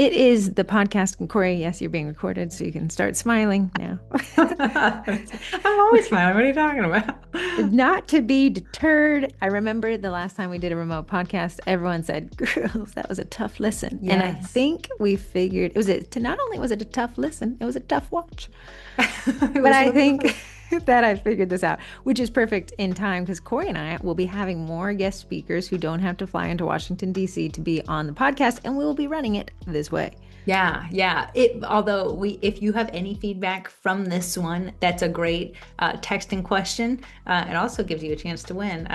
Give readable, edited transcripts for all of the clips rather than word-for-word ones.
It is the podcast. And Corey, yes, you're being recorded, so you can start smiling now. I'm always smiling. What are you talking about? Not to be deterred. I remember the last time we did a remote podcast, everyone said, girls, that was a tough listen. And I Yes. think we figured not only was it a tough listen, it was a tough watch. It But was I really think fun. that I figured this out, which is perfect in time because Corey and I will be having more guest speakers who don't have to fly into Washington, D.C. to be on the podcast, and we will be running it this way. Yeah, yeah. Although if you have any feedback from this one, that's a great texting question. It also gives you a chance to win.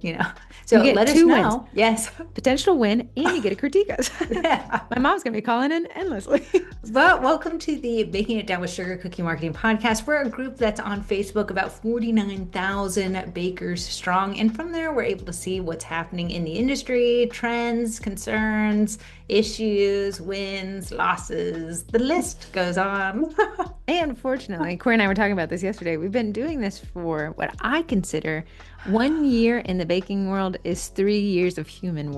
You know, You so get let us two wins, know. Yes. potential win, and you get to critique us. Yeah. My mom's going to be calling in endlessly. But welcome to the Baking It Down with Sugar Cookie Marketing podcast. We're a group that's on Facebook, about 49,000 bakers strong. And from there, we're able to see what's happening in the industry, trends, concerns, issues, wins, losses. The list goes on. And fortunately, Corey and I were talking about this yesterday. We've been doing this for what I consider 1 year in the baking world is 3 years of human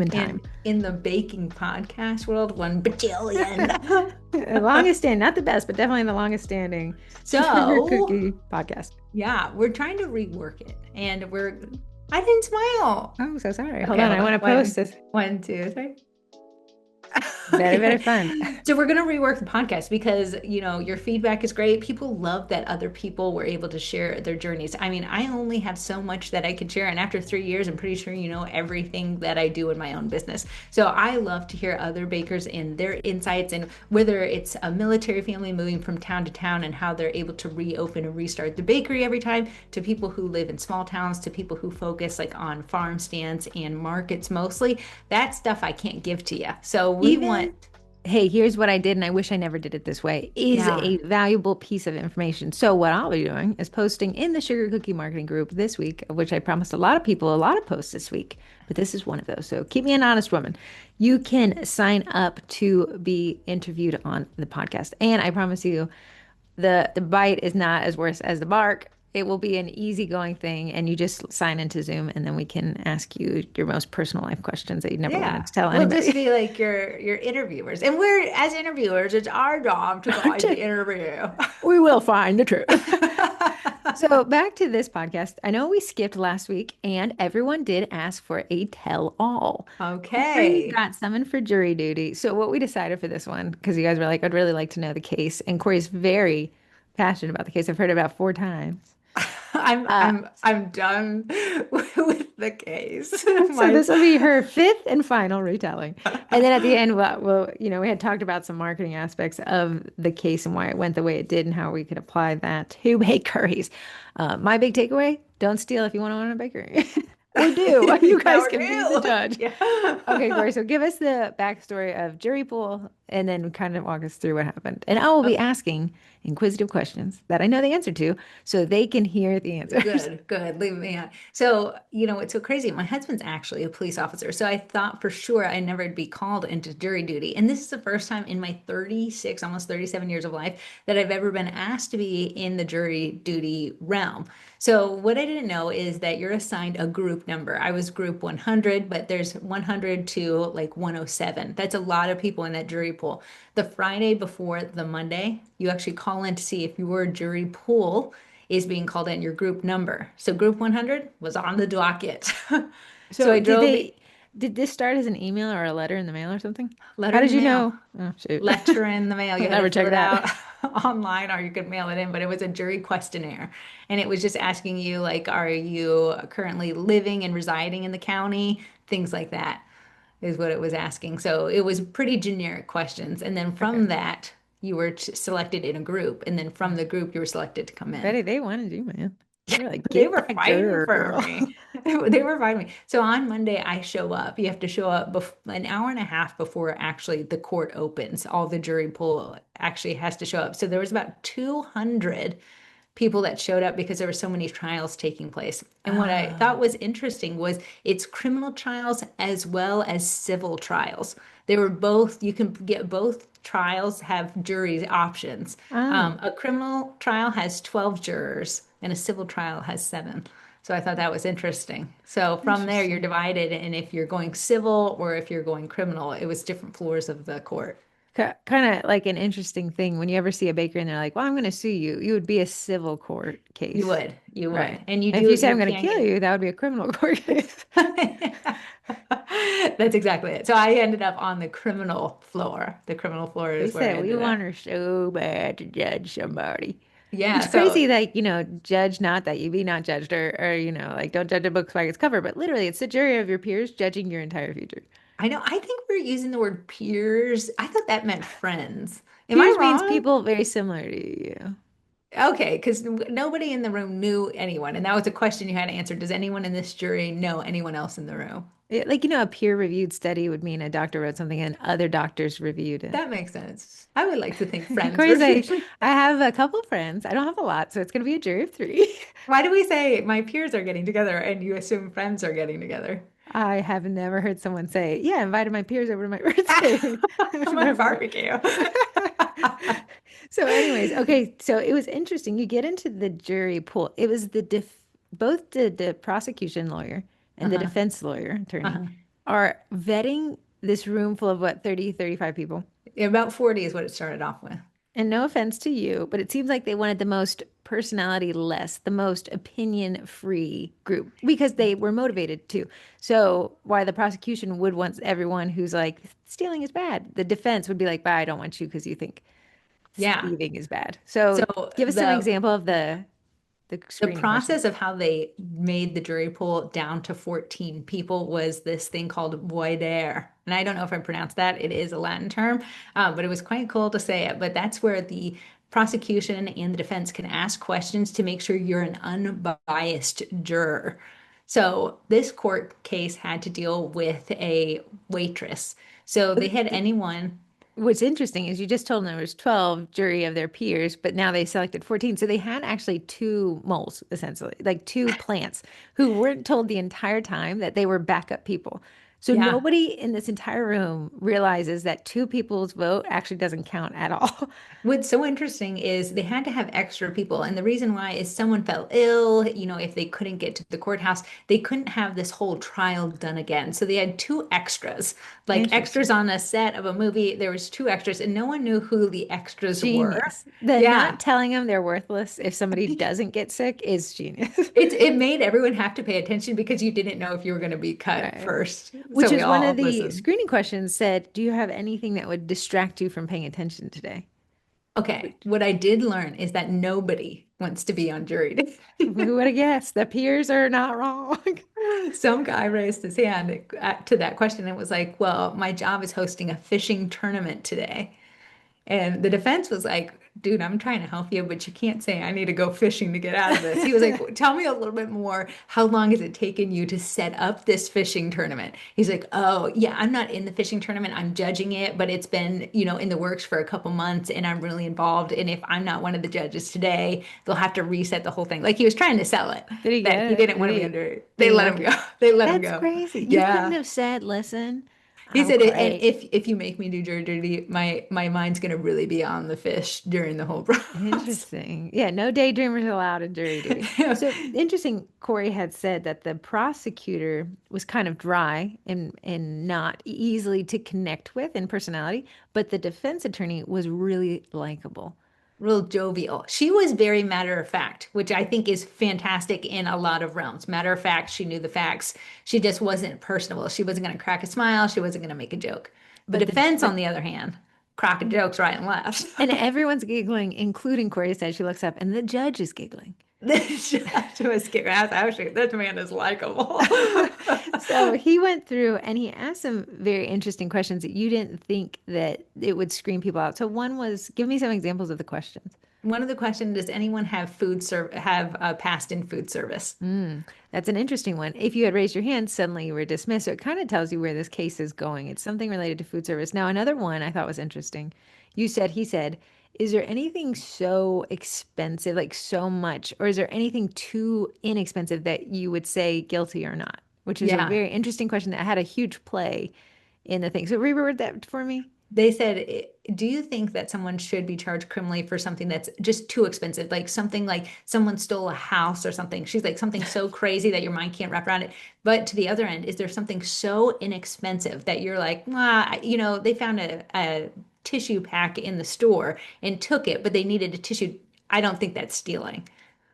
time. In the baking podcast world, 1 bajillion. The longest standing, not the best, but definitely the longest standing sugar So, cookie podcast. yeah, we're trying to rework it. I didn't smile. Oh, so sorry. Hold Okay, on. hold I want on. to post this. One, two, three. Very, very Okay. fun. So we're going to rework the podcast because, your feedback is great. People love that other people were able to share their journeys. I mean, I only have so much that I could share. And after 3 years, I'm pretty sure you know everything that I do in my own business. So I love to hear other bakers and their insights, and whether it's a military family moving from town to town and how they're able to reopen and restart the bakery every time, to people who live in small towns, to people who focus like on farm stands and markets mostly. That stuff I can't give to you. So we want. Even, hey, here's what I did, and I wish I never did it this way, is Yeah. a valuable piece of information. So what I'll be doing is posting in the Sugar Cookie Marketing Group this week, of which I promised a lot of people a lot of posts this week, but this is one of those. So keep me an honest woman. You can sign up to be interviewed on the podcast. And I promise you, the bite is not as worse as the bark. It will be an easygoing thing, and you just sign into Zoom, and then we can ask you your most personal life questions that you never wanted Yeah. to tell We'll just anybody. be like your interviewers. And we're as interviewers, it's our job to guide the interview. We will find the truth. So back to this podcast. I know we skipped last week, and everyone did ask for a tell-all. Corey Okay. got summoned for jury duty. So what we decided for this one, because you guys were like, I'd really like to know the case, and Corey's very passionate about the case. I've heard it about 4 times. I'm Uh, I'm I'm done with the case. so My this will be her fifth and final retelling. And then at the end, we had talked about some marketing aspects of the case and why it went the way it did and how we could apply that to bakeries. My big takeaway, don't steal if you want to own a bakery. Or do. You Now guys we're can be the new. judge. Okay, Yeah. Corey, so give us the backstory of jury pool and then kind of walk us through what happened. And I will be asking inquisitive questions that I know the answer to so they can hear the answers. Good, good. Leave me out. So, it's so crazy. My husband's actually a police officer. So I thought for sure I never be called into jury duty. And this is the first time in my 36, almost 37 years of life that I've ever been asked to be in the jury duty realm. So what I didn't know is that you're assigned a group number. I was group 100, but there's 100 to like 107. That's a lot of people in that jury pool. The Friday before the Monday, you actually call in to see if your jury pool is being called in, your group number. So group 100 was on the docket. So So I drove the did this start as an email or a letter in the mail or something? letter How in did the you mail. know? Oh, shoot. Letter in the mail. You I'll had to never fill check it that. out online or you could mail it in, but it was a jury questionnaire. And it was just asking you, like, are you currently living and residing in the county? Things like that is what it was asking. So it was pretty generic questions. And then Okay. from that, you were selected in a group. And then from the group, you were selected to come in. Betty, they wanted you, man. They're like, They get were that fighting for girl. me. They were fighting me. So on Monday, I show up. You have to show up an hour and a half before actually the court opens. All the jury pool actually has to show up. So there was about 200 people that showed up because there were so many trials taking place. And what I thought Oh. was interesting was it's criminal trials as well as civil trials. They were both, you can get both trials have jury options. Oh. A criminal trial has 12 jurors and a civil trial has seven. So I thought that was interesting. So from there, you're Interesting. divided, and if you're going civil or if you're going criminal, it was different floors of the court. Kind of like an interesting thing when you ever see a baker and they're like, "Well, I'm going to sue you." You would be a civil court case, You right? would, and And if you say I'm you going to can't kill get. you, that would be a criminal court case. That's exactly it. So I ended up on the criminal floor. The criminal floor They is where I said we ended up. want her so bad to judge somebody. Yeah. It's crazy, like, judge not that you be not judged, or like, don't judge a book by its cover. But literally, it's the jury of your peers judging your entire future. I know. I think we're using the word peers. I thought that meant friends. Am I Peers means wrong? people very similar to you. Okay, because nobody in the room knew anyone, and that was a question you had to answer. Does anyone in this jury know anyone else in the room? Like, a peer-reviewed study would mean a doctor wrote something and other doctors reviewed it. That makes sense. I would like to think friends Corey's reviewed like, me. I have a couple friends. I don't have a lot, so it's going to be a jury of three. Why do we say my peers are getting together and you assume friends are getting together? I have never heard someone say, "Yeah, I invited my peers over to my birthday." I've My never. barbecue. So, anyways, okay. So it was interesting. You get into the jury pool. It was both the prosecution lawyer and the Uh-huh. defense lawyer attorney Uh-huh. are vetting this room full of what, 30, 35 people. Yeah, about 40 is what it started off with. And no offense to you, but it seems like they wanted the most personality less, the most opinion free group because they were motivated to. So, why the prosecution would want everyone who's like, stealing is bad, the defense would be like, "Bah, I don't want you because you think Yeah. thieving is bad." So So, give us some the example of the the screening process questions. of how they made the jury pool down to 14 people was this thing called voir dire. And I don't know if I pronounced that. It is a Latin term, but it was quite cool to say it. But that's where the prosecution and the defense can ask questions to make sure you're an unbiased juror. So this court case had to deal with a waitress. So they had anyone. What's interesting is you just told them there was 12 jury of their peers, but now they selected 14. So they had actually two moles, essentially, like two plants who weren't told the entire time that they were backup people. So Yeah. nobody in this entire room realizes that two people's vote actually doesn't count at all. What's so interesting is they had to have extra people. And the reason why is someone fell ill, if they couldn't get to the courthouse, they couldn't have this whole trial done again. So they had two extras, like extras Interesting. on a set of a movie. There was two extras and no one knew who the extras were. Genius. The Yeah. not telling them they're worthless if somebody doesn't get sick is genius. It made everyone have to pay attention because you didn't know if you were going to be cut Right. first. So Which we is one all of the listened. screening questions said, "Do you have anything that would distract you from paying attention today?" Okay. What I did learn is that nobody wants to be on jury duty. Who would have guessed? The peers are not wrong. Some guy raised his hand to that question and was like, well, my job is hosting a fishing tournament today. And the defense was like, dude, I'm trying to help you, but you can't say I need to go fishing to get out of this. He was like, tell me a little bit more. How long has it taken you to set up this fishing tournament? He's like, oh, yeah, I'm not in the fishing tournament. I'm judging it, but it's been, in the works for a couple months and I'm really involved. And if I'm not one of the judges today, they'll have to reset the whole thing. Like he was trying to sell it Did he that get he it? didn't want to be under. Did They he let him like go. it? They let him That's go. crazy. You couldn't Yeah. have said, "Listen, He I'm said, and great." if you make me do jury duty, my mind's gonna really be on the fish during the whole process. Interesting. Yeah, no daydreamers allowed in jury duty. So interesting, Corey had said that the prosecutor was kind of dry and not easily to connect with in personality, but the defense attorney was really likable. Real jovial. She was very matter of fact, which I think is fantastic in a lot of realms. Matter of fact, she knew the facts. She just wasn't personable. She wasn't going to crack a smile. She wasn't going to make a joke. The But defense, on the other hand, cracking jokes right and left. and everyone's giggling, including Corey said she looks up and the judge is giggling. This judge was scared. Actually, this man is likable. So he went through and he asked some very interesting questions that you didn't think that it would screen people out. So one was, give me some examples of the questions. One of the questions, does anyone have have passed in food service? That's an interesting one. If you had raised your hand, suddenly you were dismissed. So it kind of tells you where this case is going. It's something related to food service. Now, another one I thought was interesting. He said, is there anything so expensive, like so much, or is there anything too inexpensive that you would say guilty or not? Which is a Yeah. very interesting question that had a huge play in the thing. So reword that for me. They said, do you think that someone should be charged criminally for something that's just too expensive? Like something like someone stole a house or something. She's like, something so crazy that your mind can't wrap around it. But to the other end, is there something so inexpensive that you're like, they found a tissue pack in the store and took it, but they needed a tissue. I don't think that's stealing.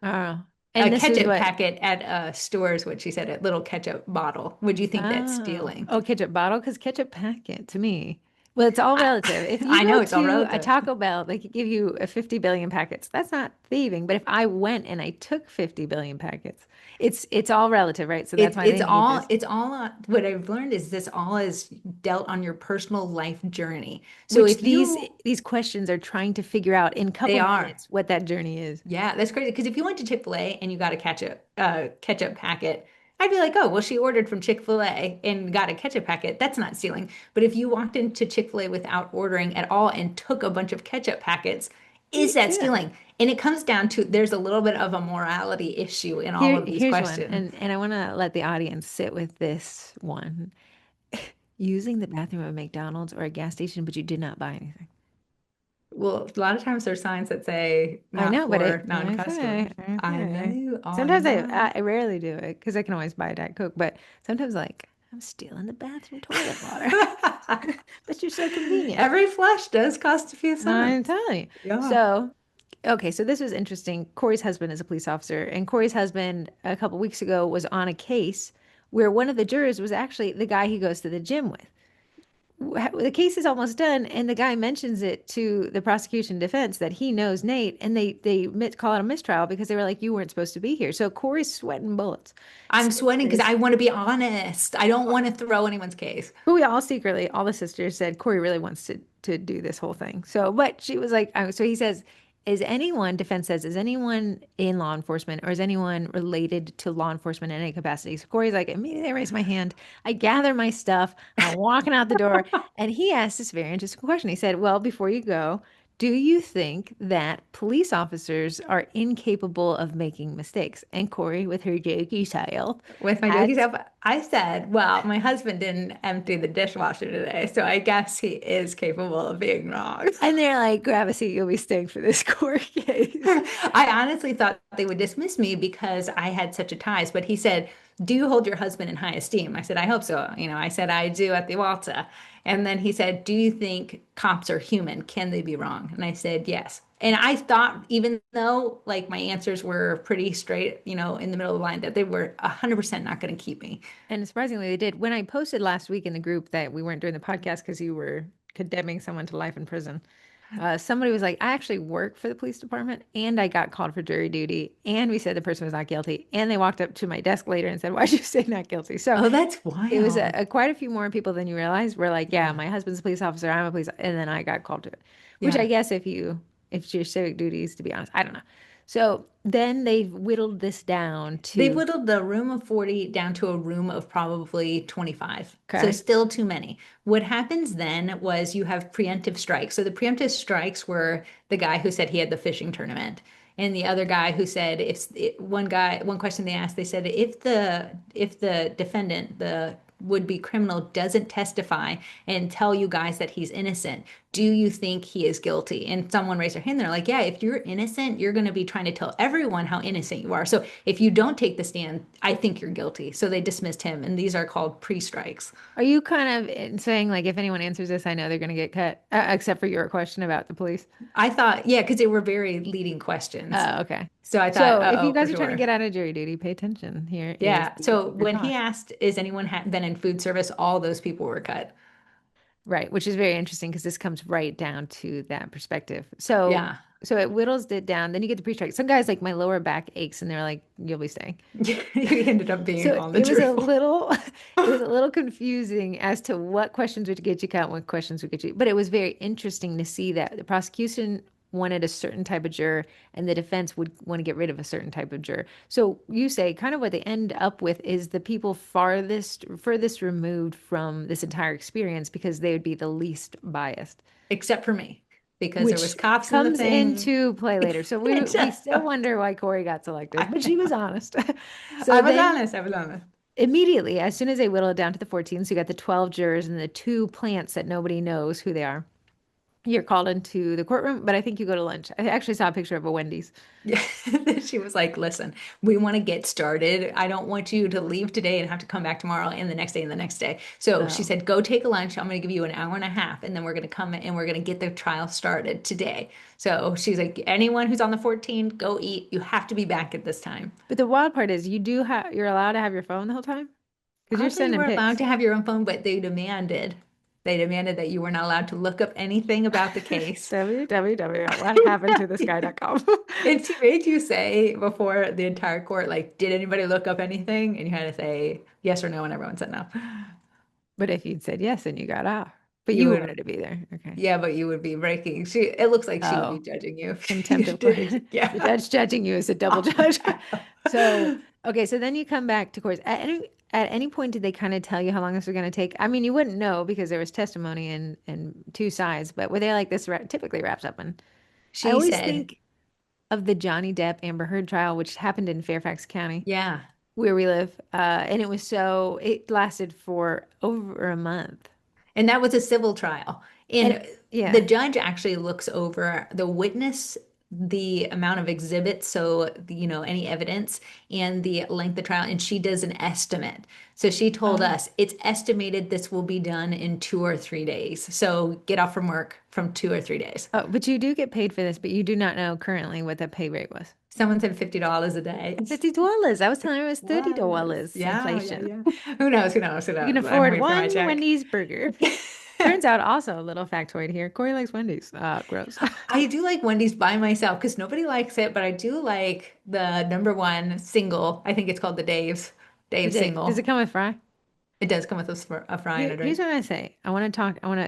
Oh, A and this is ketchup what. packet at a store is what she said, a little ketchup bottle. Would you think that's Oh, stealing? oh, ketchup bottle because ketchup packet to me. Well, it's all I, relative. If you I go know it's all to a relative. Taco Bell, they could give you a 50 billion packets. That's not thieving. But if I went and I took 50 billion packets, it's all relative, right? So that's It's why it's they need all this. it's all what I've learned is this all is dealt on your personal life journey. So Which if you these questions are trying to figure out in a they couple are. minutes what that journey is. Yeah, that's crazy. Because if you went to Chick-fil-A and you got a ketchup packet, I'd be like, oh, well, she ordered from Chick-fil-A and got a ketchup packet. That's not stealing. But if you walked into Chick-fil-A without ordering at all and took a bunch of ketchup packets, is that Yeah. stealing? And it comes down to there's a little bit of a morality issue in all of these Here's one, questions. and I want to let the audience sit with this one. Using the bathroom of McDonald's or a gas station, but you did not buy anything. Well, a lot of times there's signs that say I not know, but for I say, non-customers. I I say. know, I Sometimes know. I rarely do it because I can always buy a Diet Coke, but sometimes like I'm stealing the bathroom toilet water. But you're so convenient. Every flush does cost a few I'm cents. telling you. Yeah. So, okay, so this was interesting. Corey's husband is a police officer, and Corey's husband a couple weeks ago was on a case where one of the jurors was actually the guy he goes to the gym with. The case is almost done, and the guy mentions it to the prosecution defense that he knows Nate, and call it a mistrial because they were like, you weren't supposed to be here. So Corey's sweating bullets. I'm sweating because I Sisters, want to be honest. I don't want to throw anyone's case. but we all secretly, all the sisters said Corey really wants to do this whole thing. So, but she was like, so he says, defense says, is anyone in law enforcement or is anyone related to law enforcement in any capacity? So Corey's like, immediately I raise my hand. I gather my stuff. I'm walking out the door. And he asked this very interesting question. He said, well, before you go, do you think that police officers are incapable of making mistakes? And Corey, with her jokey style, With my jokey has self, I said, well, my husband didn't empty the dishwasher today, so I guess he is capable of being wrong. and they're like, grab a seat, you'll be staying for this court case. I honestly thought they would dismiss me because I had such a ties, but he said, do you hold your husband in high esteem? I said, I hope so. I said, I do at the Walta. And then he said, do you think cops are human? Can they be wrong? And I said, yes. And I thought, even though like my answers were pretty straight, in the middle of the line, that they were 100% not going to keep me. And surprisingly, they did. When I posted last week in the group that we weren't doing the podcast because you were condemning someone to life in prison, somebody was like, I actually work for the police department and I got called for jury duty. And we said the person was not guilty. And they walked up to my desk later and said, why'd you say not guilty? So Oh, that's it was wild. quite a few more people than you realize were like, yeah, Yeah. my husband's a police officer. I'm a police. And then I got called to it, which I Yeah. guess if it's your civic duties, to be honest, I don't know. So then they've whittled this down They to, whittled the room of 40 down to a room of probably 25. So okay. still too many. What happens then was you have preemptive strikes. So the preemptive strikes were the guy who said he had the fishing tournament. And the other guy who said one question they asked, they said if the defendant, the would-be criminal doesn't testify and tell you guys that he's innocent, do you think he is guilty? And someone raised their hand. They're like, yeah, if you're innocent, you're going to be trying to tell everyone how innocent you are. So if you don't take the stand, I think you're guilty. So they dismissed him. And these are called pre-strikes. Are you kind of saying like if anyone answers this, I know they're going to get cut, except for your question about the police? I thought, yeah, because they were very leading questions. Oh, okay. So I thought, So if you for guys are trying to sure. get out of jury duty, pay attention. Here is Yeah. So your when he talk. asked, is anyone ha been in food service? All those people were cut. Right, which is very interesting because this comes right down to that perspective. So Yeah. so it whittles it down. Then you get the pre-strike. Some guys like my lower back aches and they're like, you'll be staying. He ended up being So on the it was jury a pool. little it was a little confusing as to what questions would get you cut, what questions would get you. But it was very interesting to see that the prosecution wanted a certain type of juror and the defense would want to get rid of a certain type of juror. So you say kind of what they end up with is the people furthest removed from this entire experience because they would be the least biased, Except for me, because there was which cops in the comes thing. into play later. So we It we just, still wonder why Corey got selected, but she was honest. So I was then honest. I was honest. Immediately, as soon as they whittle it down to the 14, so you got the 12 jurors and the two plants that nobody knows who they are. You're called into the courtroom, but I think you go to lunch. I actually saw a picture of a Wendy's. Yeah. She was like, listen, we want to get started. I don't want you to leave today and have to come back tomorrow and the next day and the next day. So she Oh. said, go take a lunch. I'm going to give you an hour and a half, and then we're going to come and we're going to get the trial started today. So she's like, anyone who's on the 14, go eat. You have to be back at this time. But the wild part is you're allowed to have your phone the whole time because you're Oddly, you sending were allowed pics. to have your own phone, but they demanded that you were not allowed to look up anything about the case. www.whathappenedtothisguy.com. And she made you say before the entire court, like, did anybody look up anything? And you had to say yes or no, and everyone said no. But if you'd said yes, then you got off. But You you would, wanted to be there. Okay. yeah, but you would be breaking. It looks like she would be Oh, judging you. contempt of court. The Yeah. judge judging you is a double judge. So, okay, so then you come back to court. At any point did they kind of tell you how long this was going to take? I mean, you wouldn't know because there was testimony and two sides, but were they like this typically wraps up in? I She always said, think of the Johnny Depp Amber Heard trial, which happened in Fairfax County, yeah. where we live, and it lasted for over a month. And that was a civil trial. And And the yeah. judge actually looks over the witness, the amount of exhibits, so any evidence and the length of trial, and she does an estimate. So she told Oh. us it's estimated this will be done in 2 or 3 days. So get off from work from 2 or 3 days. Oh, but you do get paid for this, but you do not know currently what the pay rate was. Someone said $50 a day. $50. I was telling her it was What? $30. Yeah, yeah, Inflation. yeah. Who knows? Who knows? Who You can knows? I'm afford waiting for my one check. Wendy's burger. Turns out also a little factoid here. Corey likes Wendy's. Gross. I do like Wendy's by myself because nobody likes it, but I do like the number one single. I think it's called the Dave's Does it single. come with fry? It does come with a fry and a Here's drink. what I say.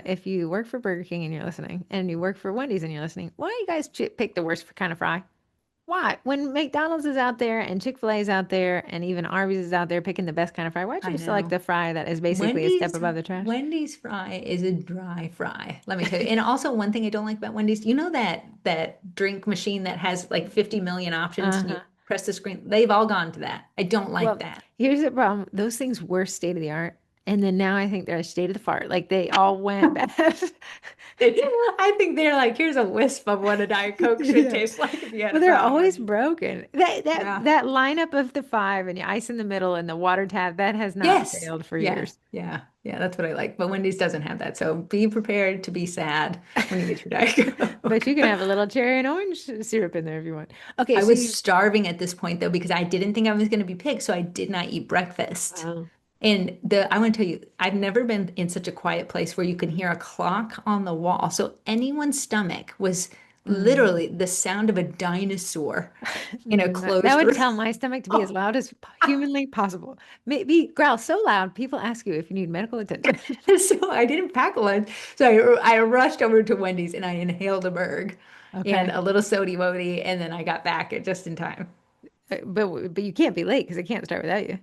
If you work for Burger King and you're listening, and you work for Wendy's and you're listening, why do you guys pick the worst kind of fry? Why? When McDonald's is out there and Chick-fil-A is out there and even Arby's is out there picking the best kind of fry, why'd I you select know. the fry that is basically a step Wendy's above the trash? Wendy's fry is a dry fry, let me tell you. And also one thing I don't like about Wendy's, that drink machine that has like 50 million options and you Uh-huh. press the screen. They've all gone to that. I don't like Well, that. here's the problem. Those things were state of the art. And then now I think they're state of the fart. Like they all went bad. I think they're like, here's a wisp of what a Diet Coke should Yeah. taste like if you had Well, to put they're it on always Wendy's. broken. That that Yeah. that lineup of the five and the ice in the middle and the water tap, that has not Yes. failed for Yeah. years. Yeah. Yeah. That's what I like. But Wendy's doesn't have that. So be prepared to be sad when you get your Diet But you Coke. can have a little cherry and orange syrup in there if you want. Okay, I so was you starving at this point though, because I didn't think I was going to be picked. So I did not eat breakfast. Oh. And I want to tell you, I've never been in such a quiet place where you can hear a clock on the wall. So anyone's stomach was Mm. literally the sound of a dinosaur in a That closed would room. tell my stomach to be as loud as humanly possible. Maybe growl so loud people ask you if you need medical attention. So I didn't pack a lunch. So I rushed over to Wendy's and I inhaled a burg and Okay. a little sody wody, and then I got back at just in time. But you can't be late because it can't start without you.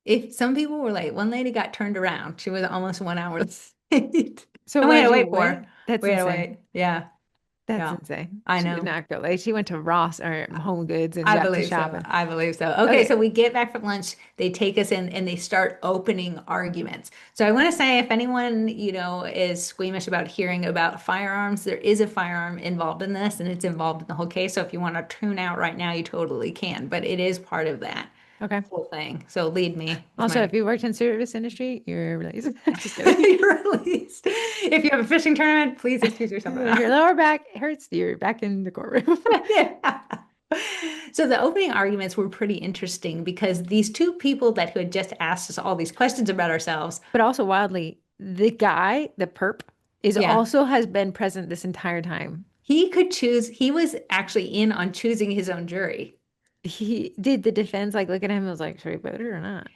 If some people were late, one lady got turned around. She was almost 1 hour late. So And we what had did to you wait for her. wait? That's We had to insane. wait. Yeah. That's Yeah. insane. I She did know. not go late. She went to Ross or Home Goods and I got to believe so. shopping. I believe so. Okay, Okay. so we get back from lunch. They take us in and they start opening arguments. So I want to say if anyone, is squeamish about hearing about firearms, there is a firearm involved in this and it's involved in the whole case. So if you want to tune out right now, you totally can, but it is part of that Okay. whole thing. So lead me to Also, my if you worked in service industry, you're released. Just kidding. you're released. If you have a fishing tournament, please excuse yourself. If your lower back hurts, you're back in the courtroom. Yeah. So the opening arguments were pretty interesting because these two people who had just asked us all these questions about ourselves, But also wildly, the guy, the perp, is yeah, also has been present this entire time. he could choose. He was actually in on choosing his own jury. He did the defense like look at him and was like, should we vote it or not?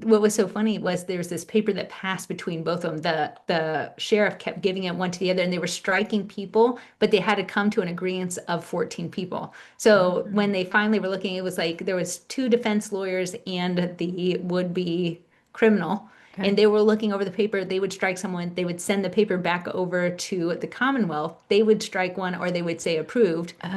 What was so funny was there was this paper that passed between both of them. The sheriff kept giving it one to the other, and they were striking people, but they had to come to an agreement of 14 people. So when Mm. they finally were looking, it was like there was two defense lawyers and the would-be criminal, Okay. and they were looking over the paper. They would strike someone, they would send the paper back over to the Commonwealth. They would strike one, or they would say approved, Oh.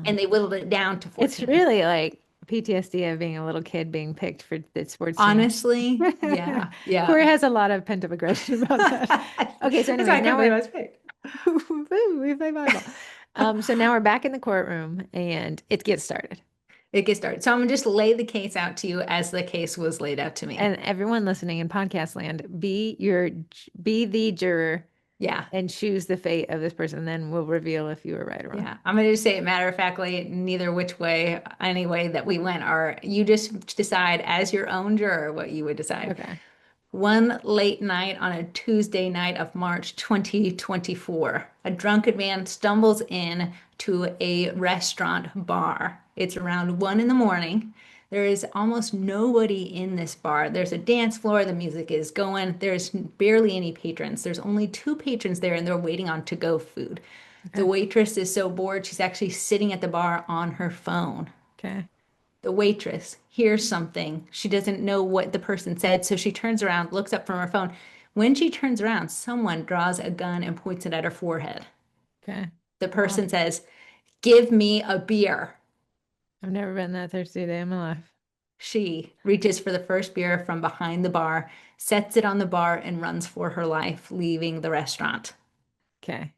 and they whittled it down to It's 14. really like PTSD of being a little kid being picked for the sports team. Honestly, yeah, yeah. Corey has a lot of pent-up aggression about that. Okay, so That's why anyways, I couldn't now believe we're I was picked. we play volleyball. So now we're back in the courtroom and it gets started. It gets started. So I'm gonna just lay the case out to you as the case was laid out to me. And everyone listening in podcast land, be the juror Yeah. and choose the fate of this person. Then we'll reveal if you were right or wrong. Yeah, I'm going to just say it matter of factly, neither which way, any way that we went, are you just decide as your own juror what you would decide. Okay. One late night on a Tuesday night of March 2024, a drunken man stumbles in to a restaurant bar. It's around 1 in the morning. There is almost nobody in this bar. There's a dance floor, the music is going. There's barely any patrons. There's only two patrons there, and they're waiting on to-go food. The Okay. waitress is so bored, she's actually sitting at the bar on her phone. Okay. The waitress hears something. She doesn't know what the person said, so she turns around, looks up from her phone. When she turns around, someone draws a gun and points it at her forehead. Okay. The Wow. person says, "Give me a beer." I've never been that thirsty a day in my life. She reaches for the first beer from behind the bar, sets it on the bar, and runs for her life, leaving the restaurant. Okay.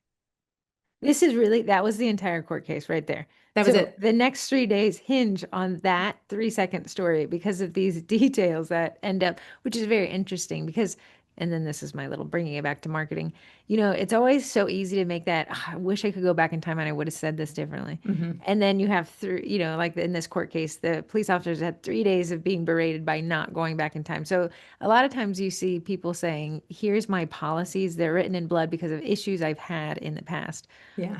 This is really, that was the entire court case right there. That was So it. the next 3 days hinge on that 3 second story because of these details that end up, which is very interesting because, and then this is my little bringing it back to marketing. It's always so easy to make that, "Ah, I wish I could go back in time and I would have said this differently." Hmm. And then you have three, like in this court case, the police officers had 3 days of being berated by not going back in time. So a lot of times you see people saying, here's my policies. They're written in blood because of issues I've had in the past. Yeah.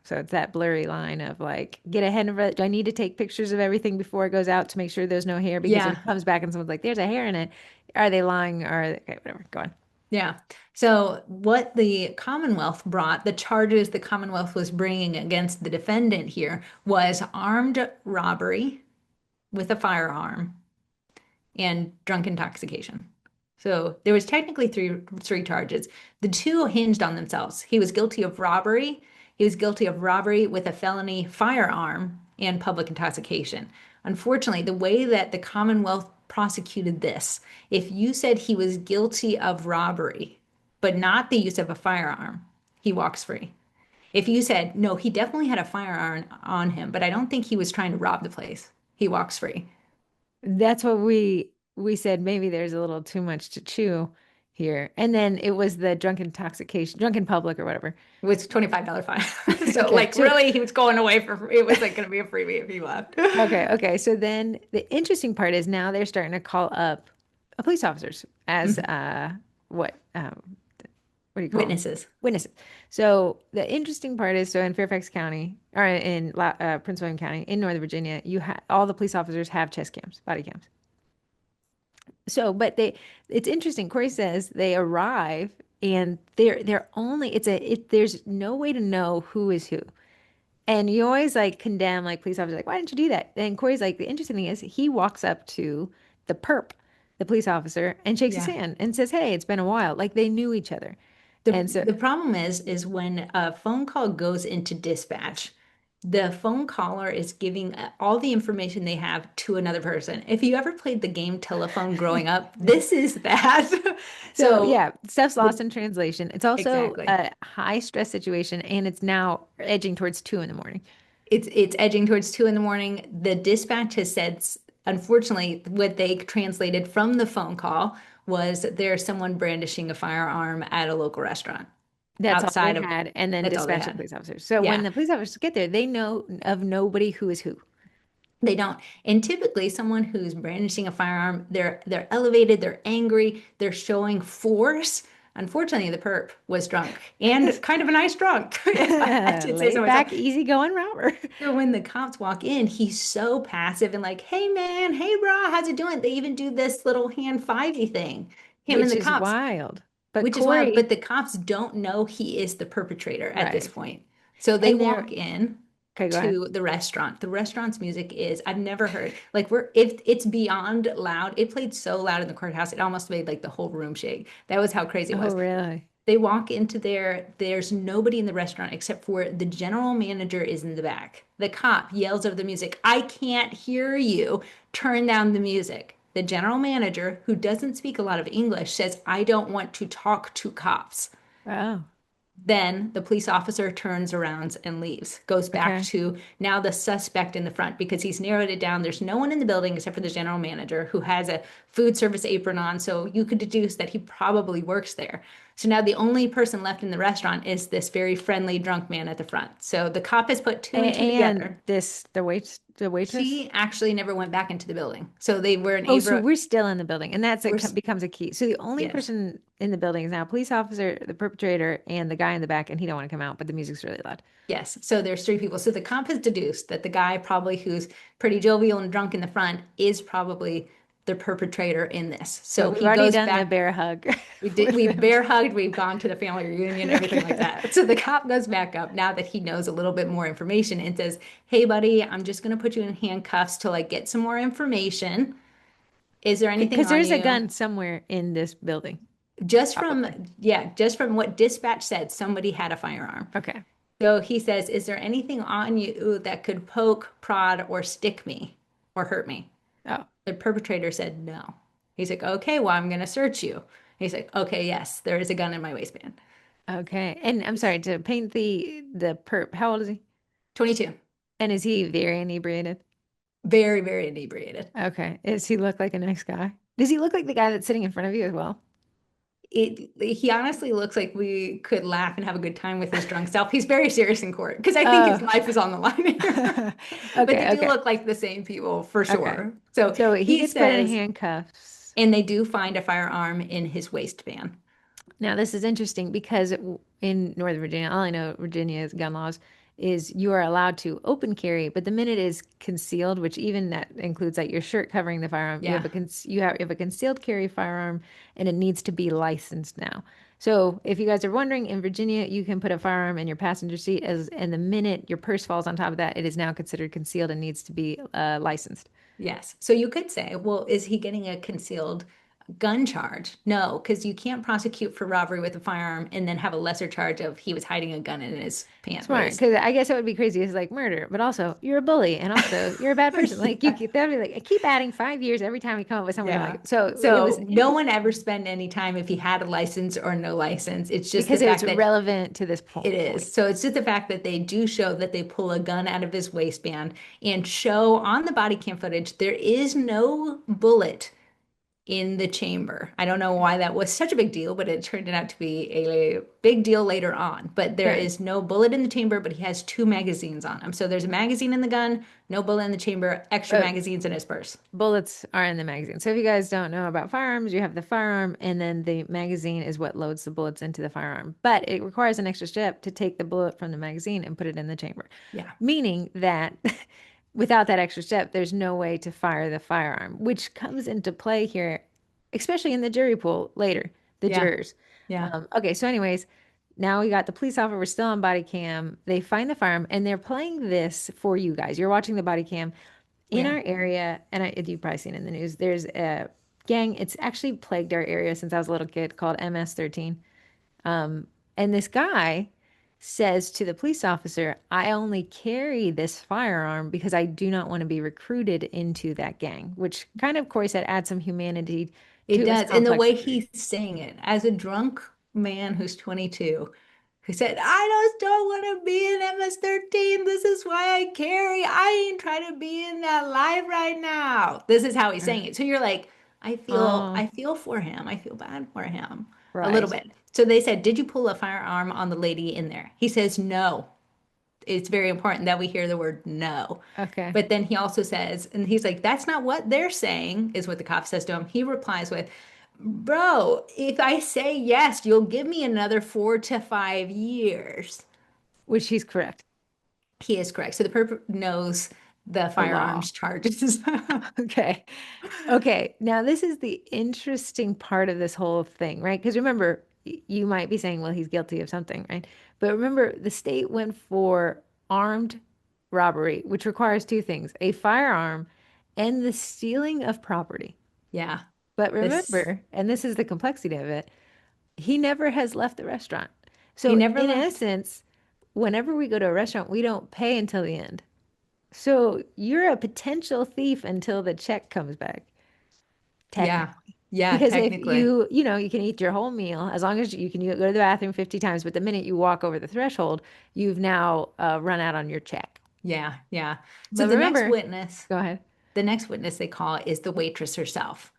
So it's that blurry line of like, get ahead of it. Do I need to take pictures of everything before it goes out to make sure there's no hair? Because if Yeah. it comes back and someone's like, there's a hair in it, are they lying? Or okay, whatever. Go on. Yeah. So, what the Commonwealth brought, the charges the Commonwealth was bringing against the defendant here was armed robbery with a firearm and drunk intoxication. So, there was technically three charges. The two hinged on themselves. He was guilty of robbery. He was guilty of robbery with a felony firearm and public intoxication. Unfortunately, the way that the Commonwealth prosecuted this, if you said he was guilty of robbery, but not the use of a firearm, he walks free. If you said, no, he definitely had a firearm on him, but I don't think he was trying to rob the place, he walks free. That's what we said. Maybe there's a little too much to chew here. And then it was the drunk intoxication, drunk in public or whatever. It was $25 fine. So, Okay. like, So really, he was going away for free. It was like going to be a freebie if he left. okay. So then the interesting part is now they're starting to call up police officers as what what do you call them? Witnesses. Witnesses. So the interesting part is, so in Fairfax County or in Prince William County in Northern Virginia, you have all the police officers have chest cams, body cams. So, but it's interesting. Corey says they arrive and they're only, there's no way to know who is who. And you always like condemn like police officers, like, why didn't you do that? And Corey's like, the interesting thing is he walks up to the perp, the police officer, and shakes his Yeah. hand and says, hey, it's been a while. Like they knew each other. The And so the problem is when a phone call goes into dispatch, the phone caller is giving all the information they have to another person. If you ever played the game telephone growing up, this is that. So So yeah, stuff's lost the, in translation. It's also exactly. a high stress situation, and it's now edging towards 2 in the morning. It's edging towards 2 in the morning. The dispatch has said, unfortunately, what they translated from the phone call was there's someone brandishing a firearm at a local restaurant That's all they outside of, had, and then that's all they dispatch the had. police officers. So when Yeah. the police officers get there, they know of nobody who is who. They don't. And typically someone who's brandishing a firearm, they're elevated, they're angry, they're showing force. Unfortunately, the perp was drunk and kind of a nice drunk, if I had to say so Laid myself. back, easygoing robber. So when the cops walk in, he's so passive and like, hey man, hey bro, how's it doing? They even do this little hand fivey thing, him and Which the is cops, wild. But which is wild, Corey, but the cops don't know he is the perpetrator at this right. point. So they And they're walk in okay, go ahead. to the restaurant. The restaurant's music is, I've never heard, like we're if it's beyond loud. It played so loud in the courthouse, it almost made like the whole room shake. That was how crazy it Oh, was. really? They walk into there, there's nobody in the restaurant except for the general manager is in the back. The cop yells over the music, I can't hear you. Turn down the music. The general manager, who doesn't speak a lot of English, says, I don't want to talk to cops. Oh, Then the police officer turns around and leaves, goes back okay. to now the suspect in the front because he's narrowed it down. There's no one in the building except for the general manager who has a food service apron on. So you could deduce that he probably works there. So now the only person left in the restaurant is this very friendly drunk man at the front. So the cop has put two and two And together. the waitress. She actually never went back into the building. So they were Oh, so unable, we're still in the building, and we're, becomes a key. So the only yes. person in the building is now a police officer, the perpetrator, and the guy in the back, and he don't want to come out, but the music's really loud. Yes. So there's three people. So the comp has deduced that the guy probably who's pretty jovial and drunk in the front is probably the perpetrator in this. So So we've he already goes done the back. bear hug We did, with we've them. bear hugged, we've gone to the family reunion, everything like Okay. that. So the cop goes back up now that he knows a little bit more information and says, Hey buddy, I'm just gonna put you in handcuffs till I get some more information. Is there anything Because on there's a you? gun somewhere in this building, Just from, probably. yeah, just from what dispatch said, somebody had a firearm. Okay. So he says, Is there anything on you that could poke, prod, or stick me or hurt me? Oh, The perpetrator said no. He's like, Okay, well, I'm going to search you. He's like, Okay, yes, there is a gun in my waistband. okay. And I'm sorry to paint the perp. How old is he? 22. And is he very inebriated? Very, very inebriated. Okay. Does he look like a nice guy? Does he look like the guy that's sitting in front of you as well? He honestly looks like we could laugh and have a good time with his drunk self. He's very serious in court because I think his Oh. life is on the line here. But they Okay, do okay, look like the same people for okay. sure. So So he he gets put in says, handcuffs. and they do find a firearm in his waistband. Now, this is interesting because in Northern Virginia, all I know Virginia's gun laws is you are allowed to open carry, but the minute it is concealed, which even that includes like your shirt covering the firearm, Yeah. you have a concealed carry firearm, and it needs to be licensed now. So if you guys are wondering, in Virginia, you can put a firearm in your passenger seat and the minute your purse falls on top of that, it is now considered concealed and needs to be licensed. Yes. So you could say, well, is he getting a concealed gun charge? No, because you can't prosecute for robbery with a firearm and then have a lesser charge of he was hiding a gun in his pant or Smart, his. because I guess it would be crazy. It's like murder, but also you're a bully, and also you're a bad person. Like Yeah. that'd be like keep adding 5 years every time we come up with something Yeah. like. So it was So no one interesting ever spend any time if he had a license or no license. It's just the because it's fact that relevant to this it point. is. So it's just the fact that they do show that they pull a gun out of his waistband and show on the body cam footage there is no bullet in the chamber. I don't know why that was such a big deal, but it turned out to be a big deal later on. But there Good. is no bullet in the chamber, but he has two magazines on him. So there's a magazine in the gun, no bullet in the chamber, extra But magazines in his purse. bullets are in the magazine. So if you guys don't know about firearms, you have the firearm, and then the magazine is what loads the bullets into the firearm. But it requires an extra step to take the bullet from the magazine and put it in the chamber, Yeah. meaning that without that extra step, there's no way to fire the firearm, which comes into play here, especially in the jury pool later, the Yeah. jurors. Yeah. Okay, so anyways, now we got the police officer. We're still on body cam. They find the firearm, and they're playing this for you guys. You're watching the body cam in Yeah. our area, and you've probably seen it in the news. There's a gang. It's actually plagued our area since I was a little kid called MS-13. And this guy says to the police officer, I only carry this firearm because I do not want to be recruited into that gang, which kind of Corey said adds some humanity It to this does. And the complex way story. he's saying it, as a drunk man who's 22, who said, I just don't want to be in MS-13. This is why I carry. I ain't trying to be in that life right now. This is how he's saying it. So you're like, Oh, I feel for him. I feel bad for him a little right. bit. So they said, Did you pull a firearm on the lady in there? He says, No. It's very important that we hear the word no. Okay. But then he also says, and he's like, that's not what they're saying, is what the cop says to him. He replies with, Bro, if I say yes, you'll give me another 4 to 5 years. Which he's correct. He is correct. So the perp knows the The law. firearms charges. Okay. Okay. Now, this is the interesting part of this whole thing, right? Because remember, you might be saying, well, he's guilty of something, right? But remember, the state went for armed robbery, which requires two things, a firearm and the stealing of property. Yeah. But This, remember, and this is the complexity of it, he never has left the restaurant. He So never in left. essence, whenever we go to a restaurant, we don't pay until the end. So you're a potential thief until the check comes back, Yeah. technically. Yeah, Because if technically. you can eat your whole meal as long as you can go to the bathroom 50 times, but the minute you walk over the threshold, you've now run out on your check. Yeah, yeah. So But remember, go ahead. the next witness they call is the waitress herself.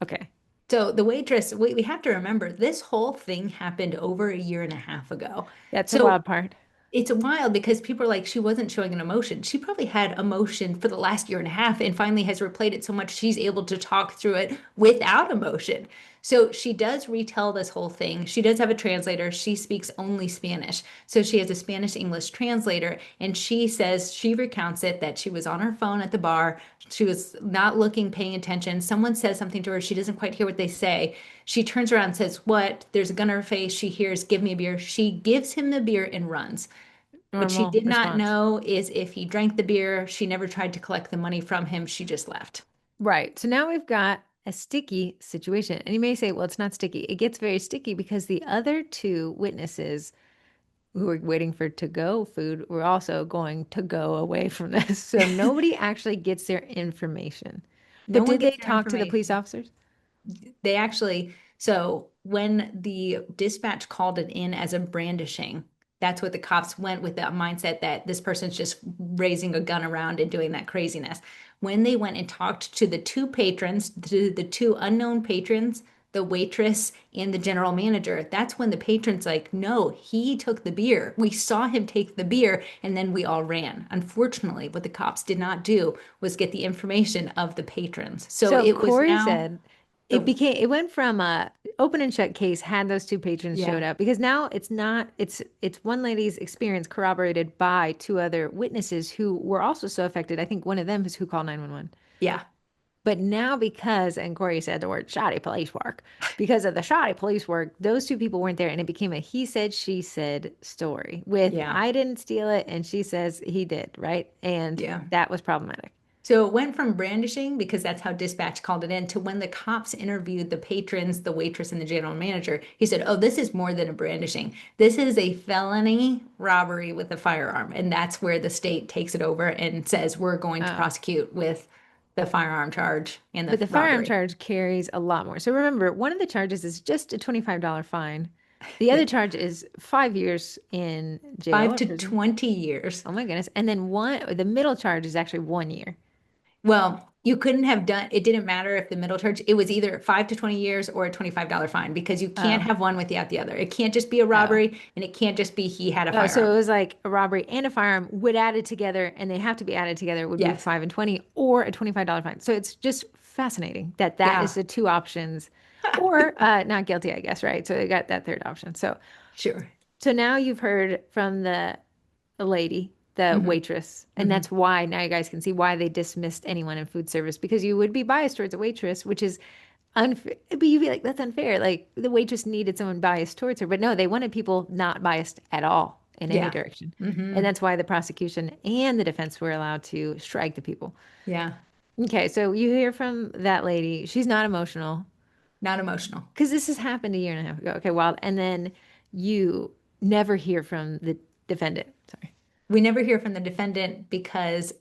Okay. So the waitress, we have to remember this whole thing happened over a year and a half ago. That's the So wild part. it's wild because people are like, she wasn't showing an emotion. She probably had emotion for the last year and a half and finally has replayed it so much she's able to talk through it without emotion. So she does retell this whole thing. She does have a translator. She speaks only Spanish. So she has a Spanish English translator. And she says she recounts it that she was on her phone at the bar. She was not looking, paying attention. Someone says something to her. She doesn't quite hear what they say. She turns around and says, "What?" There's a gun in her face. She hears, "Give me a beer." She gives him the beer and runs. What she Normal did not response. know is if he drank the beer, she never tried to collect the money from him. She just left. Right. So now we've got a sticky situation. And you may say, well, it's not sticky. It gets very sticky because the other two witnesses who were waiting for to-go food were also going to go away from this. So nobody actually gets their information. No But one did they gets their talk to the police information. officers? They actually, so when the dispatch called it in as a brandishing, that's what the cops went with, the mindset that this person's just raising a gun around and doing that craziness. When they went and talked to the two patrons, to the two unknown patrons, the waitress and the general manager, that's when the patron's like, no, he took the beer. We saw him take the beer and then we all ran. Unfortunately, what the cops did not do was get the information of the patrons. So So it was Corey now said the it went from a open and shut case had those two patrons showed yeah, up because now it's not it's one lady's experience corroborated by two other witnesses who were also so affected. I think one of them is who called 911. yeah, But now because, and Corey said the word shoddy police work, because of the shoddy police work, those two people weren't there and it became a he said, she said story with yeah, I didn't steal it and she says he did, right? And yeah. that was problematic. So it went from brandishing, because that's how dispatch called it in, to when the cops interviewed the patrons, the waitress, and the general manager, he said, "Oh, this is more than a brandishing. This is a felony robbery with a firearm." And that's where the state takes it over and says, "We're going to Oh. prosecute with the firearm charge and the But the firearm robbery." charge carries a lot more. So remember, one of the charges is just a $25 fine. The other Yeah. charge is 5 years in jail Five or to prison. 20 years. Oh my goodness. And then the middle charge is actually 1 year. Well, you couldn't have done it, didn't matter if the middle charge, it was either 5 to 20 years or a $25 fine, because you can't Oh, have one without the other. It can't just be a oh. robbery and it can't just be he had a Oh, so firearm. it was like a robbery and a firearm would add it together, and they have to be added together would be Yes. 5 and 20 or a $25 fine. So it's just fascinating that that is Yeah. the two options, or not guilty, I guess, right? So they got that third option. Sure. So now you've heard from the lady, the Hmm. waitress, and Hmm. that's why now you guys can see why they dismissed anyone in food service because you would be biased towards a waitress, which is unfair. But you'd be like, that's unfair. Like the waitress needed someone biased towards her, but no, they wanted people not biased at all in any Yeah. direction. And Hmm. that's why the prosecution and the defense were allowed to strike the people. Yeah. Okay, so you hear from that lady. She's not emotional Not emotional. because this has happened a year and a half ago. Okay, wild. And then you never hear from the defendant. Sorry. We never hear from the defendant because,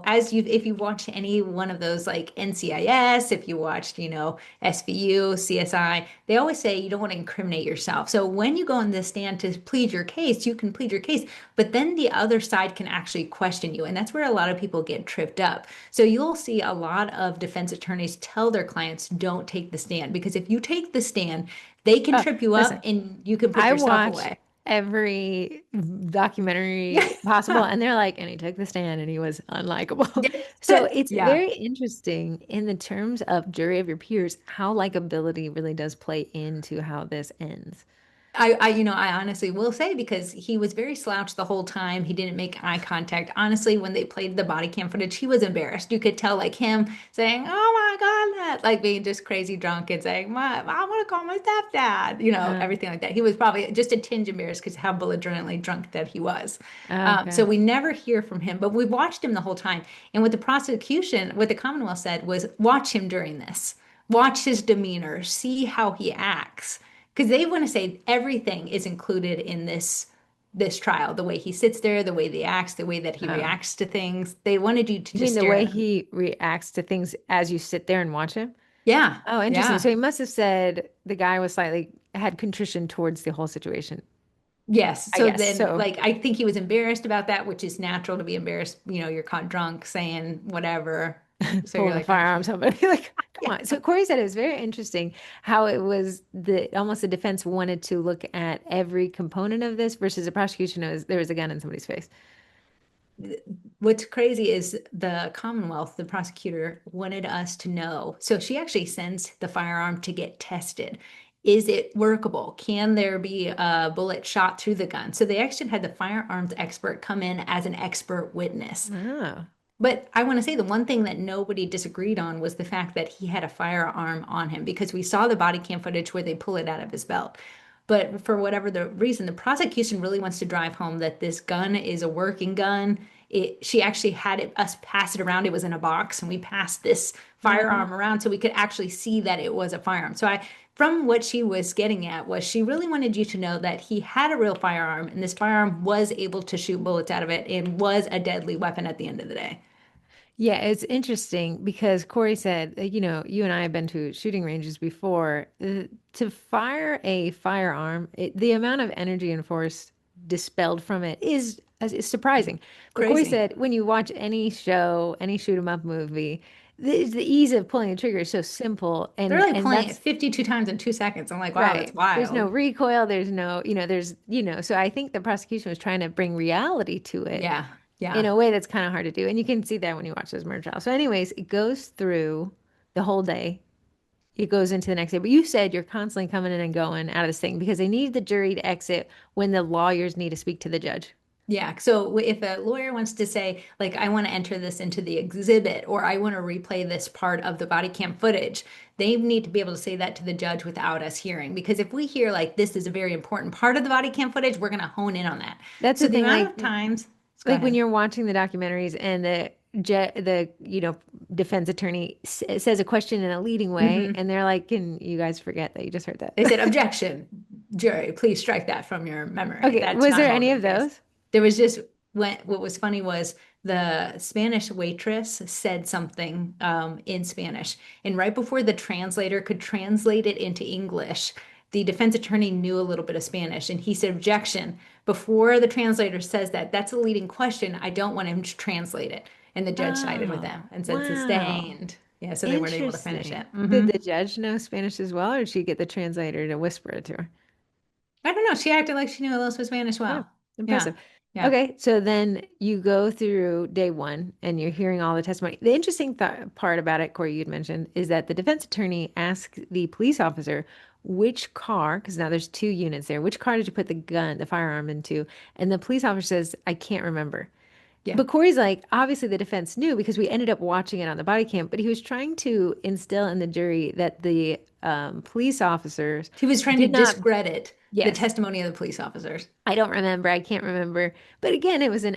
as you if you watch any one of those like NCIS, if you watched, SVU, CSI, they always say you don't want to incriminate yourself. So when you go on the stand to plead your case, you can plead your case, but then the other side can actually question you. And that's where a lot of people get tripped up. So you'll see a lot of defense attorneys tell their clients, don't take the stand, because if you take the stand, they can trip you up Listen, and you can put I yourself watch away. every Yeah. documentary possible, and they're like, and he took the stand and he was unlikable. So it's Yeah. very interesting in the terms of jury of your peers, how likability really does play into how this ends. I honestly will say, because he was very slouched the whole time. He didn't make eye contact. Honestly, when they played the body cam footage, he was embarrassed. You could tell, like him saying, "Oh my God," like being just crazy drunk and saying, I want to call my stepdad," Uh, everything like that. He was probably just a tinge embarrassed because how belligerently drunk that he was. So okay. we never hear from him, but we watched him the whole time. And what the prosecution, what the Commonwealth said was, watch him during this. Watch his demeanor, see how he acts, because they want to say everything is included in this trial, the way he sits there, the way he acts, the way that he Oh, reacts to things. They wanted you to you just mean the stare way at him. he reacts to things as you sit there and watch him? Yeah, Oh, interesting. So yeah. he must have said the guy was slightly had contrition towards the whole situation, Yes. I So guess. then, So like, I think he was embarrassed about that, which is natural to be embarrassed. You're caught drunk saying whatever. So you're pulling a like, firearm, somebody like, come yeah. on. So Corey said it was very interesting how it was the almost the defense wanted to look at every component of this versus the prosecution was there was a gun in somebody's face. What's crazy is the Commonwealth, the prosecutor, wanted us to know. So she actually sends the firearm to get tested. Is it workable? Can there be a bullet shot through the gun? So they actually had the firearms expert come in as an expert witness. Oh. But I want to say the one thing that nobody disagreed on was the fact that he had a firearm on him because we saw the body cam footage where they pull it out of his belt. But for whatever the reason, the prosecution really wants to drive home that this gun is a working gun. She actually had us pass it around. It was in a box, and we passed this Mhm. firearm around so we could actually see that it was a firearm. From what she was getting at, was she really wanted you to know that he had a real firearm, and this firearm was able to shoot bullets out of it and was a deadly weapon at the end of the day. Yeah, it's interesting because Corey said, you and I have been to shooting ranges before. To fire a firearm, the amount of energy and force dispelled from it is surprising. But Corey Crazy. said, when you watch any show, any shoot 'em up movie, the ease of pulling the trigger is so simple, They're and like and playing it that's 52 times in 2 seconds. I'm like, wow, that's right. There's no wild. recoil. There's no, So I think the prosecution was trying to bring reality to it Yeah, in yeah, a way that's kind of hard to do. And you can see that when you watch those murder trials. So, anyways, it goes through the whole day. It goes into the next day. But you said you're constantly coming in and going out of this thing because they need the jury to exit when the lawyers need to speak to the judge. yeah. So if a lawyer wants to say, like, I want to enter this into the exhibit or I want to replay this part of the body cam footage, they need to be able to say that to the judge without us hearing. Because if we hear, like, this is a very important part of the body cam footage, we're going to hone in on that. That's So the the thing. amount of times, go Like when ahead. you're watching the documentaries and the defense attorney says a question in a leading way, Hmm. and they're like, "Can you guys forget that you just heard that?" They said, objection, jury, please strike that from your memory. Okay, That's was not there how any the of case. those? There was just what was funny was the Spanish waitress said something in Spanish, and right before the translator could translate it into English, the defense attorney knew a little bit of Spanish, and he said, objection. Before the translator says that, that's a leading question. I don't want him to translate it. And the judge sided with them Oh, and said wow. sustained. Yeah, so they weren't able to finish it. Interesting. Did the Hmm. judge know Spanish as well, or did she get the translator to whisper it to her? I don't know. She acted like she knew a little Spanish Oh, well. Yeah, impressive. yeah, Okay, so then you go through day one and you're hearing all the testimony. The interesting th part about it, Corey, you'd mentioned, is that the defense attorney asked the police officer which car, because now there's two units there, which car did you put the firearm into? And the police officer says, I can't remember. yeah. But Corey's like, obviously the defense knew because we ended up watching it on the body cam, but he was trying to instill in the jury that the police officers He was trying to did not, discredit the yes, testimony of the police officers. I don't remember, I can't remember. But again, it was a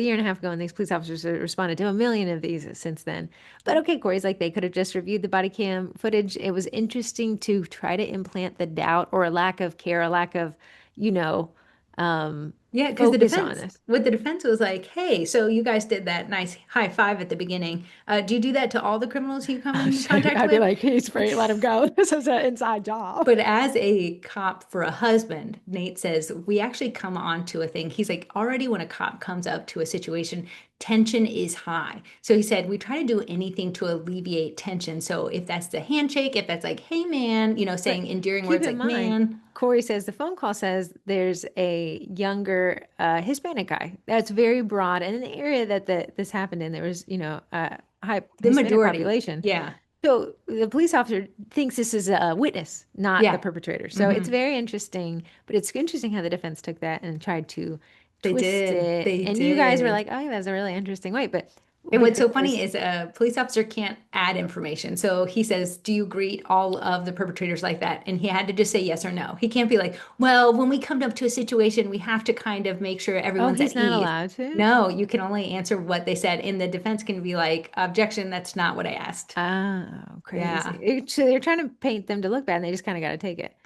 year and a half ago, and these police officers have responded to a million of these since then. But okay, Corey's like, they could have just reviewed the body cam footage. It was interesting to try to implant the doubt or a lack of care, a lack of, you know, um, Yeah, because focus on this. the defense was like, hey, so you guys did that nice high five at the beginning. Do you do that to all the criminals you come in contact I'd be with? like, he's free, let him go. This is an inside job. But as a cop for a husband, Nate says, we actually come on to a thing. He's like, already when a cop comes up to a situation, tension is high. So he said, we try to do anything to alleviate tension. So if that's the handshake, if that's like, hey, man, But saying endearing keep words in like, mind, man. Corey says the phone call says there's a younger Hispanic guy. That's very broad. And in the area that this happened in, there was, a high The Hispanic majority. population. Yeah. So the police officer thinks this is a witness, not the Yeah. perpetrator. So it's Hmm. very interesting, but it's interesting how the defense took that and tried to They twist did. it. They And you guys were did. like, oh, yeah, that's a really interesting way. But And what's so because funny is a police officer can't add information. So he says, do you greet all of the perpetrators like that? And he had to just say yes or no. He can't be like, well, when we come up to a situation, we have to kind of make sure oh, everyone's he's at not ease. allowed to? No, you can only answer what they said. And the defense can be like, objection, that's not what I asked. Oh, crazy. Yeah. So they're trying to paint them to look bad and they just kind of got to take it.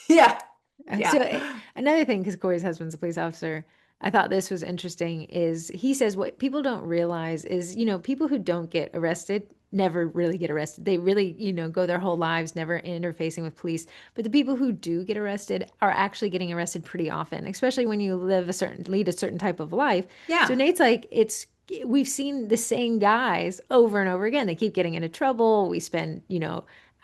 Yeah. So Yeah. another thing, because Corey's husband's a police officer, I thought this was interesting, is he says what people don't realize is, people who don't get arrested never really get arrested. They really, go their whole lives never interfacing with police. But the people who do get arrested are actually getting arrested pretty often, especially when you lead a certain type of life. So Yeah. Nate's like, we've seen the same guys over and over again. They keep getting into trouble. We spend,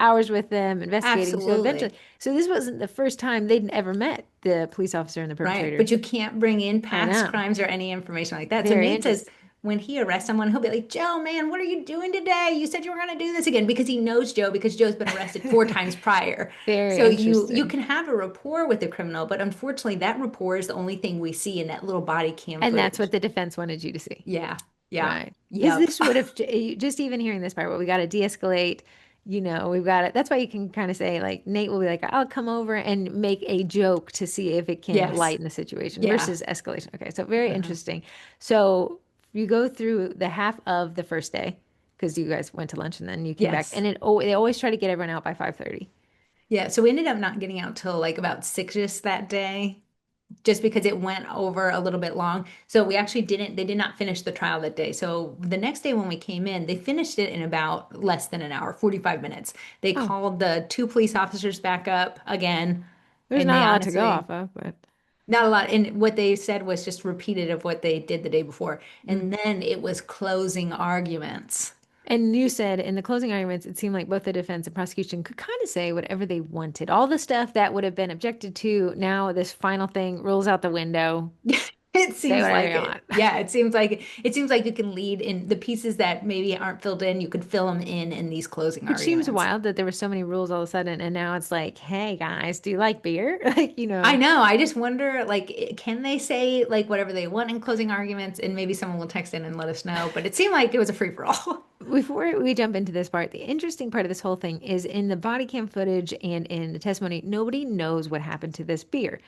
hours with them investigating. So eventually, Absolutely. so this wasn't the first time they'd ever met the police officer and the Right. perpetrator. But you can't bring in I past know. crimes or any information like that. So Very Nate says interesting. when he arrests someone, he'll be like, Joe, man, what are you doing today? You said you were going to do this again because he knows Joe because Joe's been arrested 4 times prior. Very So you interesting. can have a rapport with the criminal, but unfortunately that rapport is the only thing we see in that little body cam And that's footage. what the defense wanted you to see. Yeah. Yeah. Right. Because Yep. this would have, just even hearing this part, well, we got to de-escalate, we've got it. That's why you can kind of say, like, Nate will be like, I'll come over and make a joke to see if it can Yes. lighten the situation Yeah. versus escalation. Okay. So very Uh-huh. interesting. So you go through the half of the first day because you guys went to lunch and then you came back Yes. and they always try to get everyone out by 5:30. Yeah. So we ended up not getting out till like about 6ish that day, just because it went over a little bit long. So we actually they did not finish the trial that day. So the next day when we came in, they finished it in about less than an hour, 45 minutes. They Oh, called the two police officers back up again, there's and they not a lot to go honestly, off of, but not a lot. And what they said was just repeated of what they did the day before. mm. And then it was closing arguments. And you said in the closing arguments, it seemed like both the defense and prosecution could kind of say whatever they wanted. All the stuff that would have been objected to, now this final thing rolls out the window. It Say seems whatever like you it. want. Yeah, it seems like you can lead in the pieces that maybe aren't filled in, you could fill them in these closing Which seems arguments. wild that there were so many rules all of a sudden, and now it's like, hey guys, do you like beer? I know. I just wonder, like, can they say like whatever they want in closing arguments, and maybe someone will text in and let us know. But it seemed like it was a free for all. Before we jump into this part, the interesting part of this whole thing is in the body cam footage and in the testimony, nobody knows what happened to this beer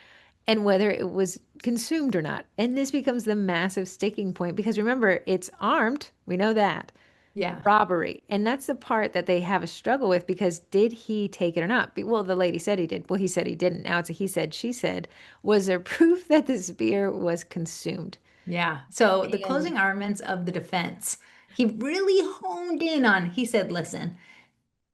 and whether it was consumed or not. And this becomes the massive sticking point because remember, it's armed. We know that. Yeah. Robbery. And that's the part that they have a struggle with because did he take it or not? Well, the lady said he did. Well, he said he didn't. Now it's a he said, she said. Was there proof that this beer was consumed? Yeah. So the And closing arguments of the defense, he really honed in on, he said, listen,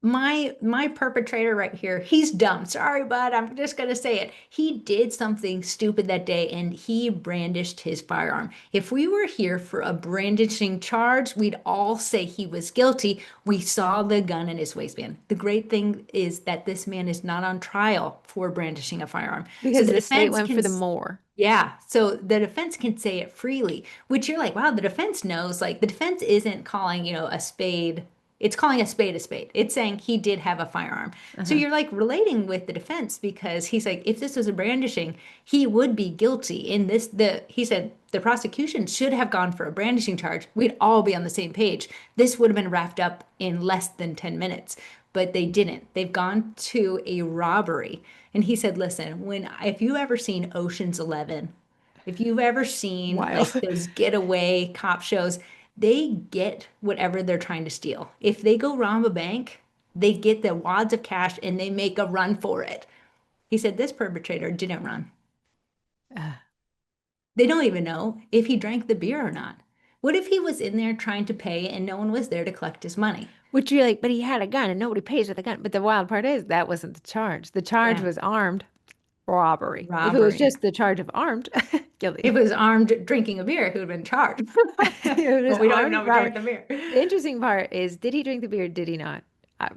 my perpetrator right here, he's dumb. Sorry, bud. I'm just gonna say it. He did something stupid that day and he brandished his firearm. If we were here for a brandishing charge, we'd all say he was guilty. We saw the gun in his waistband. The great thing is that this man is not on trial for brandishing a firearm. So because the the state defense went can for the more. yeah, so the defense can say it freely, which you're like, wow, the defense knows. Like, the defense isn't calling, a spade, it's calling a spade a spade. It's saying he did have a firearm. So Uh-huh. you're like relating with the defense because he's like, if this was a brandishing, he would be guilty. In this, he said the prosecution should have gone for a brandishing charge. We'd all be on the same page. This would have been wrapped up in less than 10 minutes, but they didn't. They've gone to a robbery. And he said, listen, if you ever seen Ocean's 11, if you've ever seen Wild. like those getaway cop shows, they get whatever they're trying to steal. If they go rob a bank, they get the wads of cash and they make a run for it. He said this perpetrator didn't run. They don't even know if he drank the beer or not. What if he was in there trying to pay and no one was there to collect his money? Which you're like, but he had a gun and nobody pays with a gun. But the wild part is that wasn't the charge. The charge Yeah, was armed robbery. If it was robbery. just the charge of armed, If guilty. it was armed drinking a beer, he would have been charged. It was But we don't even know armed if he robbery. drank the beer. The interesting part is, did he drink the beer? Did he not?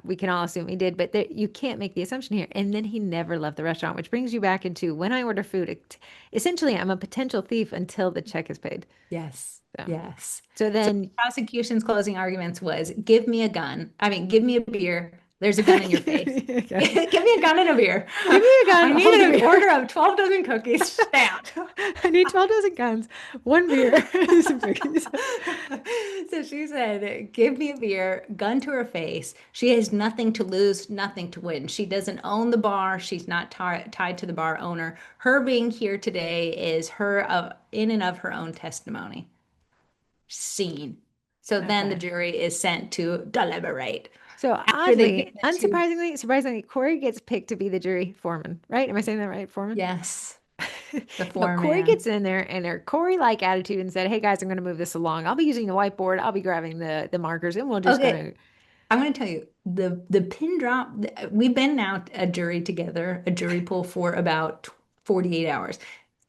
We can all assume he did, but you can't make the assumption here. And then he never left the restaurant, which brings you back into when I order food, essentially I'm a potential thief until the check is paid. Yes, So, yes. so So the then, prosecution's closing arguments was, give me a gun. I mean, give me a beer. There's a gun in your face. give me a gun. Give me a gun and a beer. Give me a I gun, need hold a an beer. order of 12 dozen cookies stamped. I need 12 dozen guns, one beer, some cookies. So she said, give me a beer, gun to her face. She has nothing to lose, nothing to win. She doesn't own the bar. She's not tied to the bar owner. Her being here today is her in and of her own testimony. Seen. So then the Okay. jury is sent to deliberate. So after they get oddly, the two. unsurprisingly, surprisingly, Corey gets picked to be the jury foreman, right? Am I saying that right? Foreman? Yes, the No, Corey foreman. gets in there and her Corey-like attitude and said, "Hey guys, I'm going to move this along. I'll be using the whiteboard. I'll be grabbing the markers, and we'll just Okay, gonna." I'm going to tell you the pin drop. We've been now a jury together, a jury pool for about 48 hours.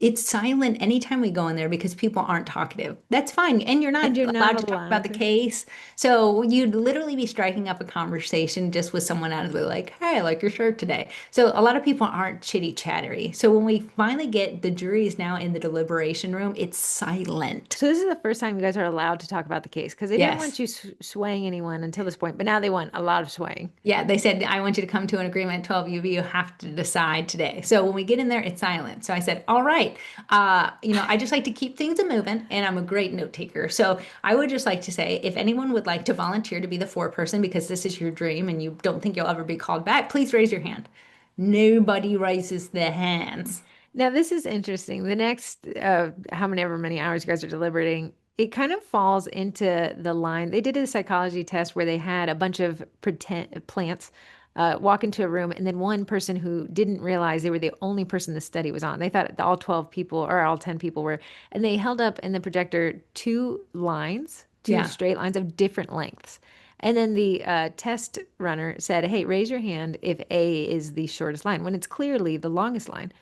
It's silent anytime we go in there because people aren't talkative. That's fine. And you're And not you're not allowed to talk about allowed the to. case. So you'd literally be striking up a conversation just with someone out of the like, hey, I like your shirt today. So a lot of people aren't chitty chattery. So when we finally get the jury is now in the deliberation room, it's silent. So this is the first time you guys are allowed to talk about the case because they didn't Yes. want you swaying anyone until this point, but now they want a lot of swaying. Yeah, they said, I want you to come to an agreement, 12 of you have to decide today. So when we get in there, it's silent. So I said, all right, I just like to keep things a moving and I'm a great note taker. So I would just like to say, if anyone would like to volunteer to be the foreperson because this is your dream and you don't think you'll ever be called back, please raise your hand. Nobody raises their hands. Now, this is interesting. The next, how many ever many hours you guys are deliberating, it kind of falls into the line. They did a psychology test where they had a bunch of pretend plants walk into a room, and then one person who didn't realize they were the only person the study was on. They thought all 12 people or all 10 people were, and they held up in the projector two lines, two Yeah. straight lines of different lengths. And then the test runner said, "Hey, raise your hand if A is the shortest line," when it's clearly the longest line.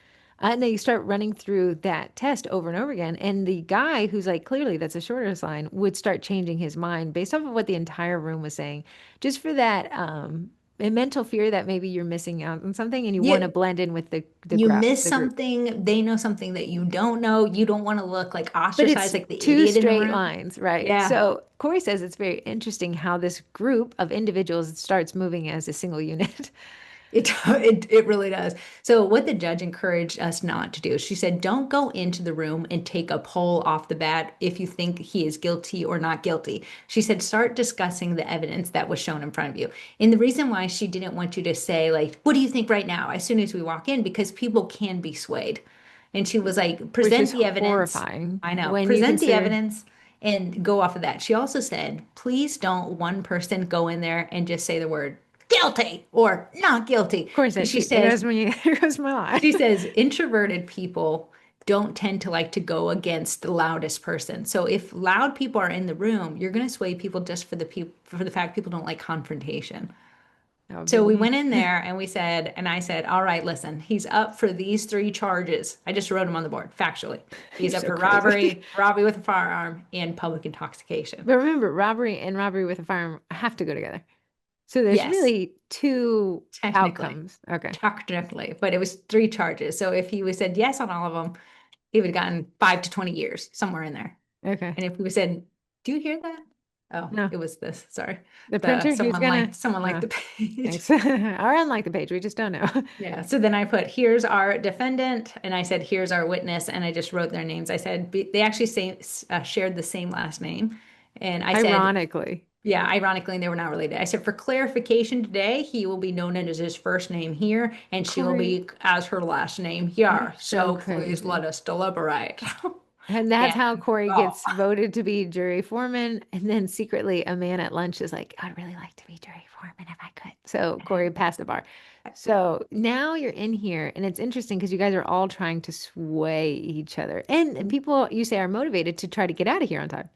And they start running through that test over and over again. And the guy who's like, clearly that's the shortest line, would start changing his mind based off of what the entire room was saying, just for that a mental fear that maybe you're missing out on something and you want to You blend in with the you miss the group. something, they know something that you don't know. You don't want to look like But ostracized it's like the two idiot in the straight room. lines, right? Yeah. So Corey says it's very interesting how this group of individuals starts moving as a single unit. It really does. So what the judge encouraged us not to do, she said, don't go into the room and take a poll off the bat if you think he is guilty or not guilty. She said, start discussing the evidence that was shown in front of you. And the reason why she didn't want you to say, like, what do you think right now, as soon as we walk in, because people can be swayed. And she was like, Which present is the evidence. horrifying I know, when you present the consider. evidence and go off of that. She also said, please don't one person go in there and just say the word guilty or not guilty. Corey Because said, "Shoot, there goes me, there goes my line." she says introverted people don't tend to like to go against the loudest person. So if loud people are in the room, you're going to sway people just for the people for the fact people don't like confrontation. That would be So we me. went in there and we said, and I said, all right, listen, he's up for these three charges. I just wrote them on the board factually. You're He's up so for crazy. robbery, robbery with a firearm, and public intoxication. But remember, robbery and robbery with a firearm have to go together. So there's Yes, really two technically, outcomes. Okay. technically, but it was three charges. So if he was said yes on all of them, he would have gotten 5 to 20 years, somewhere in there. Okay. And if we said, "Do you hear that?" Oh, No. it was this. Sorry. The The printer, who's gonna someone liked uh the page. thanks. Or unlike the page, we just don't know. Yeah. So then I put, here's our defendant, and I said, here's our witness, and I just wrote their names. I said they actually shared the same last name, and I said, Ironically. yeah, ironically, they were not related. I said, for clarification today, he will be known as his first name here, and she will Corey, be as her last name you're here. so So please let crazy. us deliberate. And that's how And Corey go. gets voted to be jury foreman. And then secretly, a man at lunch is like, "I'd really like to be jury foreman if I could." So Corey passed the bar. So now you're in here, and it's interesting because you guys are all trying to sway each other. And people you say are motivated to try to get out of here on time.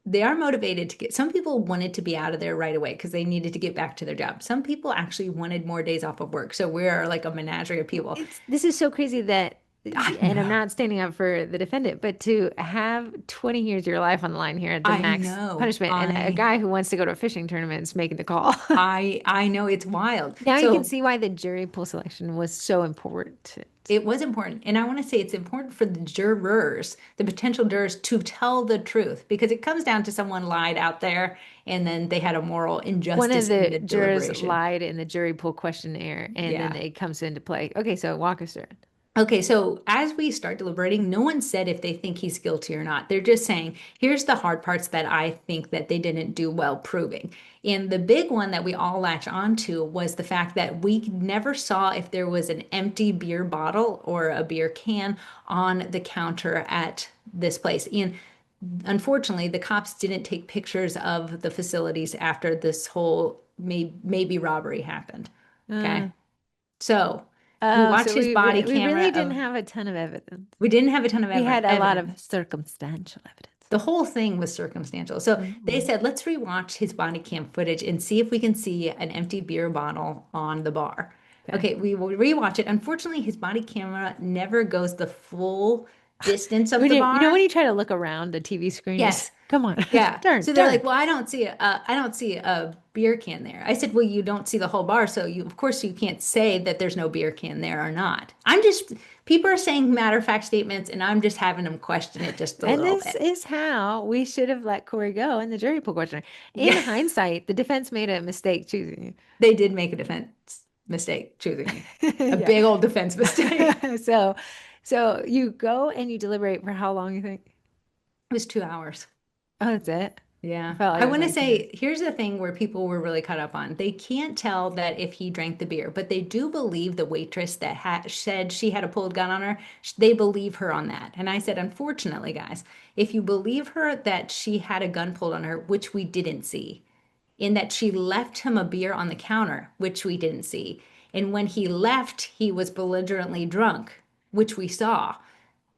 They are motivated to get, some people wanted to be out of there right away because they needed to get back to their job. Some people actually wanted more days off of work. So we're like a menagerie of people. It's this is so crazy that, I and I'm know. not standing up for the defendant, but to have 20 years of your life on the line here at the I max know. punishment, and a guy who wants to go to a fishing tournament is making the call. I know it's wild. Now you can So see why the jury pool selection was so important. it was important. And I want to say it's important for the jurors, the potential jurors, to tell the truth because it comes down to someone lied out there and then they had a moral One of injustice in the the jurors deliberation. lied in the jury pool questionnaire, and then Yeah. it comes into play. Okay, so walk us through it. Okay, so as we start deliberating, no one said if they think he's guilty or not. They're just saying, here's the hard parts that I think that they didn't do well proving. And the big one that we all latch onto was the fact that we never saw if there was an empty beer bottle or a beer can on the counter at this place. And unfortunately, the cops didn't take pictures of the facilities after this whole maybe robbery happened. Okay. Uh, So we oh, watched so his body we really camera didn't of, have a ton of evidence. we didn't have a ton of We had a lot evidence. of circumstantial evidence. The whole thing was circumstantial. So they Mhm. said, let's rewatch his body cam footage and see if we can see an empty beer bottle on the bar. Okay. Okay, we will rewatch it. Unfortunately, his body camera never goes the full distance of When the you know when bar. you try to look around the TV screen, just Yes. come on, Yeah. turn, So they're turn. like, well, I don't see a beer can there. I said, well, you don't see the whole bar, so you, of course, you can't say that there's no beer can there or not. People are saying matter of fact statements, and I'm just having them question it just a And little this bit. is how we should have let Corey go in the jury pool questionnaire. In Yeah. hindsight, the defense made a mistake choosing They did make a defense mistake choosing me. you. A Yeah. big old defense mistake. So, so you go and you deliberate for how long you think? It was 2 hours. Oh, that's it. I Yeah. felt like I it was want to like 10. say, here's the thing where people were really caught up on. They can't tell that if he drank the beer, but they do believe the waitress that said she had a pulled gun on her. They believe her on that. And I said, unfortunately, guys, if you believe her that she had a gun pulled on her, which we didn't see, in that she left him a beer on the counter, which we didn't see. And when he left, he was belligerently drunk, which we saw.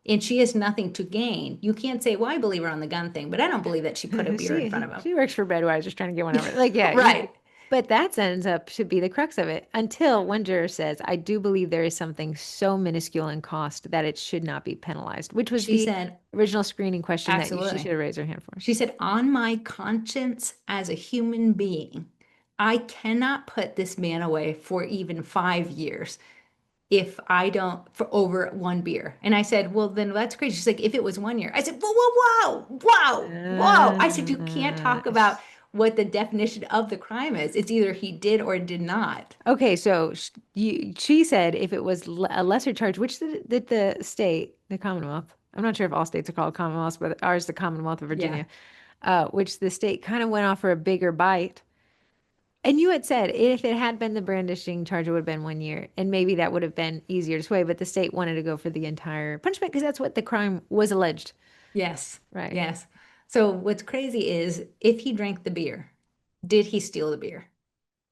And she has nothing to gain. You can't say, well, I believe her on the gun thing, but I don't believe that she put a beer in front of him. She works for Bedwise, just trying to get one over. Like, yeah, Right. but that ends up should be the crux of it until one juror says, I do believe there is something so minuscule in cost that it should not be penalized, which was She the said, original screening question that she should absolutely. have raised her hand for. She said, on my conscience as a human being, I cannot put this man away for even 5 years if I don't for over one beer. And I said, well, then that's crazy. She's like, if it was 1 year. I said, whoa, whoa, whoa, whoa, whoa. I said, you can't talk Sh- about what the definition of the crime is. It's either he did or did not. okay, so she said if it was a lesser charge, which did the state, the Commonwealth, I'm not sure if all states are called Commonwealths, but ours, the Commonwealth of Yeah. Virginia, which the state kind of went off for a bigger bite. And you had said if it had been the brandishing charge, it would have been 1 year. And maybe that would have been easier to sway, but the state wanted to go for the entire punishment because that's what the crime was alleged. Yes. Right. Yes. So what's crazy is if he drank the beer, did he steal the beer?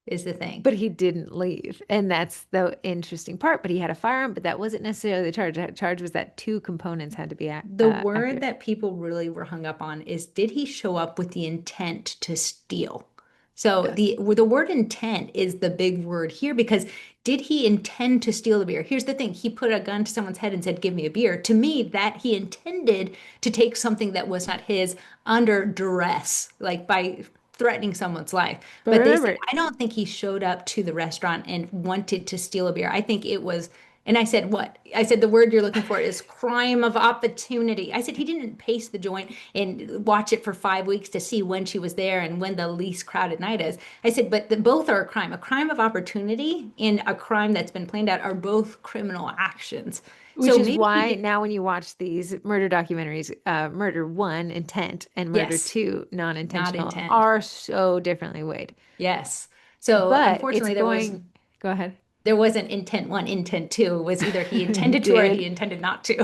Is the thing. But he didn't leave. And that's the interesting part. But he had a firearm, but that wasn't necessarily the charge. The charge was that two components had to be The word accurate. that people really were hung up on is did he show up with the intent to steal? So Yes. the word intent is the big word here because did he intend to steal the beer? Here's the thing. He put a gun to someone's head and said, "Give me a beer." To me, that he intended to take something that was not his under duress, like by threatening someone's life. But But they said, remember, I don't think he showed up to the restaurant and wanted to steal a beer. I think it was and I said, what? I said, the word you're looking for is crime of opportunity. I said, he didn't pace the joint and watch it for 5 weeks to see when she was there and when the least crowded night is. I said, but both are a crime. A crime of opportunity and a crime that's been planned out are both criminal actions. which So is maybe he why did, now when you watch these murder documentaries, murder one, intent, and murder yes, two, not non-intentional, intent. are so differently weighed. Yes. So But it's unfortunately, going, go ahead. there wasn't intent one, intent two. It was either he intended to or he Did. intended not to.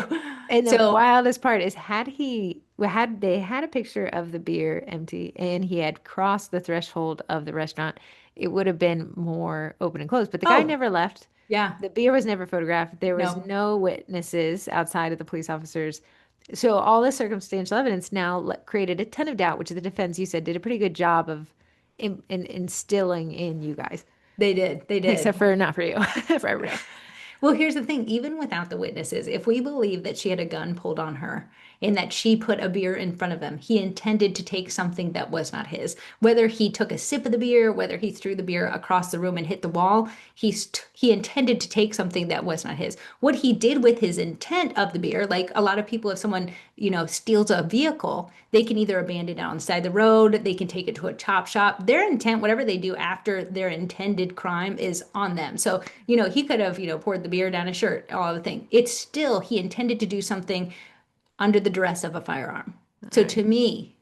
And the So wildest part is had they had a picture of the beer empty and he had crossed the threshold of the restaurant, it would have been more open and closed. But the guy oh, never left. yeah, The beer was never photographed. There was no. no witnesses outside of the police officers. So all this circumstantial evidence now created a ton of doubt, which the defense, you said, did a pretty good job of instilling in you guys, They did. They except did. for not for you, for everybody else. Well, here's the thing, even without the witnesses, if we believe that she had a gun pulled on her and that she put a beer in front of him, he intended to take something that was not his. Whether he took a sip of the beer, whether he threw the beer across the room and hit the wall, he intended to take something that was not his. What he did with his intent of the beer, like a lot of people, if someone, steals a vehicle, they can either abandon it on the side of the road, they can take it to a chop shop. Their intent, whatever they do after their intended crime, is on them. So he could have, poured the beer down his shirt, all the thing. It's still, he intended to do something under the duress of a firearm. All So right. to me,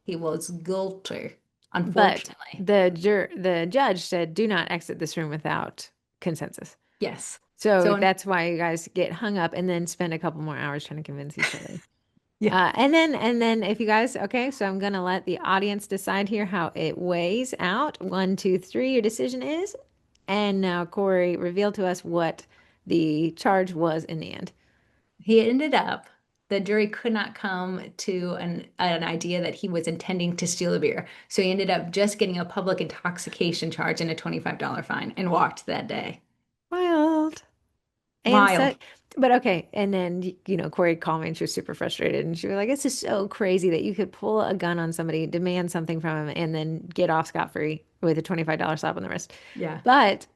he was guilty, But unfortunately. the judge said, do not exit this room without consensus. Yes. So So that's why you guys get hung up and then spend a couple more hours trying to convince each other. Yeah. And then if you guys, okay, so I'm gonna let the audience decide here how it weighs out. One, two, three, your decision is. And now Corey, reveal to us what the charge was in the end. He ended up, the jury could not come to an idea that he was intending to steal a beer. So he ended up just getting a public intoxication charge and a $25 fine and walked that day. Wild. And so, Wild. but okay. And then, Corey called me and she was super frustrated. And she was like, it's just so crazy that you could pull a gun on somebody, demand something from him, and then get off scot-free with a $25 slap on the wrist. Yeah. But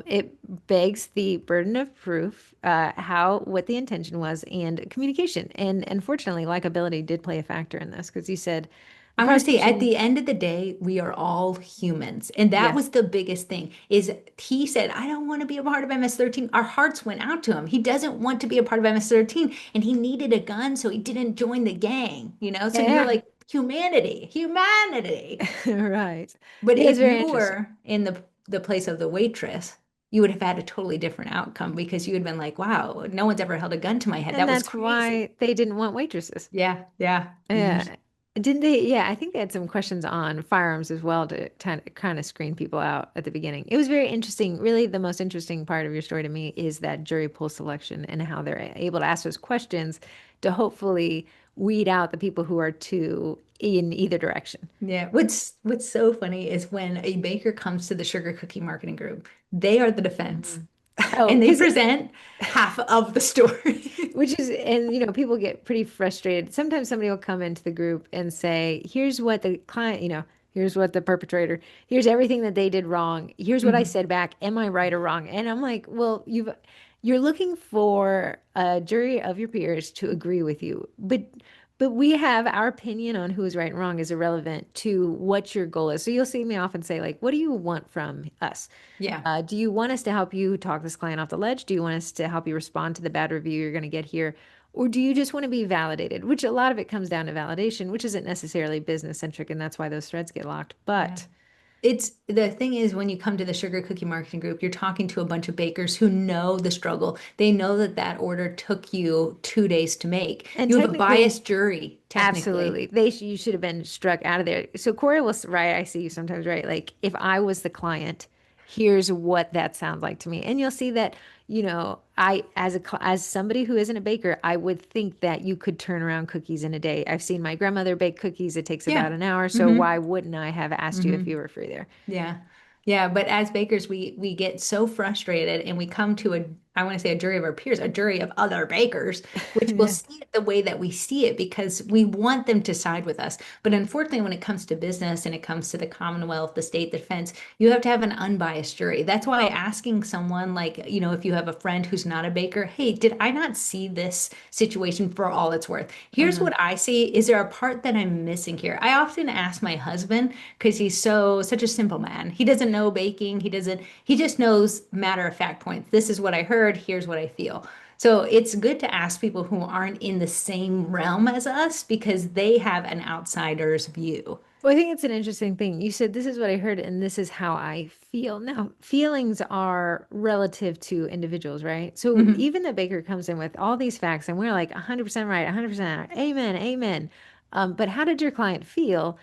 it begs the burden of proof, what the intention was and communication. And unfortunately, likability did play a factor in this because you said the I want to say at prosecution, the end of the day, we are all humans. And that yeah, was the biggest thing is he said, I don't want to be a part of MS-13. Our hearts went out to him. He doesn't want to be a part of MS-13 and he needed a gun so he didn't join the gang, you know? So you're yeah, like, humanity, humanity. right. But Yeah, it's if very you interesting. were in the place of the waitress, you would have had a totally different outcome because you had been like, wow, no one's ever held a gun to my head. And That was that's crazy. why they didn't want waitresses. Yeah, yeah. Yeah. Didn't they? Yeah, I think they had some questions on firearms as well to kind of screen people out at the beginning. It was very interesting. Really, the most interesting part of your story to me is that jury pool selection and how they're able to ask those questions to hopefully weed out the people who are too in either direction. Yeah, what's so funny is when a baker comes to the sugar cookie marketing group, they are the defense Mhm. Oh, and they because present half of the story. which is, and people get pretty frustrated. Sometimes somebody will come into the group and say, here's what the client, here's what the perpetrator, here's everything that they did wrong. Here's what I Mhm. said back. Am I right or wrong? And I'm like, well, you're looking for a jury of your peers to agree with you. But we have our opinion on who is right and wrong is irrelevant to what your goal is. So you'll see me often say, like, what do you want from us? Yeah. Do you want us to help you talk this client off the ledge? Do you want us to help you respond to the bad review you're going to get here? Or do you just want to be validated? Which a lot of it comes down to validation, which isn't necessarily business centric, and that's why those threads get locked. Yeah. But It's the thing is when you come to the sugar cookie marketing group, you're talking to a bunch of bakers who know the struggle. They know that that order took you 2 days to make. and You have a technically, biased jury, technically. absolutely, you should have been struck out of there. So Corey was right. I see you sometimes right. Like if I was the client, here's what that sounds like to me, and you'll see that. I as somebody who isn't a baker, I would think that you could turn around cookies in a day. I've seen my grandmother bake cookies. It takes about Yeah. an hour. So Mm-hmm. why wouldn't I have asked you if Mm-hmm. you were free there? Yeah. Yeah, but as bakers, we get so frustrated and we come to I want to say a jury of our peers, a jury of other bakers, which will Yeah. see it the way that we see it because we want them to side with us. But unfortunately, when it comes to business and it comes to the Commonwealth, the state, the defense, you have to have an unbiased jury. That's why Well, asking someone like, if you have a friend who's not a baker, hey, did I not see this situation for all it's worth? Here's uh-huh. what I see. Is there a part that I'm missing here? I often ask my husband because he's such a simple man. He doesn't know baking. He just knows matter of fact points. This is what I heard. Here's what I feel. So it's good to ask people who aren't in the same realm as us because they have an outsider's view. Well, I think it's an interesting thing. You said this is what I heard and this is how I feel. Now, feelings are relative to individuals, right? So Mhm. even the baker comes in with all these facts and we're like 100% right, 100% right. Amen, amen. But how did your client feel?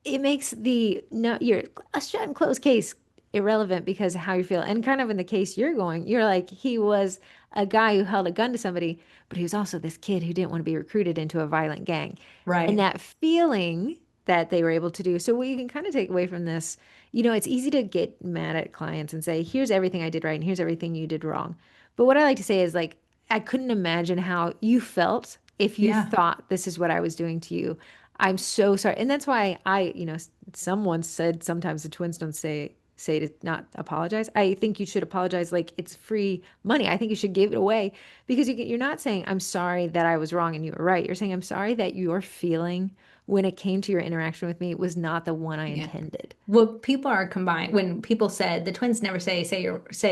It makes the no your a shut and closed case irrelevant because of how you feel. And kind of in the case you're going, you're like he was a guy who held a gun to somebody, but he was also this kid who didn't want to be recruited into a violent gang. And Right. that feeling that they were able to do. So what you can kind of take away from this, it's easy to get mad at clients and say, here's everything I did right and here's everything you did wrong. But what I like to say is like, I couldn't imagine how you felt if you Yeah. thought this is what I was doing to you. I'm so sorry. And that's why someone said sometimes the twins don't say to not apologize. I think you should apologize like it's free money. I think you should give it away because you're not saying I'm sorry that I was wrong and you were right. You're saying I'm sorry that your feeling when it came to your interaction with me was not the one I Yeah. intended. Well, people are combined. When people said the twins never say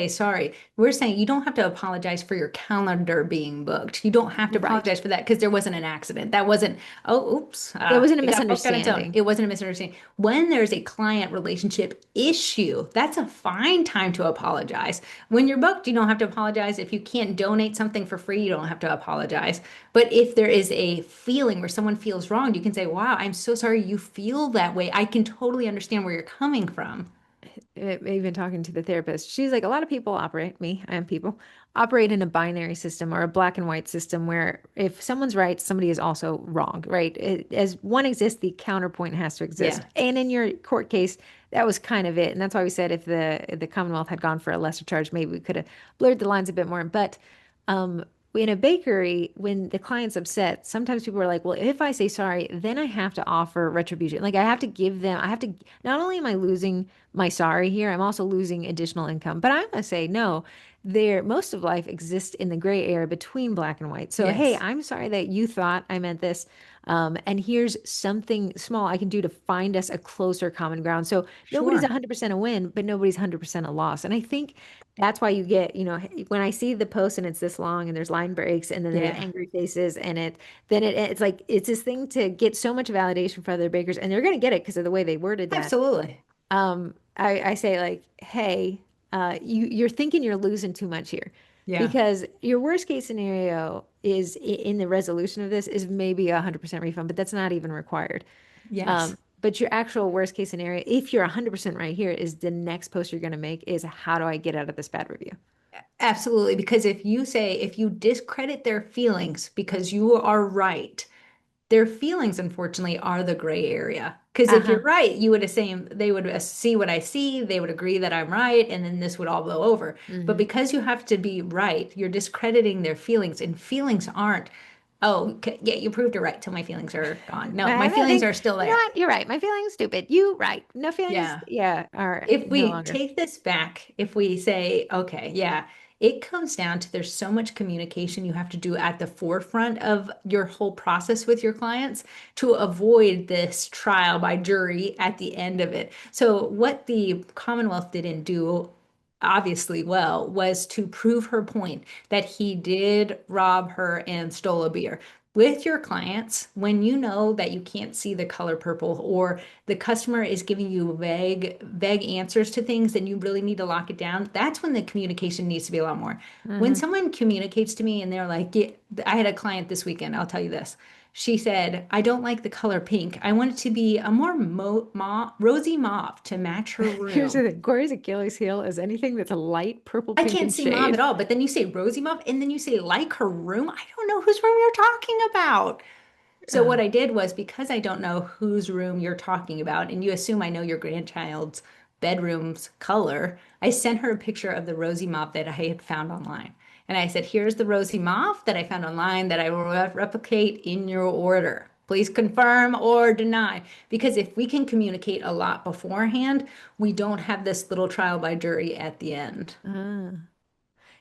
sorry, we're saying you don't have to apologize for your calendar being booked. You don't have to Right. apologize for that because there wasn't an accident. That wasn't, oh, oops, It wasn't a it got booked on its own. misunderstanding. It wasn't a misunderstanding. When there's a client relationship issue, that's a fine time to apologize. When you're booked, you don't have to apologize. If you can't donate something for free, you don't have to apologize. But if there is a feeling where someone feels wronged, you can say, wow, I'm so sorry you feel that way. I can totally understand where you're coming from. Even talking to the therapist, she's like, a lot of people operate, me, I am people, operate in a binary system or a black and white system where if someone's right, somebody is also wrong, right? As one exists, the counterpoint has to exist. Yeah, And in your court case, that was kind of it. And that's why we said if the Commonwealth had gone for a lesser charge, maybe we could have blurred the lines a bit more. But um, in a bakery, when the client's upset, sometimes people are like, well, if I say sorry, then I have to offer retribution. Like I have to give them, I have to, not only am I losing my sorry here, I'm also losing additional income. But I'm gonna say no. There, most of life exists in the gray area between black and white. So, hey, yes, I'm sorry that you thought I meant this. And here's something small I can do to find us a closer common ground. So nobody's sure. 100% a win, but nobody's 100% a loss. And I think that's why you get, when I see the post and it's this long and there's line breaks and then there's Yeah, angry faces and it's like it's this thing to get so much validation for other bakers and they're gonna get it because of the way they worded that. absolutely. I say like, hey, you're thinking you're losing too much here Yeah, because your worst case scenario is in the resolution of this is maybe 100% refund, but that's not even required. yes. But your actual worst case scenario, if you're 100% right here, is the next post you're going to make is how do I get out of this bad review? Absolutely. Because if you discredit their feelings because you are right, their feelings, unfortunately, are the gray area. Because if Uh-huh. you're right, you would assume they would see what I see, they would agree that I'm right, and then this would all blow over. But Hmm. because you have to be right, you're discrediting their feelings, and feelings aren't, oh, okay, yeah, you proved it right till my feelings are gone. No, my I feelings think, are still you know there. what? You're right. My feeling's stupid. You right. No feelings, Yeah. yeah, are If no we longer. take this back, if we say, okay, yeah, it comes down to there's so much communication you have to do at the forefront of your whole process with your clients to avoid this trial by jury at the end of it. So, what the Commonwealth didn't do obviously well was to prove her point that he did rob her and stole a beer. With your clients, when you know that you can't see the color purple or the customer is giving you vague answers to things and you really need to lock it down, that's when the communication needs to be a lot more. When Hmm. someone communicates to me and they're like, yeah, I had a client this weekend, I'll tell you this. She said, I don't like the color pink. I want it to be a more rosy mauve to match her Here's the room. thing. Corey's Achilles heel is anything that's a light purple, I pink, can't and see mauve at shade. all, but then you say rosy mauve and then you say like her room. I don't know whose room you're talking about. So Uh, what I did was because I don't know whose room you're talking about, and you assume I know your grandchild's bedroom's color, I sent her a picture of the rosy mauve that I had found online. And I said, here's the rosy mauve that I found online that I will replicate in your order. Please confirm or deny. Because if we can communicate a lot beforehand, we don't have this little trial by jury at the end. uh.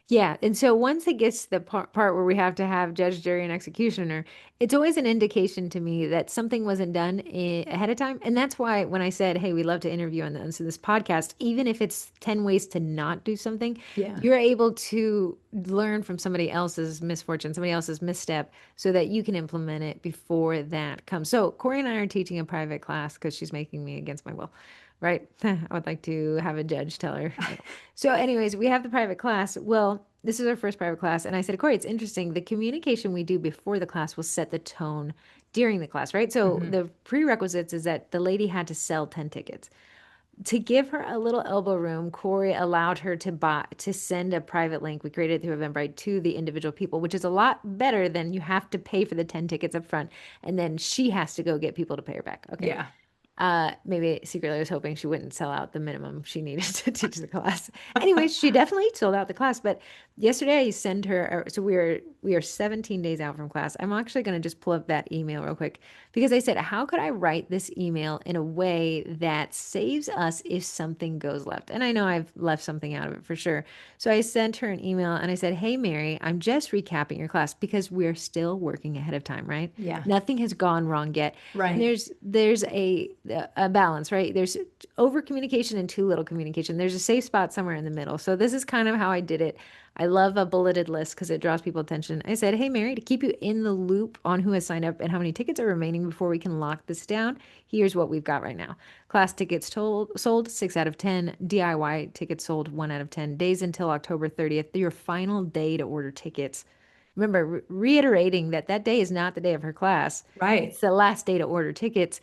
Yeah, and so once it gets to the part where we have to have judge, jury, and executioner, it's always an indication to me that something wasn't done ahead of time. And that's why when I said, "Hey, we love to interview on this podcast," even if it's 10 ways to not do something, Yeah. you're able to learn from somebody else's misfortune, somebody else's misstep, so that you can implement it before that comes. So Corey and I are teaching a private class because she's making me against my will, right? I would like to have a judge tell her no. So, anyways, we have the private class. Well, this is our first private class. And I said, Corey, it's interesting. The communication we do before the class will set the tone during the class, right? So, Hmm. the prerequisites is that the lady had to sell 10 tickets. To give her a little elbow room, Corey allowed her to send a private link. We created it through Eventbrite to the individual people, which is a lot better than you have to pay for the 10 tickets up front. And then she has to go get people to pay her back. Okay. Yeah. Maybe secretly I was hoping she wouldn't sell out the minimum she needed to teach the class. Anyways, she definitely sold out the class. But yesterday I sent her, so we are 17 days out from class. I'm actually going to just pull up that email real quick because I said, how could I write this email in a way that saves us if something goes left? And I know I've left something out of it for sure. So I sent her an email and I said, hey, Mary, I'm just recapping your class because we're still working ahead of time, right? Yeah. Nothing has gone wrong yet. And Right. there's a balance, right? There's over communication and too little communication. There's a safe spot somewhere in the middle. So this is kind of how I did it. I love a bulleted list because it draws people attention. I said, "Hey Mary, to keep you in the loop on who has signed up and how many tickets are remaining before we can lock this down, here's what we've got right now. Class tickets sold 6 out of 10, DIY tickets sold 1 out of 10. Days until October 30th, your final day to order tickets." Remember, reiterating that that day is not the day of her class. It's Right. the last day to order tickets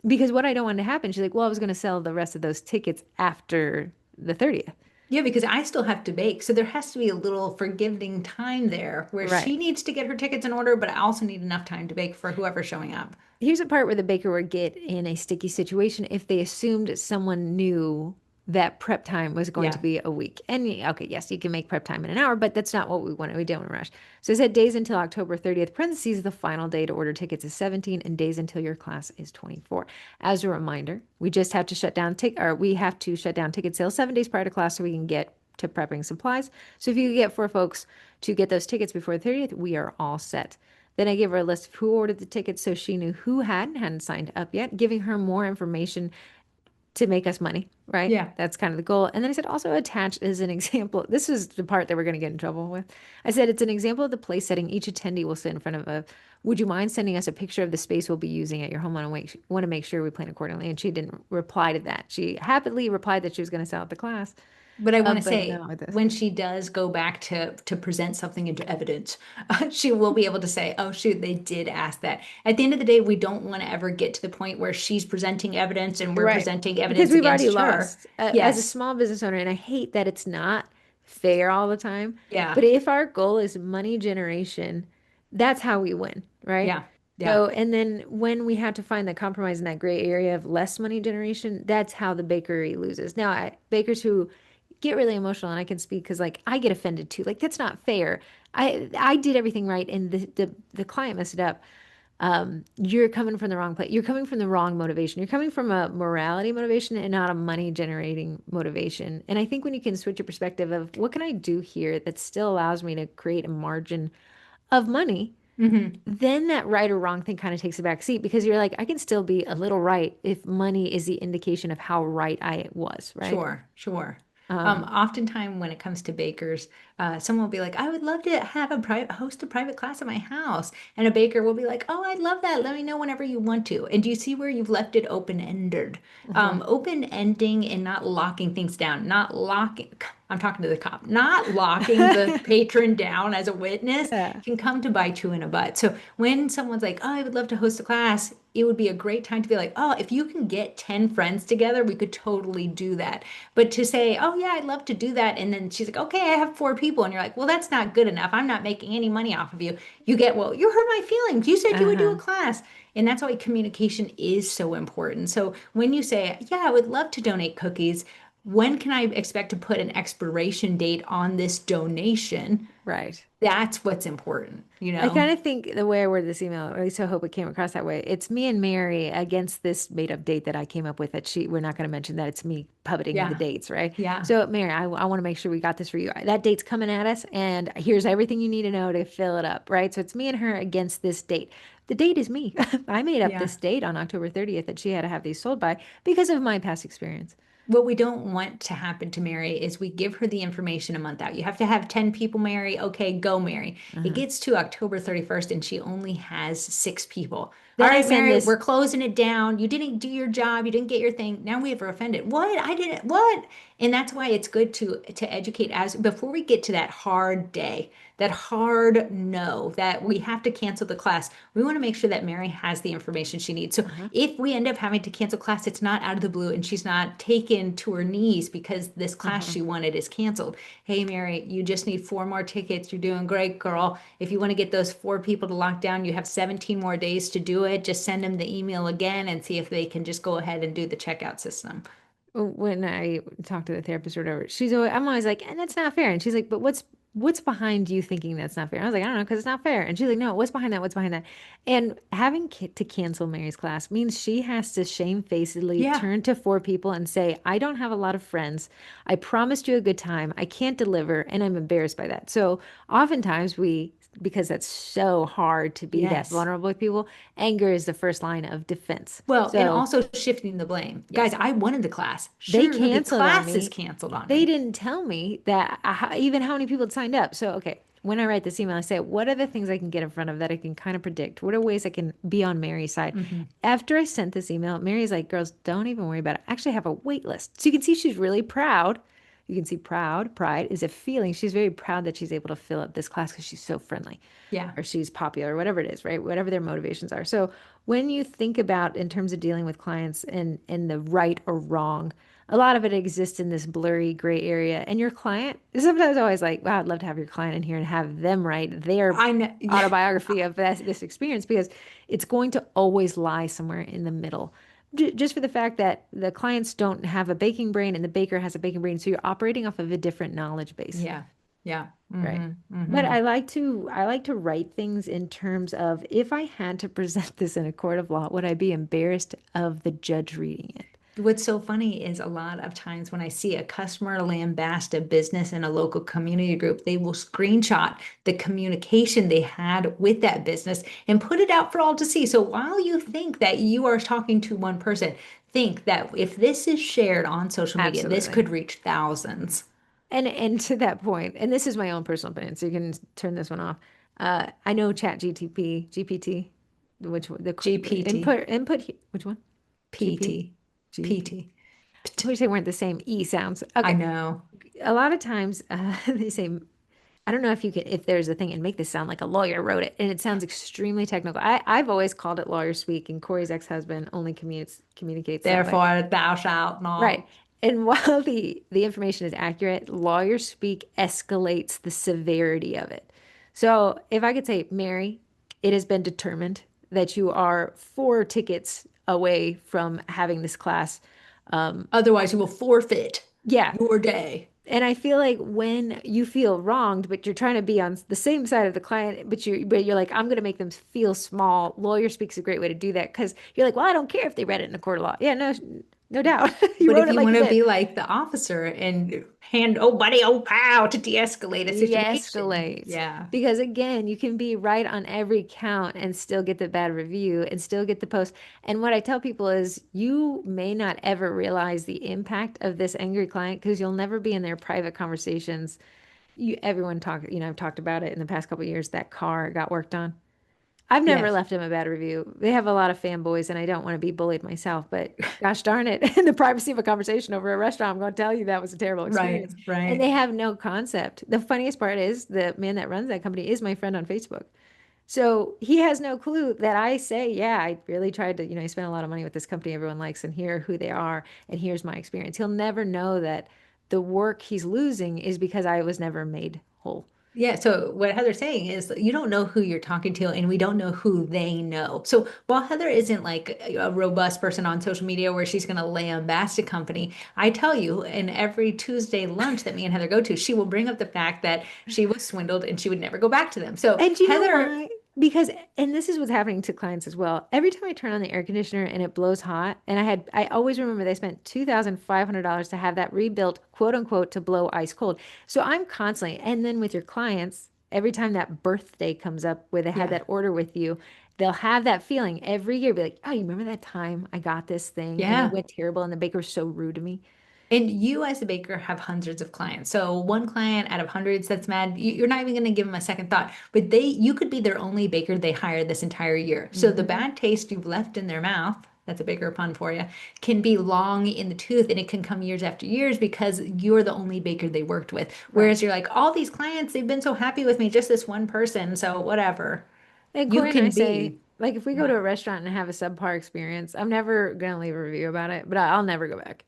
because what I don't want to happen, she's like, well, I was going to sell the rest of those tickets after the 30th. Yeah, because I still have to bake. So there has to be a little forgiving time there where Right. she needs to get her tickets in order, but I also need enough time to bake for whoever's showing up. Here's a part where the baker would get in a sticky situation if they assumed someone knew that prep time was going to Yeah. be a week. And okay, yes, you can make prep time in an hour, but that's not what we want. We don't want to rush. So it said days until October 30th, parentheses, the final day to order tickets is 17 and days until your class is 24. As a reminder, we just have to shut down we have to shut down ticket sales 7 days prior to class so we can get to prepping supplies. So if you could get 4 folks to get those tickets before the 30th, we are all set. Then I gave her a list of who ordered the tickets so she knew who hadn't signed up yet, giving her more information to make us money, right? Yeah. That's kind of the goal. And then I said, also attached as an example. This is the part that we're going to get in trouble with. I said, it's an example of the place setting each attendee will sit in front of a. Would you mind sending us a picture of the space we'll be using at your home? Want to make sure we plan accordingly. And she didn't reply to that. She happily replied that she was going to sell out the class. But I want to But say, not with this. when she does go back to present something into evidence, she will be able to say, "Oh shoot, they did ask that." At the end of the day, we don't want to ever get to the point where she's presenting evidence and we're Right. presenting Because evidence we've already against her. lost as a Yes. small business owner, and I hate that it's not fair all the time. But Yeah. if our goal is money generation, that's how we win, right? Yeah. Yeah. So, and then when we have to find the compromise in that gray area of less money generation, that's how the bakery loses. Now, bakers who get really emotional, and I can speak because like I get offended too. Like that's not fair. I did everything right, and the client messed it up. You're coming from the wrong place. You're coming from the wrong motivation. You're coming from a morality motivation and not a money generating motivation. And I think when you can switch your perspective of what can I do here that still allows me to create a margin of money, Hmm. then that right or wrong thing kind of takes a back seat because you're like, I can still be a little right if money is the indication of how right I was, right? Sure, sure. Um, Oftentimes when it comes to bakers, someone will be like, I would love to have a private host a private class at my house. And a baker will be like, oh, I'd love that. Let me know whenever you want to. And do you see where you've left it open-ended? mhm. Open-ending and not locking things down, not locking, I'm talking to the cop, not locking the patron down as a witness Yeah. can come to bite you in a butt. So when someone's like, oh, I would love to host a class, it would be a great time to be like, oh, if you can get 10 friends together, we could totally do that. But to say, oh, yeah, I'd love to do that. And then she's like, okay, I have 4 people. And you're like, well, that's not good enough. I'm not making any money off of you. You get, well, you hurt my feelings. You said you would do a Uh-huh. class. And that's why communication is so important. So when you say, yeah, I would love to donate cookies, when can I expect to put an expiration date on this donation? Right. That's what's important, you I know? kind of think the way I worded this email, or at least I hope it came across that way. It's me and Mary against this made up date that I came up with that we're not going to mention that it's me puppeting the Yeah. dates, right? Yeah. So, Mary, I want to make sure we got this for you. That date's coming at us, and here's everything you need to know to fill it up, right? So it's me and her against this date. The date is me. I made up Yeah. this date on October 30th that she had to have these sold by because of my past experience. What we don't want to happen to Mary is we give her the information a month out. You have to have 10 people, Mary. Okay, go, Mary. It Uh-huh. gets to October 31st and she only has 6 people. All Then I right, send Mary, this. we're closing it down. You didn't do your job. You didn't get your thing. Now we have her offended. What? I didn't. What? And that's why it's good to educate as before we get to that hard day, that hard no, that we have to cancel the class. We want to make sure that Mary has the information she needs. So Uh-huh. if we end up having to cancel class, it's not out of the blue and she's not taken to her knees because this class Uh-huh. she wanted is canceled. Hey, Mary, you just need 4 more tickets. You're doing great, girl. If you want to get those 4 people to lock down, you have 17 more days to do it. Just send them the email again and see if they can just go ahead and do the checkout system. When I talk to the therapist or whatever, I'm always like, and that's not fair. And she's like, but what's behind you thinking that's not fair? I was like, I don't know, because it's not fair. And she's like, no, what's behind that? What's behind that? And having to cancel Mary's class means she has to shamefacedly Yeah. turn to 4 people and say, I don't have a lot of friends. I promised you a good time. I can't deliver, and I'm embarrassed by that. So oftentimes because that's so hard to be that Yes. vulnerable with people, anger is the first line of defense. Well, and So also shifting the blame. Guys, yes. I wanted the class. They Sure, the canceled on class is me. canceled on They me. didn't tell me that even how many people had signed up. So, okay, when I write this email, I say, what are the things I can get in front of that I can kind of predict? What are ways I can be on Mary's side? Hmm. After I sent this email, Mary's like, girls, don't even worry about it. I actually have a wait list. So you can see she's really proud. You can see pride is a feeling. She's very proud that she's able to fill up this class because she's so friendly Yeah. or she's popular, whatever it is, right? Whatever their motivations are. So when you think about in terms of dealing with clients and the right or wrong, a lot of it exists in this blurry gray area. And your client, sometimes always like, wow, I'd love to have your client in here and have them write their I know. Yeah. autobiography of this experience because it's going to always lie somewhere in the middle. Just for the fact that the clients don't have a baking brain and the baker has a baking brain. So you're operating off of a different knowledge base. Yeah. Yeah. Right. Hmm. But Hmm. I like to write things in terms of if I had to present this in a court of law, would I be embarrassed of the judge reading it? What's so funny is a lot of times when I see a customer lambast a business in a local community group, they will screenshot the communication they had with that business and put it out for all to see. So while you think that you are talking to one person, think that if this is shared on social media, this Absolutely. could reach thousands. And to that point, and this is my own personal opinion, so you can turn this one off. I know Chat GTP, GPT, which one- the GPT, which one? GP, PT, GP. PT. I wish they weren't the same E sounds. I Okay. know. A lot of times they say I don't know if you can, if there's a thing and make this sound like a lawyer wrote it, and it sounds extremely technical. I've always called it lawyer speak, and Corey's ex-husband only communicates that way. Therefore, thou shalt Right. not. And while the information is accurate, lawyer speak escalates the severity of it. So if I could say, Mary, it has been determined that you are 4 tickets away from having this class. Otherwise, you will forfeit Yeah, your day. and I feel like when you feel wronged, but you're trying to be on the same side of the client, but you're like, I'm going to make them feel small. Lawyer speak's a great way to do that because you're like, well, I don't care if they read it in a court of law. Yeah, no, no doubt. You But wrote if it you like want you to did. be like the officer and hand, oh, buddy, oh, pow, to de-escalate a situation. De-escalate. Yeah. Because again, you can be right on every count and still get the bad review and still get the post. And what I tell people is you may not ever realize the impact of this angry client because you'll never be in their private conversations. Everyone I've talked about it in the past couple of years, that car got worked on. I've never Yes. left them a bad review. They have a lot of fanboys, and I don't want to be bullied myself, but gosh darn it, in the privacy of a conversation over a restaurant, I'm going to tell you that was a terrible Right. experience. And Right. they have no concept. The funniest part is the man that runs that company is my friend on Facebook. So he has no clue that I say, yeah, I really tried to, I spent a lot of money with this company everyone likes, and here are who they are, and here's my experience. He'll never know that the work he's losing is because I was never made whole. Yeah. So what Heather's saying is that you don't know who you're talking to, and we don't know who they know. So while Heather isn't like a robust person on social media where she's going to lambast a company, I tell you, in every Tuesday lunch that me and Heather go to, she will bring up the fact that she was swindled and she would never go back to them. So And you know Heather, why? Because, and this is what's happening to clients as well. Every time I turn on the air conditioner and it blows hot, and I always remember they spent $2,500 to have that rebuilt, quote unquote, to blow ice cold. So I'm constantly, and then with your clients, every time that birthday comes up where they had yeah, that order with you, they'll have that feeling every year, be like, oh, you remember that time I got this thing and it yeah. went terrible and the baker was so rude to me? And you, as a baker, have hundreds of clients. So one client out of hundreds that's mad, you're not even going to give them a second thought. But you could be their only baker they hired this entire year. So the Hmm. bad taste you've left in their mouth. that's a bigger pun for you, can be long in the tooth and it can come years after years because you're the only baker they worked with. Right. Whereas you're like, all these clients, they've been so happy with me, just this one person, so whatever. And You Corey and I can say, be. like, if we go Yeah. to a restaurant and have a subpar experience, I'm never gonna leave a review about it, but I'll never go back.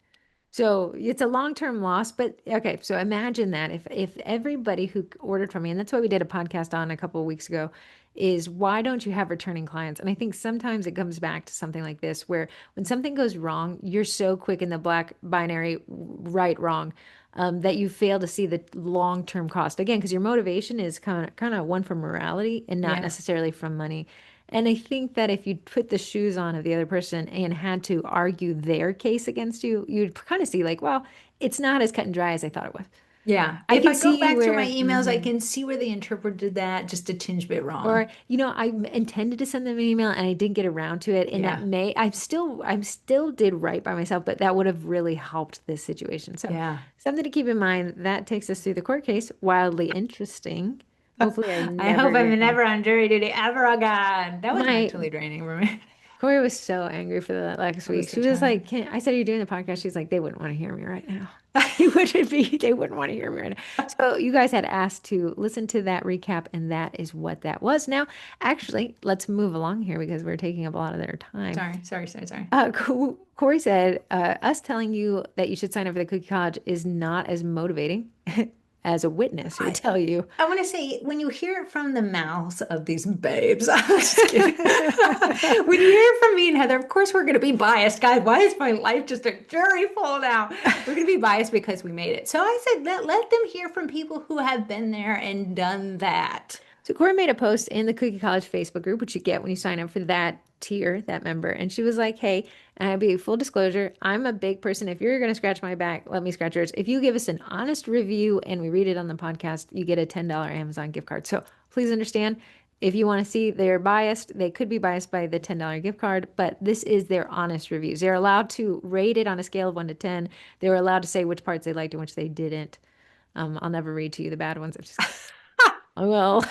So it's a long-term loss, but okay, so imagine that if everybody who ordered from me, and that's why we did a podcast on a couple of weeks ago, is why don't you have returning clients? And I think sometimes it comes back to something like this, where when something goes wrong, you're so quick in the black binary, right, wrong, that you fail to see the long-term cost. Again, because your motivation is kind of one from morality and not Yeah. necessarily from money. And I think that if you put the shoes on of the other person and had to argue their case against you, you'd kind of see like, well, it's not as cut and dry as I thought it was. Yeah. I If can I go see back through my where, emails, I can see where they interpreted that just a tinge bit wrong. or I intended to send them an email and I didn't get around to it, and that Yeah. may I'm still did right by myself, but that would have really helped this situation. So Yeah. something to keep in mind. That takes us through the court case. Wildly interesting. Hopefully, I I never hope I'm get called. never on jury duty ever again. That was My mentally draining for me. Corey was so angry for that last I was week. so She was like, tired. I said, "Are you doing the podcast?" She's like, "They wouldn't want to hear me right now." They wouldn't want to hear me right now. So you guys had asked to listen to that recap, and that is what that was. Now, actually, let's move along here because we're taking up a lot of their time. Sorry. Corey said, us telling you that you should sign up for the Cookie College is not as motivating as a witness would I, tell you. I want to say, when you hear it from the mouths of these babes, I'm just kidding. When you hear it from me and Heather, of course we're going to be biased. God, why is my life just a jury full now? We're going to be biased because we made it. So I said, let them hear from people who have been there and done that. So Corey made a post in the Cookie College Facebook group, which you get when you sign up for that tier, that member. And she was like, hey, and I'd be full disclosure, I'm a big person. If you're going to scratch my back, let me scratch yours. If you give us an honest review and we read it on the podcast, you get a $10 Amazon gift card. So please understand, if you want to see they're biased, they could be biased by the $10 gift card, but this is their honest reviews. They're allowed to rate it on a scale of 1 to 10. They were allowed to say which parts they liked and which they didn't. I'll never read to you the bad ones. I'm just kidding. Oh, well,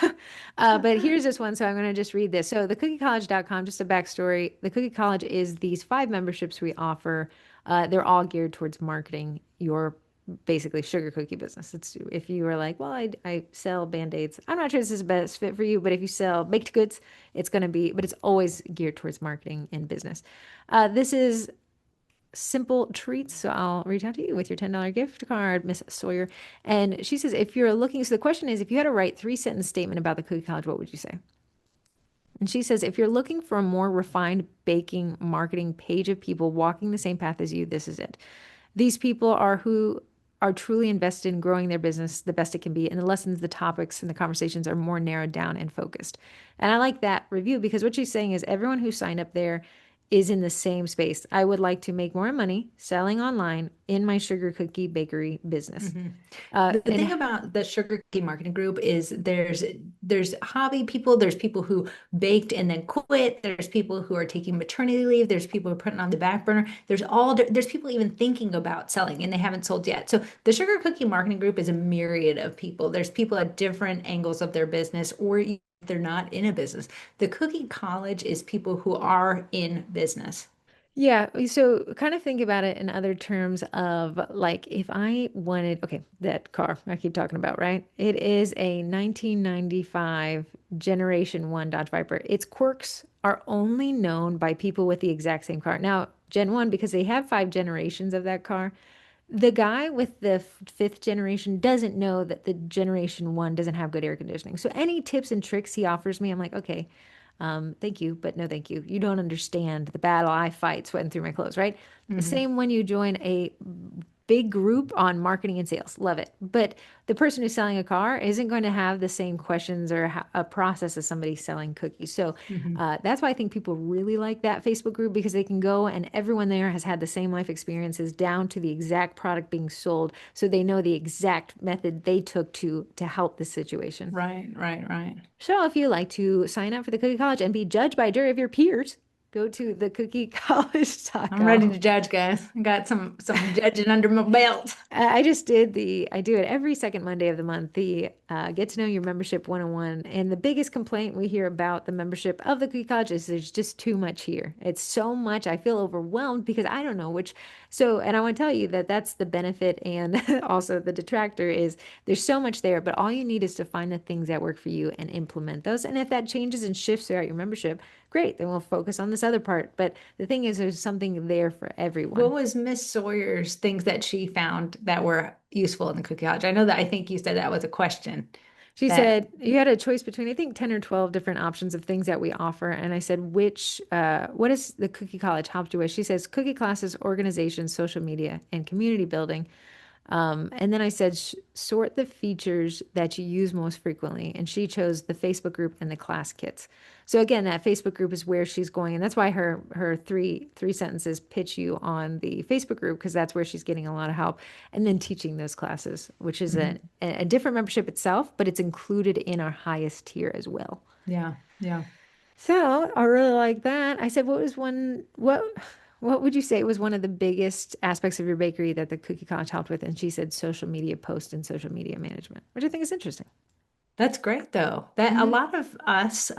but here's this one. So I'm going to just read this. So thecookiecollege.com, just a backstory. The Cookie College is these 5 memberships we offer. They're all geared towards marketing your basically sugar cookie business. It's if you are like, well, I sell Band-Aids. I'm not sure this is the best fit for you, but if you sell baked goods, it's going to be, but it's always geared towards marketing and business. This is simple treats. So I'll reach out to you with your $10 gift card, Miss Sawyer. And she says, if you're looking, so the question is, if you had to write 3 sentence statement about the Cookie College, what would you say? And she says, if you're looking for a more refined baking marketing page of people walking the same path as you, this is it. These people are who are truly invested in growing their business the best it can be. And the lessons, the topics, and the conversations are more narrowed down and focused. And I like that review because what she's saying is everyone who signed up there is in the same space. I would like to make more money selling online in my sugar cookie bakery business. Mhm. The And thing about the sugar cookie marketing group is there's hobby people, there's people who baked and then quit, there's people who are taking maternity leave, there's people who are putting on the back burner, there's people even thinking about selling and they haven't sold yet. So the sugar cookie marketing group is a myriad of people. There's people at different angles of their business or they're not in a business. The cookie college is people who are in business. yeah, so kind of think about it in other terms of like if I wanted, okay, that car I keep talking about, right? It is a 1995 Generation 1 Dodge Viper. Its quirks are only known by people with the exact same car. Now, Gen 1, because they have 5 generations of that car, the guy with the fifth generation doesn't know that the generation 1 doesn't have good air conditioning. So any tips and tricks he offers me, I'm like, okay, thank you, but no, thank you. You don't understand the battle I fight sweating through my clothes, right? Mhm. Same when you join a big group on marketing and sales. Love it. But the person who's selling a car isn't going to have the same questions or a process as somebody selling cookies. So Mhm. that's why I think people really like that Facebook group because they can go and everyone there has had the same life experiences down to the exact product being sold. So they know the exact method they took to help the situation. Right. So if you like to sign up for the Cookie College and be judged by a jury of your peers, Go to I'm ready to thecookiecollege.com. judge, guys. I got some judging under my belt. I do it every second Monday of the month, the Get to Know Your Membership 101. And the biggest complaint we hear about the membership of the Cookie College is there's just too much here. It's so much. I feel overwhelmed because I don't know which. So, and I want to tell you that that's the benefit and also the detractor is there's so much there, but all you need is to find the things that work for you and implement those. And if that changes and shifts throughout your membership, great, then we'll focus on this other part. But the thing is, there's something there for What everyone. was Miss Sawyer's things that she found that were useful in the cookie college? I know that I think you said that was a question She that said you had a choice between, I think, 10 or 12 different options of things that we offer. And I said, what does the Cookie College help you with? She says, cookie classes, organization, social media, and community building. And then I said, sort the features that you use most frequently. And she chose the Facebook group and the class kits. So again, that Facebook group is where she's going. And that's why her three sentences pitch you on the Facebook group, because that's where she's getting a lot of help. And then teaching those classes, which is Mhm. a different membership itself, but it's included in our highest tier as well. Yeah, yeah. So I really like that. I said, what would you say was one of the biggest aspects of your bakery that the Cookie College helped with? And she said social media post and social media management, which I think is interesting. That's great though. That a Hmm. lot of us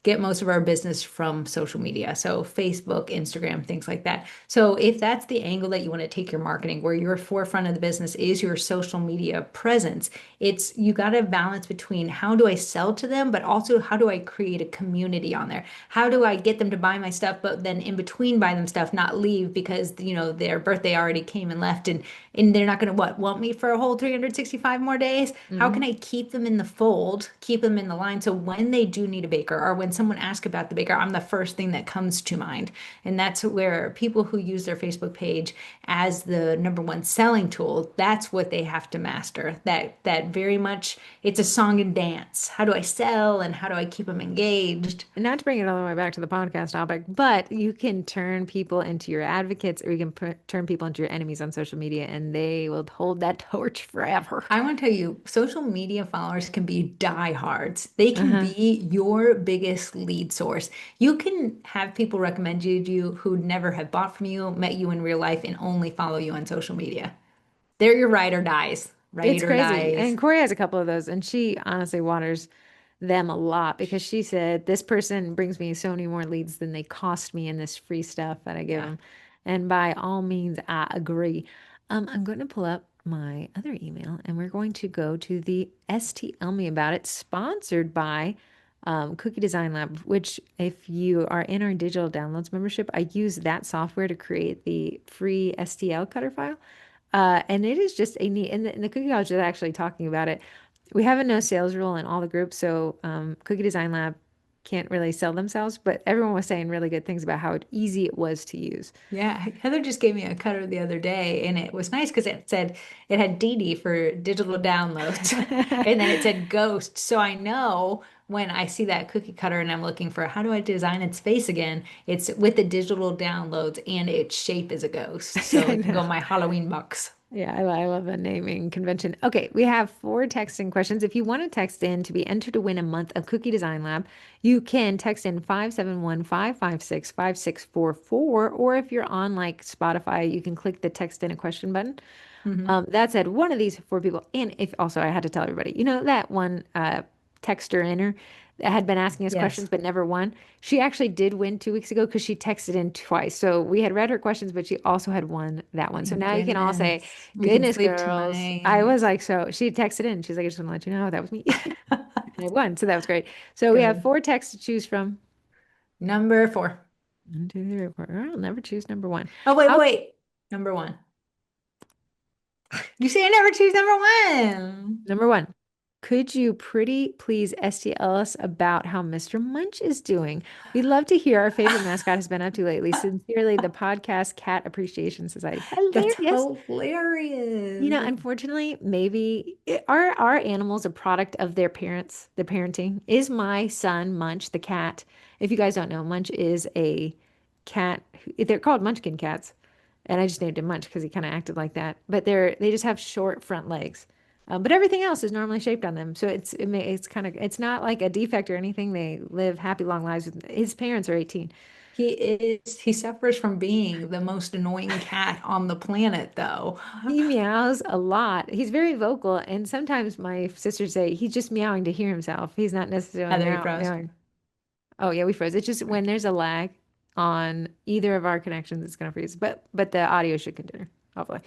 get most of our business from social media. So Facebook, Instagram, things like that. So if that's the angle that you want to take your marketing, where your forefront of the business is your social media presence, it's you got to balance between how do I sell to them, but also how do I create a community on there? How do I get them to buy my stuff, but then in between buy them stuff, not leave because their birthday already came and left and they're not going to want me for a whole 365 more days? How can Hmm. I keep them in the fold, keep them in the line so when they do need a baker or when someone asks about the baker, I'm the first thing that comes to mind. And that's where people who use their Facebook page as the number one selling tool, that's what they have to master. That very much it's a song and dance. How do I sell and how do I keep them engaged? And not to bring it all the way back to the podcast topic, but you can turn people into your advocates or you can turn people into your enemies on social media and they will hold that torch forever. I want to tell you, social media followers can be diehards. They can Uh-huh. be your biggest lead source. You can have people recommend you to you who never have bought from you, met you in real life, and only follow you on social media. They're your ride or dies. It's Ride or crazy. dies. And Corey has a couple of those, and she honestly waters them a lot because she said, this person brings me so many more leads than they cost me in this free stuff that I give Yeah. them. And by all means, I agree. I'm going to pull up my other email and we're going to go to the STL Me About It, sponsored by Cookie Design Lab, which, if you are in our digital downloads membership, I use that software to create the free STL cutter file. And it is just a neat, and the Cookie College is actually talking about it. We have a no sales rule in all the groups, so Cookie Design Lab can't really sell themselves, but everyone was saying really good things about how easy it was to use. Yeah. Heather just gave me a cutter the other day, and it was nice because it said it had DD for digital downloads. And then it said ghost. So I know when I see that cookie cutter and I'm looking for how do I design its face again, it's with the digital downloads and its shape is a ghost. So I it can know. go in my Halloween box. Yeah, I love a naming convention. Okay, we have four texting questions. If you want to text in to be entered to win a month of Cookie Design Lab, you can text in 571-556-5644. Or if you're on like Spotify, you can click the text in a question button. Hmm. That said, one of these four people, and if also I had to tell everybody, that one texter inner that had been asking us Yes. questions but never won. She actually did win 2 weeks ago because she texted in twice. So we had read her questions, but she also had won that one. So Thank now you can all say, goodness. We can "Goodness, sleep girls!" I tonight. was like, so she texted in. She's like, "I just want to let you know that was me," and I won. So that was great. So we have Good. four texts to choose from. Number four. 1, 2, 3, 4. I'll never choose number one. Oh, wait, How wait. Number one. You say I never choose number one. Number one, could you pretty please STL us about how Mr. Munch is doing? We'd love to hear our favorite mascot has been up to lately. Sincerely, the podcast Cat Appreciation Society. That's Hilarious. hilarious. Unfortunately, maybe are our animals a product of their parents, the parenting? Is my son Munch, the cat? If you guys don't know, Munch is a cat. They're called Munchkin cats, and I just named him Munch because he kind of acted like that. But they just have short front legs, but everything else is normally shaped on them. So it's kind of it's not like a defect or anything. They live happy long lives. His parents are 18. He suffers from being the most annoying cat on the planet, though. He meows a lot. He's very vocal, and sometimes my sisters say he's just meowing to hear himself. He's not necessarily Heather, he froze. meowing. Oh yeah, we froze. It's just when there's a lag on either of our connections, it's gonna freeze. But the audio should continue, hopefully.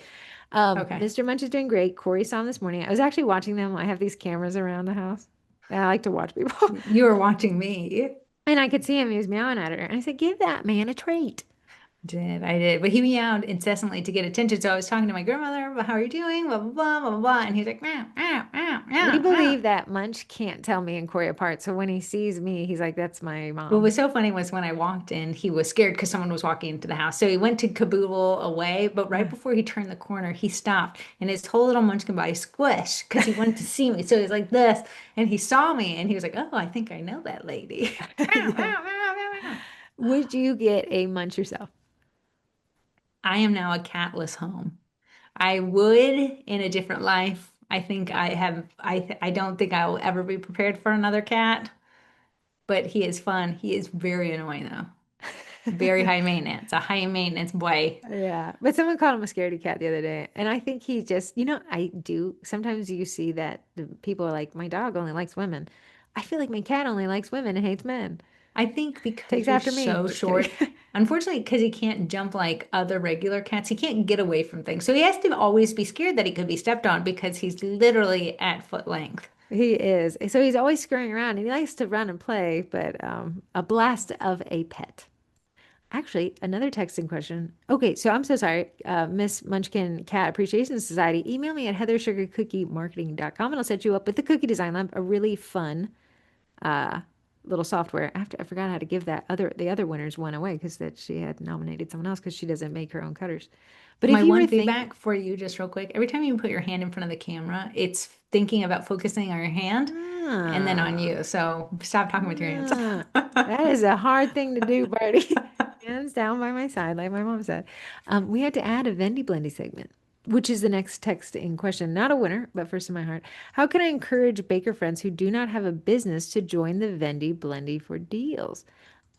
Okay. Mr. Munch is doing great. Corey saw him this morning. I was actually watching them. I have these cameras around the house. And I like to watch people. You were watching me. And I could see him. He was meowing at her. And I said, give that man a treat. I did. But he meowed incessantly to get attention. So I was talking to my grandmother about how are you doing? Blah, blah, blah, blah, blah, blah. And he's like, meow, meow, meow, We meow, meow. believe that Munch can't tell me and Corey apart. So when he sees me, he's like, that's my What mom. was so funny was when I walked in, he was scared because someone was walking into the house. So he went to caboodle away, but right before he turned the corner, he stopped and his whole little munchkin body squished because he wanted to see me. So he's like this, and he saw me and he was like, oh, I think I know that lady. Meow, Yeah. meow, meow, meow, meow. Would you get a Munch yourself? I am now a catless home. I would in a different life. I don't think I will ever be prepared for another cat, but he is fun. He is very annoying though. Very high maintenance, a high maintenance boy. Yeah. But someone called him a scaredy cat the other day. And I think he just, I do. Sometimes you see that the people are like, my dog only likes women. I feel like my cat only likes women and hates men. I think because Takes you're after me. so Just kidding. short, unfortunately, because he can't jump like other regular cats, he can't get away from things. So he has to always be scared that he could be stepped on because he's literally at foot length. He is. So he's always scurrying around and he likes to run and play, but a blast of a pet. Actually, another texting question. Okay, so I'm so sorry. Miss Munchkin Cat Appreciation Society, email me at heathersugarcookiemarketing.com and I'll set you up with the Cookie Design Lab, a really fun uh, little software. I forgot how to give the other winners one away because that she had nominated someone else because she doesn't make her own cutters. But if My you were one thinking, feedback for you, just real quick, every time you put your hand in front of the camera, it's thinking about focusing on your hand and then on ah, you. So stop talking with your hands. ah, that is a hard thing to do, Barty. Hands down by my side, like my mom said. We had to add a Vendy Blendy segment, which is the next text in question. Not a winner, but first in my heart. How can I encourage baker friends who do not have a business to join the Vendy Blendy for deals?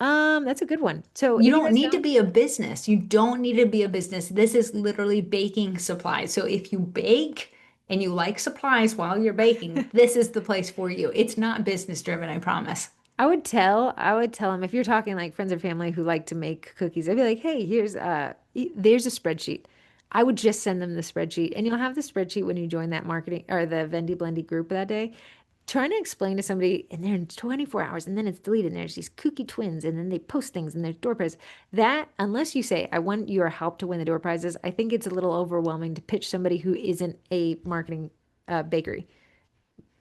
That's a good one. So You if you don't guys need to don't, be a business. You don't need to be a business. This is literally baking supplies. So if you bake and you like supplies while you're baking, this is the place for you. It's not business driven, I promise. I would tell them if you're talking like friends or family who like to make cookies, I'd be like, hey, there's a spreadsheet. I would just send them the spreadsheet, and you'll have the spreadsheet when you join that marketing or the Vendy Blendy group that day. Trying to explain to somebody, and they're in 24 hours, and then it's deleted, and there's these kooky twins, and then they post things, and there's door prizes. That, unless you say, I want your help to win the door prizes, I think it's a little overwhelming to pitch somebody who isn't a marketing bakery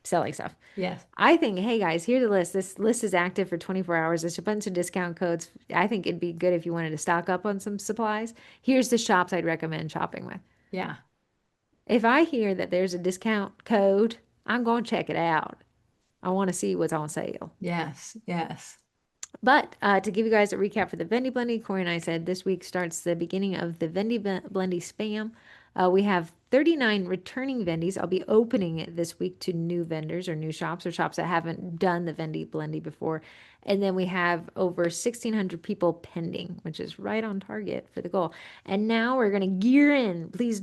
selling stuff. Yes. I think, hey guys, here's the list. This list is active for 24 hours. There's a bunch of discount codes. I think it'd be good if you wanted to stock up on some supplies. Here's the shops I'd recommend shopping with. Yeah. If I hear that there's a discount code, I'm going to check it out. I want to see what's on sale. Yes. Yes. But to give you guys a recap for the Vendy Blendy, Corey and I said this week starts the beginning of the Blendy spam. We have 39 returning Vendys. I'll be opening it this week to new vendors or new shops or shops that haven't done the Vendy Blendy before. And then we have over 1,600 people pending, which is right on target for the goal. And now we're going to gear in. Please,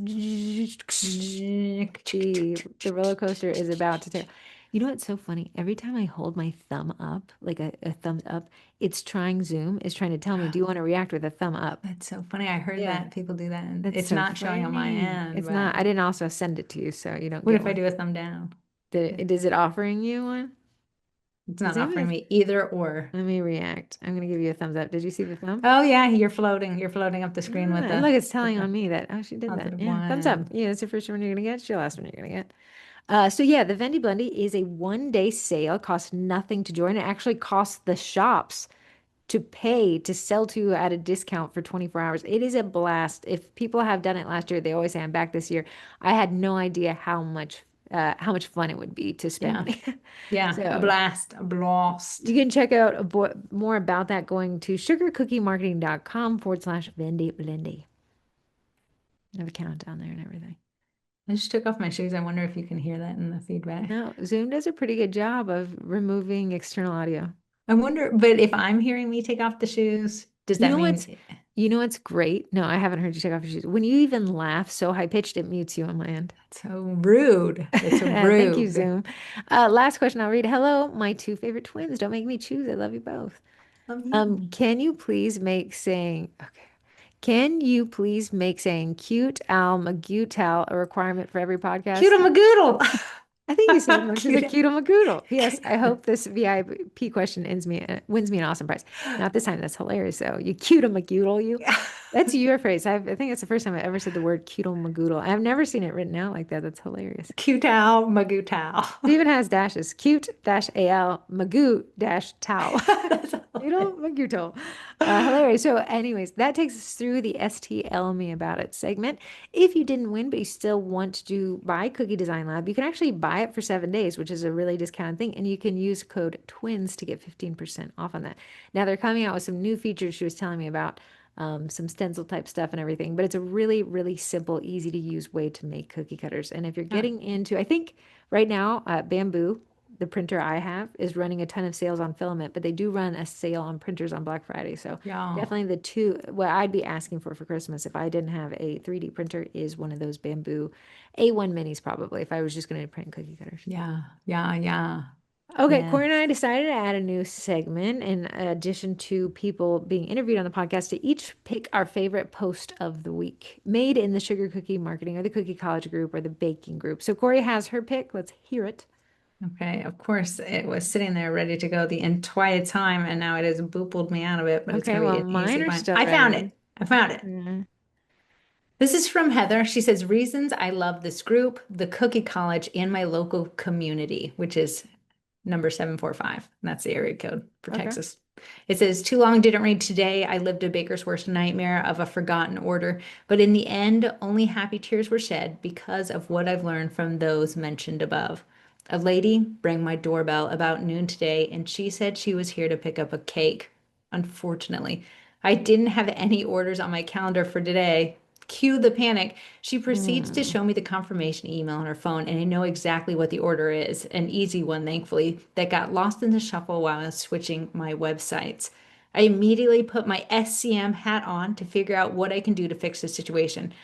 the roller coaster is about to take. You know what's so funny? Every time I hold my thumb up, like a thumbs up, it's trying Zoom, is trying to tell me, do you want to react with a thumb up? That's so funny. I heard Yeah. that people do that, and That's it's so not showing on my funny. end, It's not. I but didn't also send it to you, so you don't what get if I one. do a thumb down? Is it offering you one? It's not Zoom offering is. me either or. Let me react. I'm gonna give you a thumbs up. Did you see the thumb? Oh yeah, you're floating. You're floating up the screen Ah, and look, it's with telling the on me that, oh, she did that. positive Yeah, thumbs up. one. Yeah, it's the first one you're gonna get. It's your last one you're gonna get. So yeah, the Vendy Blendy is a 1 day sale. It costs nothing to join. It actually costs the shops to pay to sell to you at a discount for 24 hours. It is a blast. If people have done it last year, they always say I'm back this year. I had no idea how much fun it would be to spend Yeah. money. Yeah. A So blast. A blast. you can check out more about that going to sugarcookiemarketing.com/Vendy Blendy. I have a countdown there and everything. I just took off my shoes. I wonder if you can hear that in the feedback. No, Zoom does a pretty good job of removing external audio. I wonder, but if I'm hearing me take off the shoes, Does You that know what's mean you know what's great? No, I haven't heard you take off your shoes. When you even laugh so high pitched, it mutes you on my end. so rude? That's so Thank you, rude. Zoom. Last question I'll read. Hello, my two favorite twins. Don't make me choose. I love you both. Love you. Can you please make saying okay? Can you please make saying cute Al Magootal a requirement for every podcast? Cute magoodle. I think you said one. She's a Cute. cute Magoodle. P.S. I hope this VIP question wins me an awesome prize. Not this time. That's hilarious, though. You cute Magoodle, you. That's your phrase. I think it's the first time I ever said the word cute Magoodle. I've never seen it written out like that. That's hilarious. Cute owl, magootow. It even has dashes. Cute dash AL Magoo dash towel. That's You know, hilarious. Maguto. Hilarious. So, anyways, that takes us through the STL Me About It segment. If you didn't win, but you still want to buy Cookie Design Lab, you can actually buy it for 7 days, which is a really discounted thing. And you can use code TWINS to get 15% off on that. Now, they're coming out with some new features she was telling me about, some stencil type stuff and everything. But it's a really, really simple, easy to use way to make cookie cutters. And if you're Yeah. getting into, I think right now, Bamboo, the printer I have is running a ton of sales on filament, but they do run a sale on printers on Black Friday. So Yeah. definitely the two, what I'd be asking for Christmas if I didn't have a 3D printer is one of those Bamboo A1 minis, probably, if I was just going to print cookie cutters. Yeah. Yeah. Yeah. Okay, Corey and Yes. I decided to add a new segment in addition to people being interviewed on the podcast to each pick our favorite post of the week made in the Sugar Cookie Marketing or the Cookie College group or the baking group. So Corey has her pick. Let's hear it. Okay. Of course, it was sitting there ready to go the entire time, and now it has boopled me out of it, but it's Okay, going to be well, an easy mine are one. still I found ready. it. I found it. Yeah. This is from Heather. She says, reasons I love this group, the Cookie College, and my local community, which is number 745. And that's the area code for Okay. Texas. It says, too long didn't read today. I lived a baker's worst nightmare of a forgotten order, but in the end, only happy tears were shed because of what I've learned from those mentioned above. A lady rang my doorbell about noon today, and she said she was here to pick up a cake. Unfortunately, I didn't have any orders on my calendar for today. Cue the panic. She proceeds to Hmm. show me the confirmation email on her phone, and I know exactly what the order is. An easy one, thankfully, that got lost in the shuffle while I was switching my websites. I immediately put my SCM hat on to figure out what I can do to fix the situation.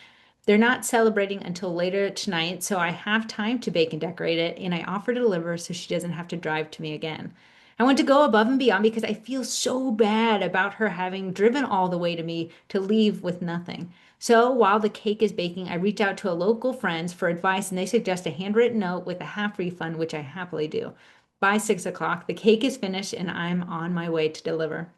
They're not celebrating until later tonight, so I have time to bake and decorate it, and I offer to deliver so she doesn't have to drive to me again. I want to go above and beyond because I feel so bad about her having driven all the way to me to leave with nothing. So while the cake is baking, I reach out to a local friends for advice and they suggest a handwritten note with a half refund, which I happily do. By 6 o'clock, the cake is finished and I'm on my way to deliver.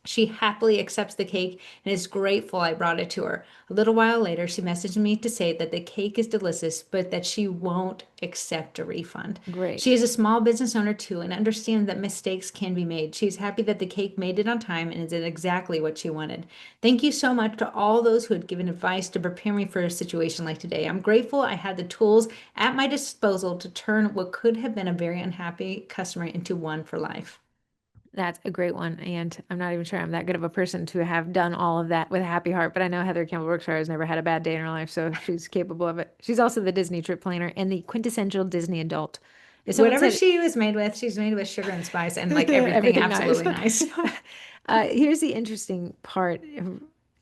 She happily accepts the cake and is grateful I brought it to her. A little while later, she messaged me to say that the cake is delicious, but that she won't accept a refund. She Great. is a small business owner too and understands that mistakes can be made. She's happy that the cake made it on time and is exactly what she wanted. Thank you so much to all those who had given advice to prepare me for a situation like today. I'm grateful I had the tools at my disposal to turn what could have been a very unhappy customer into one for life. That's a great one. And I'm not even sure I'm that good of a person to have done all of that with a happy heart, but I know Heather Campbell Brookshire has never had a bad day in her life, so she's capable of it. She's also the Disney trip planner and the quintessential Disney adult. If someone Whatever said she was made with, she's made with sugar and spice and like everything everything nice. absolutely nice. Here's the interesting part.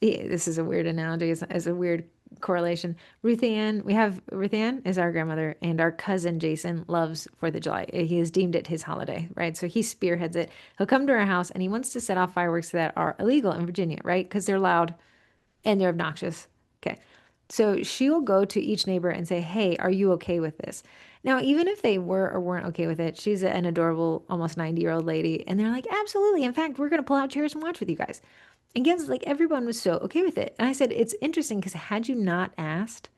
This is a weird analogy, as a weird correlation. Ruth Ann, we have Ruth Ann is our grandmother, and our cousin Jason loves 4th of July. He has deemed it his holiday, right? So he spearheads it. He'll come to our house and he wants to set off fireworks that are illegal in Virginia, right? Because they're loud and they're obnoxious. Okay. So she'll go to each neighbor and say, "Hey, are you okay with this?" Now, even if they were or weren't okay with it, she's an adorable, almost 90-year-old lady. And they're like, "Absolutely. In fact, we're going to pull out chairs and watch with you guys." And guess like everyone was so okay with it. And I said, it's interesting because had you not asked,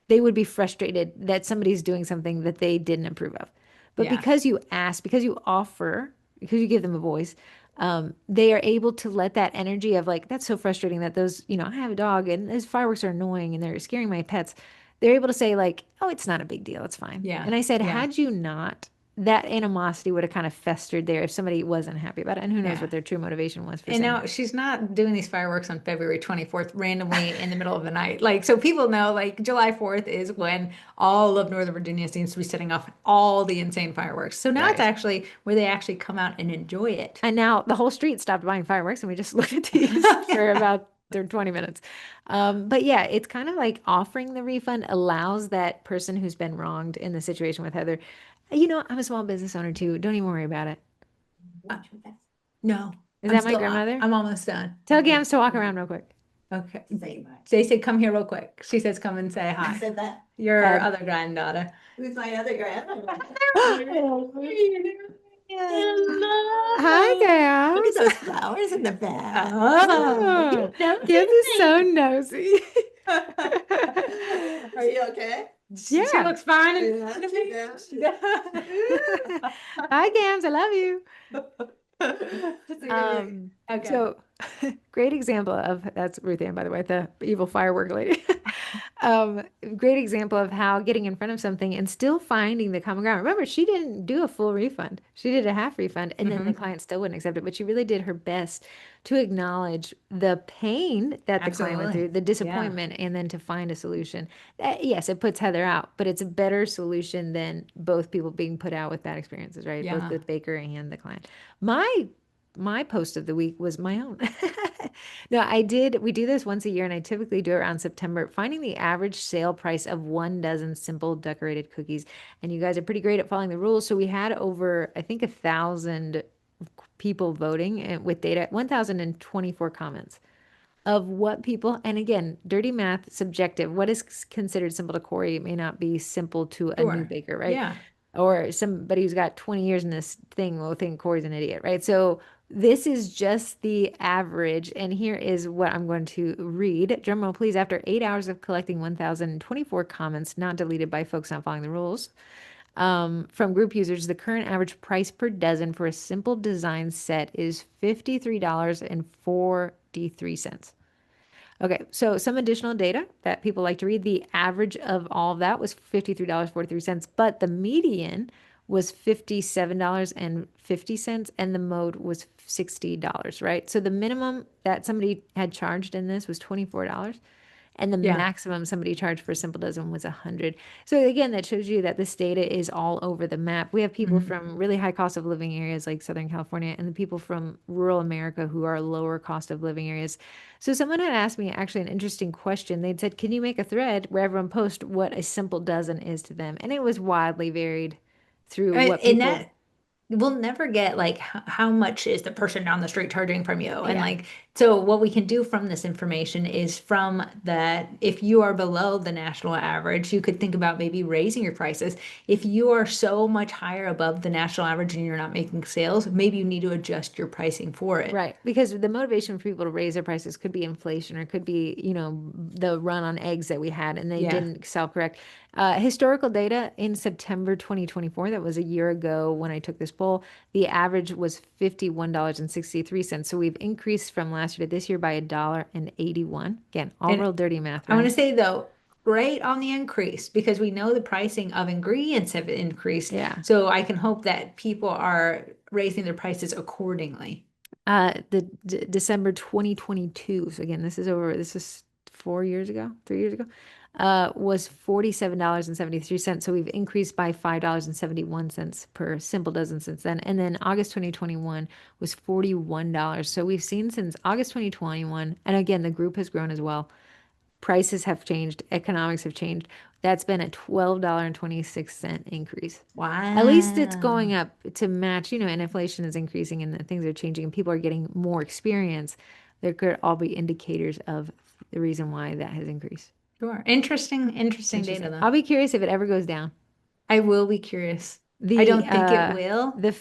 they would be frustrated that somebody's doing something that they didn't approve of. But Yeah. because you ask, because you offer, because you give them a voice, they are able to let that energy of like, that's so frustrating that those, I have a dog and those fireworks are annoying and they're scaring my pets. They're able to say, like, oh, it's not a big deal. It's fine. Yeah. And I said, Yeah. had you not that animosity would have kind of festered there if somebody wasn't happy about it. And who knows Yeah. what their true motivation was for And saying now it. she's not doing these fireworks on February 24th randomly in the middle of the night. Like, so people know, like, July 4th is when all of Northern Virginia seems to be setting off all the insane fireworks. So now it's Right. actually where they actually come out and enjoy it. And now the whole street stopped buying fireworks and we just looked at these for about 20 minutes. But yeah, it's kind of like offering the refund allows that person who's been wronged in the situation with Heather, I'm a small business owner too. Don't even worry about it. Uh, No, Is that my grandmother? I'm almost done. Tell Gams to walk around real quick. Okay. They said, come here real quick. She says, come and say hi. I said that. Your Uh, other granddaughter. Who's my other granddaughter? Hi, Hello. Look at Gams. those flowers in the bag. Oh, Oh, Gams is so nosy. Are you okay? she Yeah. looks fine. Yeah. Hi, Gams. I love you. Okay. So great example of that's Ruth Ann, by the way, the evil firework lady. Great example of how getting in front of something and still finding the common ground. Remember, she didn't do a full refund. She did a half refund, and then the Mhm. client still wouldn't accept it. But she really did her best to acknowledge the pain that the client went through, Absolutely. the Yeah. disappointment, and then to find a solution. Yes, it puts Heather out, but it's a better solution than both people being put out with bad experiences, right? Both the Yeah. baker and the client. My post of the week was my own. No, we do this once a year, and I typically do it around September, finding the average sale price of 1 dozen simple decorated cookies. And you guys are pretty great at following the rules. So we had over, I think, 1,000 people voting with data, 1,024 comments of what people, and again, dirty math, subjective. What is considered simple to Corey may not be simple to a new Sure. baker, right? Yeah. Or somebody who's got 20 years in this thing will think Corey's an idiot, right? So this is just the average. And here is what I'm going to read. Drumroll, please. After 8 hours of collecting 1,024 comments not deleted by folks not following the rules, from group users, the current average price per dozen for a simple design set is $53.43. Okay, so some additional data that people like to read. The average of all of that was $53.43, but the median was $57.50, and the mode was $60, right? So the minimum that somebody had charged in this was $24, and the Yeah. maximum somebody charged for a simple dozen was 100. So again, that shows you that this data is all over the map. We have people Mhm. from really high cost of living areas like Southern California, and the people from rural America who are lower cost of living areas. So someone had asked me actually an interesting question. They'd said, "Can you make a thread where everyone posts what a simple dozen is to them?" And it was wildly varied through what And people. that we'll never get like how much is the person down the street charging from you? And Yeah. like, so what we can do from this information is from that, if you are below the national average, you could think about maybe raising your prices. If you are so much higher above the national average and you're not making sales, maybe you need to adjust your pricing for it. Right. Because the motivation for people to raise their prices could be inflation or could be, the run on eggs that we had and they Yeah. didn't self-correct. Historical data in September 2024, that was a year ago when I took this poll, the average was $51.63. So we've increased from last year to this year by $1.81. Again, all And real dirty math, I want right? to say though, great on the increase because we know the pricing of ingredients have increased. Yeah. So I can hope that people are raising their prices accordingly. The December 2022. So again, this is 4 years ago, 3 years ago, was $47.73. So we've increased by $5.71 per simple dozen since then. And then August 2021 was $41. So we've seen since August 2021, and again, the group has grown as well. Prices have changed, economics have changed. That's been a $12.26 increase. At least it's Wow. going up to match, and inflation is increasing and things are changing and people are getting more experience. There could all be indicators of the reason why that has increased. Sure. Interesting data Interesting. though. I'll be curious if it ever goes down. I will be curious. I The don't think it uh, will. the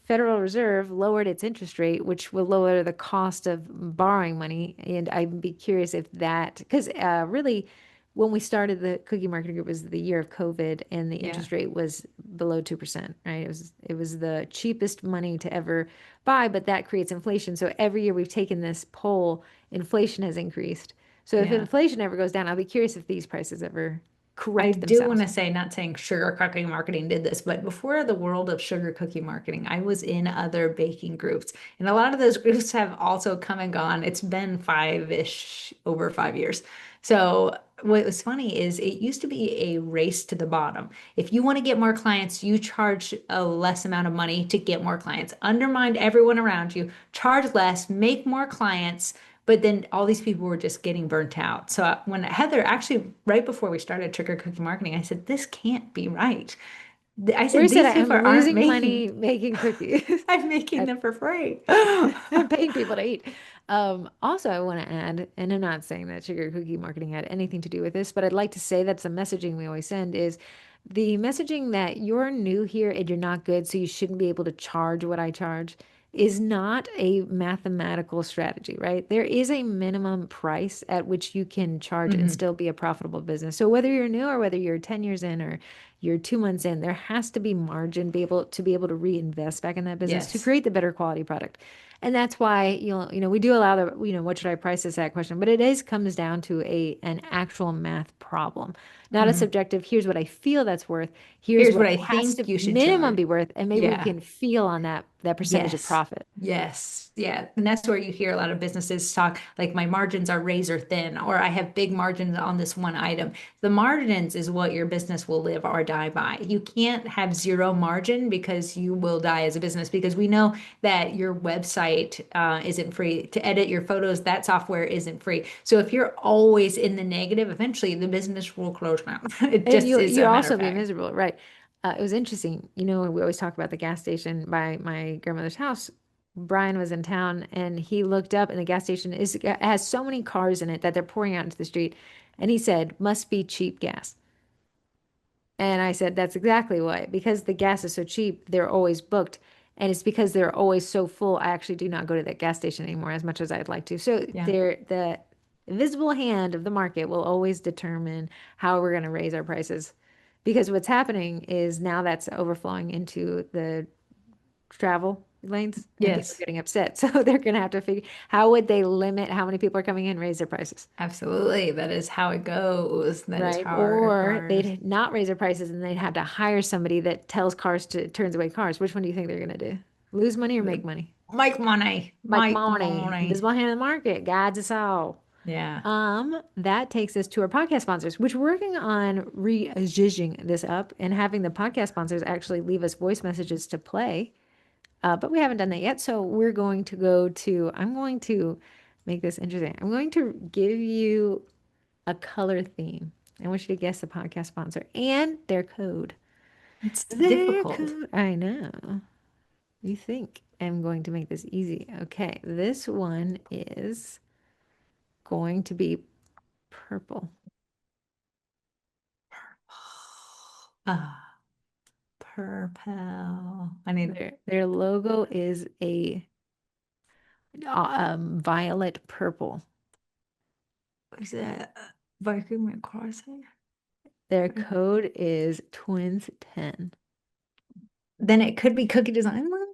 Federal Reserve lowered its interest rate, which will lower the cost of borrowing money. And I'd be curious if that, because really, when we started the cookie marketing group was the year of COVID, and the Yeah. interest rate was below 2%, right? It was the cheapest money to ever buy, but that creates inflation. So every year we've taken this poll, inflation has increased. So if Yeah. inflation ever goes down, I'll be curious if these prices ever. I correct do want themselves. to say, not saying sugar cookie marketing did this, but before the world of sugar cookie marketing, I was in other baking groups. And a lot of those groups have also come and gone. It's been five-ish, over 5 years. So what was funny is it used to be a race to the bottom. If you want to get more clients, you charge a less amount of money to get more clients. Undermine everyone around you, charge less, make more clients. But then all these people were just getting burnt out. So when Heather, actually, right before we started Trigger Cookie Marketing, I said, this can't be right. I Corey said, said, these I'm people aren't losing making, money making cookies. I'm making I'm them for free. paying people to eat. Also, I want to add, and I'm not saying that sugar cookie marketing had anything to do with this, but I'd like to say that's the messaging we always send is the messaging that you're new here and you're not good, so you shouldn't be able to charge what I charge is not a mathematical strategy, right? There is a minimum price at which you can charge and Mhm. still be a profitable business. So whether you're new or whether you're 10 years in or you're 2 months in, there has to be margin be able to reinvest back in that business to Yes. create the better quality product. And that's why, we do allow the, what should I price this at question, but it is comes down to an actual math problem, not a Mhm. subjective, here's what I feel that's worth, here's Here's what what I it has to think you should minimum charge. be worth, and maybe we Yeah. can feel on that percentage of Yes. profit. Yes. Yeah. And that's where you hear a lot of businesses talk like my margins are razor thin, or I have big margins on this one item. The margins is what your business will live or die by. You can't have zero margin because you will die as a business because we know that your website isn't free. To edit your photos, that software isn't free. So if you're always in the negative, eventually the business will close down. It And just is you a matter of also be fact. miserable, right? It was interesting. We always talk about the gas station by my grandmother's house. Brian was in town and he looked up and the gas station has so many cars in it that they're pouring out into the street. And he said, must be cheap gas. And I said, that's exactly why. Because the gas is so cheap, they're always booked. And it's because they're always so full. I actually do not go to that gas station anymore as much as I'd like to. So Yeah. the invisible hand of the market will always determine how we're going to raise our prices. Because what's happening is now that's overflowing into the travel lanes and people are Yes. getting upset. So they're going to have to figure how would they limit how many people are coming in, raise their prices. Absolutely. That is how it goes. That is Right. how our Or cars. they'd not raise their prices and they'd have to hire somebody that tells cars to turns away cars. Which one do you think they're going to do? Lose money or make money? Make money. Make Make money. money. Invisible hand in the market guides us all. Yeah. That takes us to our podcast sponsors, which we're working on re-zhizhing this up and having the podcast sponsors actually leave us voice messages to play. But we haven't done that yet. So I'm going to make this interesting. I'm going to give you a color theme. I want you to guess the podcast sponsor and their code. It's Their difficult. code. I know. You think I'm going to make this easy. Okay. This one is going to be purple. Ah, purple. I need, Their logo is a violet purple. is it Viking Crossing? Their code is twins 10. Then it could be Cookie Design One.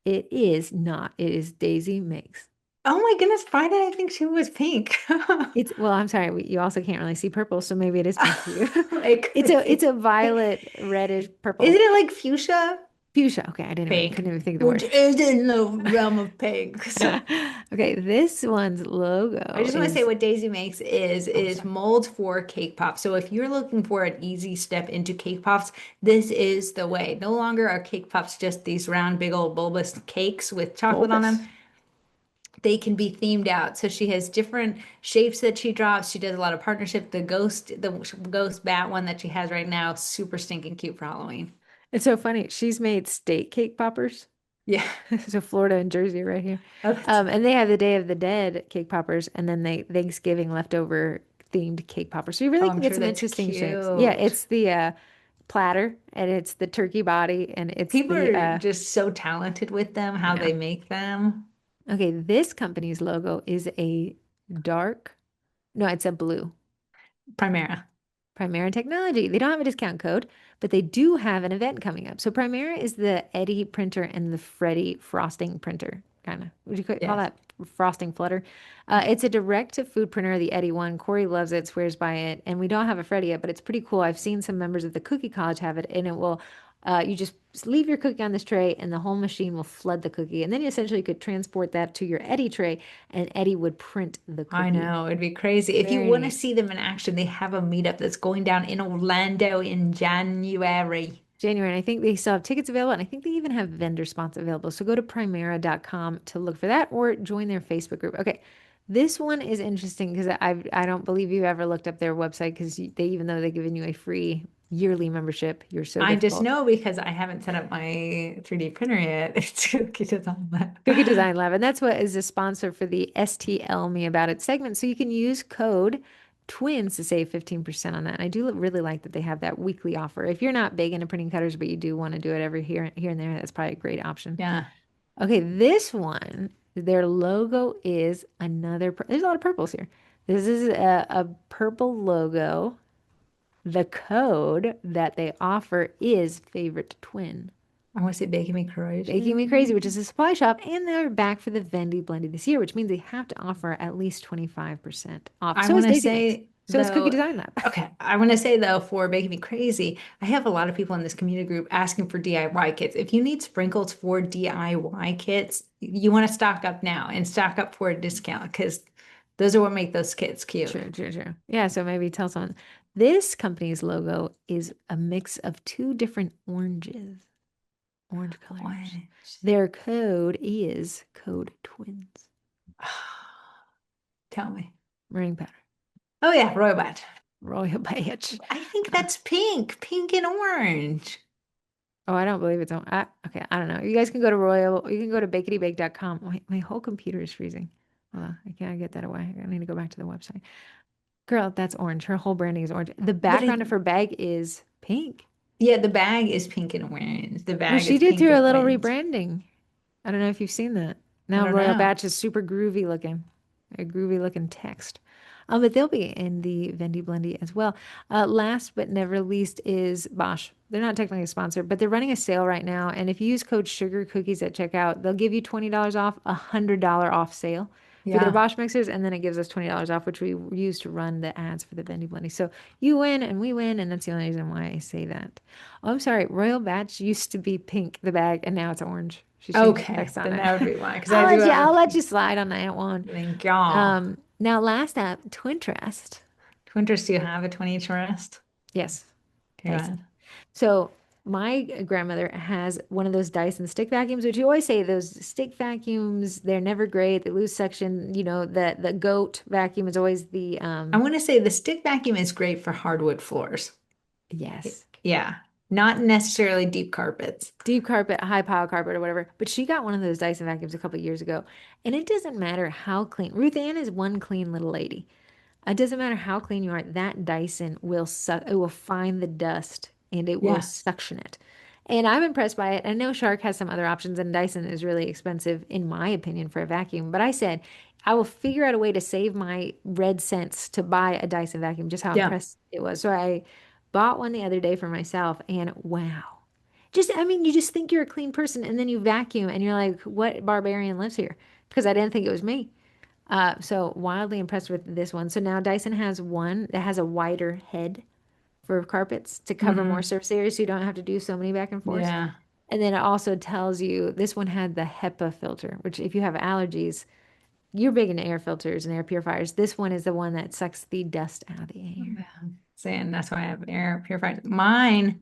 It is not. It is Daisy Makes. Oh my goodness, why did I think she was pink? Well, I'm sorry. You also can't really see purple, so maybe it is pink to you. It It's could a be. violet reddish Isn't purple. it like fuchsia? Fuchsia. Okay, Pink, couldn't even think of the which word. is in the realm of pink. So Okay, this one's I logo just want to say is what Daisy makes oh is sorry. molds for cake pops. So if you're looking for an easy step into cake pops, this is the way. No longer are cake pops just these round, big old bulbous cakes with chocolate on Bulbous. them. They can be themed out. So she has different shapes that she drops. She does a lot of partnership. The ghost bat one that she has right now, super stinking cute for Halloween. It's so funny. She's made state cake poppers. Yeah. So Florida and Jersey right here. Oh, And they have the Day of the Dead cake poppers and then they Thanksgiving leftover themed cake poppers. So you really oh, can I'm get sure some that's interesting shapes. Yeah, cute. it's the platter and it's the turkey body and it's People the are just so talented with them, I how know. they make them. Okay, this company's logo is a dark, no, it's a blue. Primera. Primera Technology. They don't have a discount code, but they do have an event coming up. So Primera is the Eddie printer and the Freddie frosting printer. kind of. Would you call Yes. that frosting flutter? It's a direct-to-food printer, the Eddie one. Corey loves it, swears by it, and we don't have a Freddy yet, but it's pretty cool. I've seen some members of the Cookie College have it, and it will. You just leave your cookie on this tray, and the whole machine will flood the cookie, and then you essentially could transport that to your Eddie tray, and Eddie would print the I cookie. know, it'd be crazy. If you Very want to neat. see them in action, they have a meetup that's going down in Orlando in January. January, and I think they still have tickets available, and I think they even have vendor spots available. So go to primera.com to look for that or join their Facebook group. Okay, this one is interesting because I don't believe you ever looked up their website because they even though they've given you a free yearly membership, you're so I just difficult. know because I haven't set up my 3D printer yet. It's Cookie Design Cookie Lab. Design Lab, and that's what is a sponsor for the STL Me About It segment. So you can use code twins to save 15% on that. And I do really like that they have that weekly offer. If you're not big into printing cutters, but you do want to do it every here and there, that's probably a great option. Yeah. Okay, this one, their logo is another, there's a lot of purples here. This is a purple logo. The code that they offer is favorite twin. I want to say Baking Me Making Me Crazy. Crazy, which is a supply shop, and they're back for the Vendy Blendy this year, which means they have to offer at least 25% off. I So is want to Daisy Mix. say So is Cookie though, Design Lab. okay, I want to say though, for Baking Me Crazy, I have a lot of people in this community group asking for DIY kits. If you need sprinkles for DIY kits, you want to stock up now and stock up for a discount because those are what make those kits cute. True, true, true. Yeah, so maybe tell someone. This company's logo is a mix of two different oranges, orange colors. Their code is code twins. Tell me. Ring powder. Oh yeah, Roy Bat. Royal badge. I think that's pink, pink and orange. Oh, I don't believe it's on. Okay, I don't know. You guys can go to Royal, you can go to bakedybake.com. My whole computer is freezing. Hold on, I can't get that away. I need to go back to the website. Girl, that's orange. Her whole branding is orange. The But background of her bag is pink. yeah, the bag is pink and orange. The Well, bag she is did pink through a and little orange. rebranding. I don't know if you've seen that. I Now don't Royal know. Batch is super groovy looking. A groovy looking text. But they'll be in the Vendy Blendy as well. Last but never least is Bosch. They're not technically a sponsor, but they're running a sale right now. And if you use code Sugar Cookies at checkout, they'll give you $20 off, $100 off sale for their Yeah. Bosch mixers, and then it gives us $20 off, which we use to run the ads for the Vendy Blendy. So you win and we win, and that's the only reason why I say that. Oh, I'm sorry. Royal Batch used to be pink, the bag, and now it's orange. She's changed the Okay, text on then it. that would be why. Because I do have a I'll let you pink. slide on that one. Thank y'all. Now last up, Twinterest. Twinters, do you have a 20 tourist? Yes, Okay, go Dyson. ahead. So my grandmother has one of those Dyson stick vacuums, which you always say those stick vacuums, they're never great. They lose suction. You know, the goat vacuum is always the I want to say the stick vacuum is great for hardwood floors. yes. Yeah, not necessarily deep carpets. Deep carpet, high pile carpet, or whatever. But she got one of those Dyson vacuums a couple years ago, and it doesn't matter how clean. Ruth Ann is one clean little lady. It doesn't matter how clean you are, that Dyson will suck, it will find the dust and it will Yeah, suction it. And I'm impressed by it. I know Shark has some other options, and Dyson is really expensive, in my opinion, for a vacuum. But I said, I will figure out a way to save my red cents to buy a Dyson vacuum, just how yeah, impressed it was. So I bought one the other day for myself, and wow. I mean, you just think you're a clean person, and then you vacuum, and you're like, what barbarian lives here? Because I didn't think it was me. So wildly impressed with this one. So now Dyson has one that has a wider head for carpets to cover more hmm surface area so you don't have to do so many back and forths. yeah. And then it also tells you this one had the HEPA filter, which if you have allergies, you're big into air filters and air purifiers. This one is the one that sucks the dust out of the air. Yeah. Saying that's why I have an air purifier. Mine,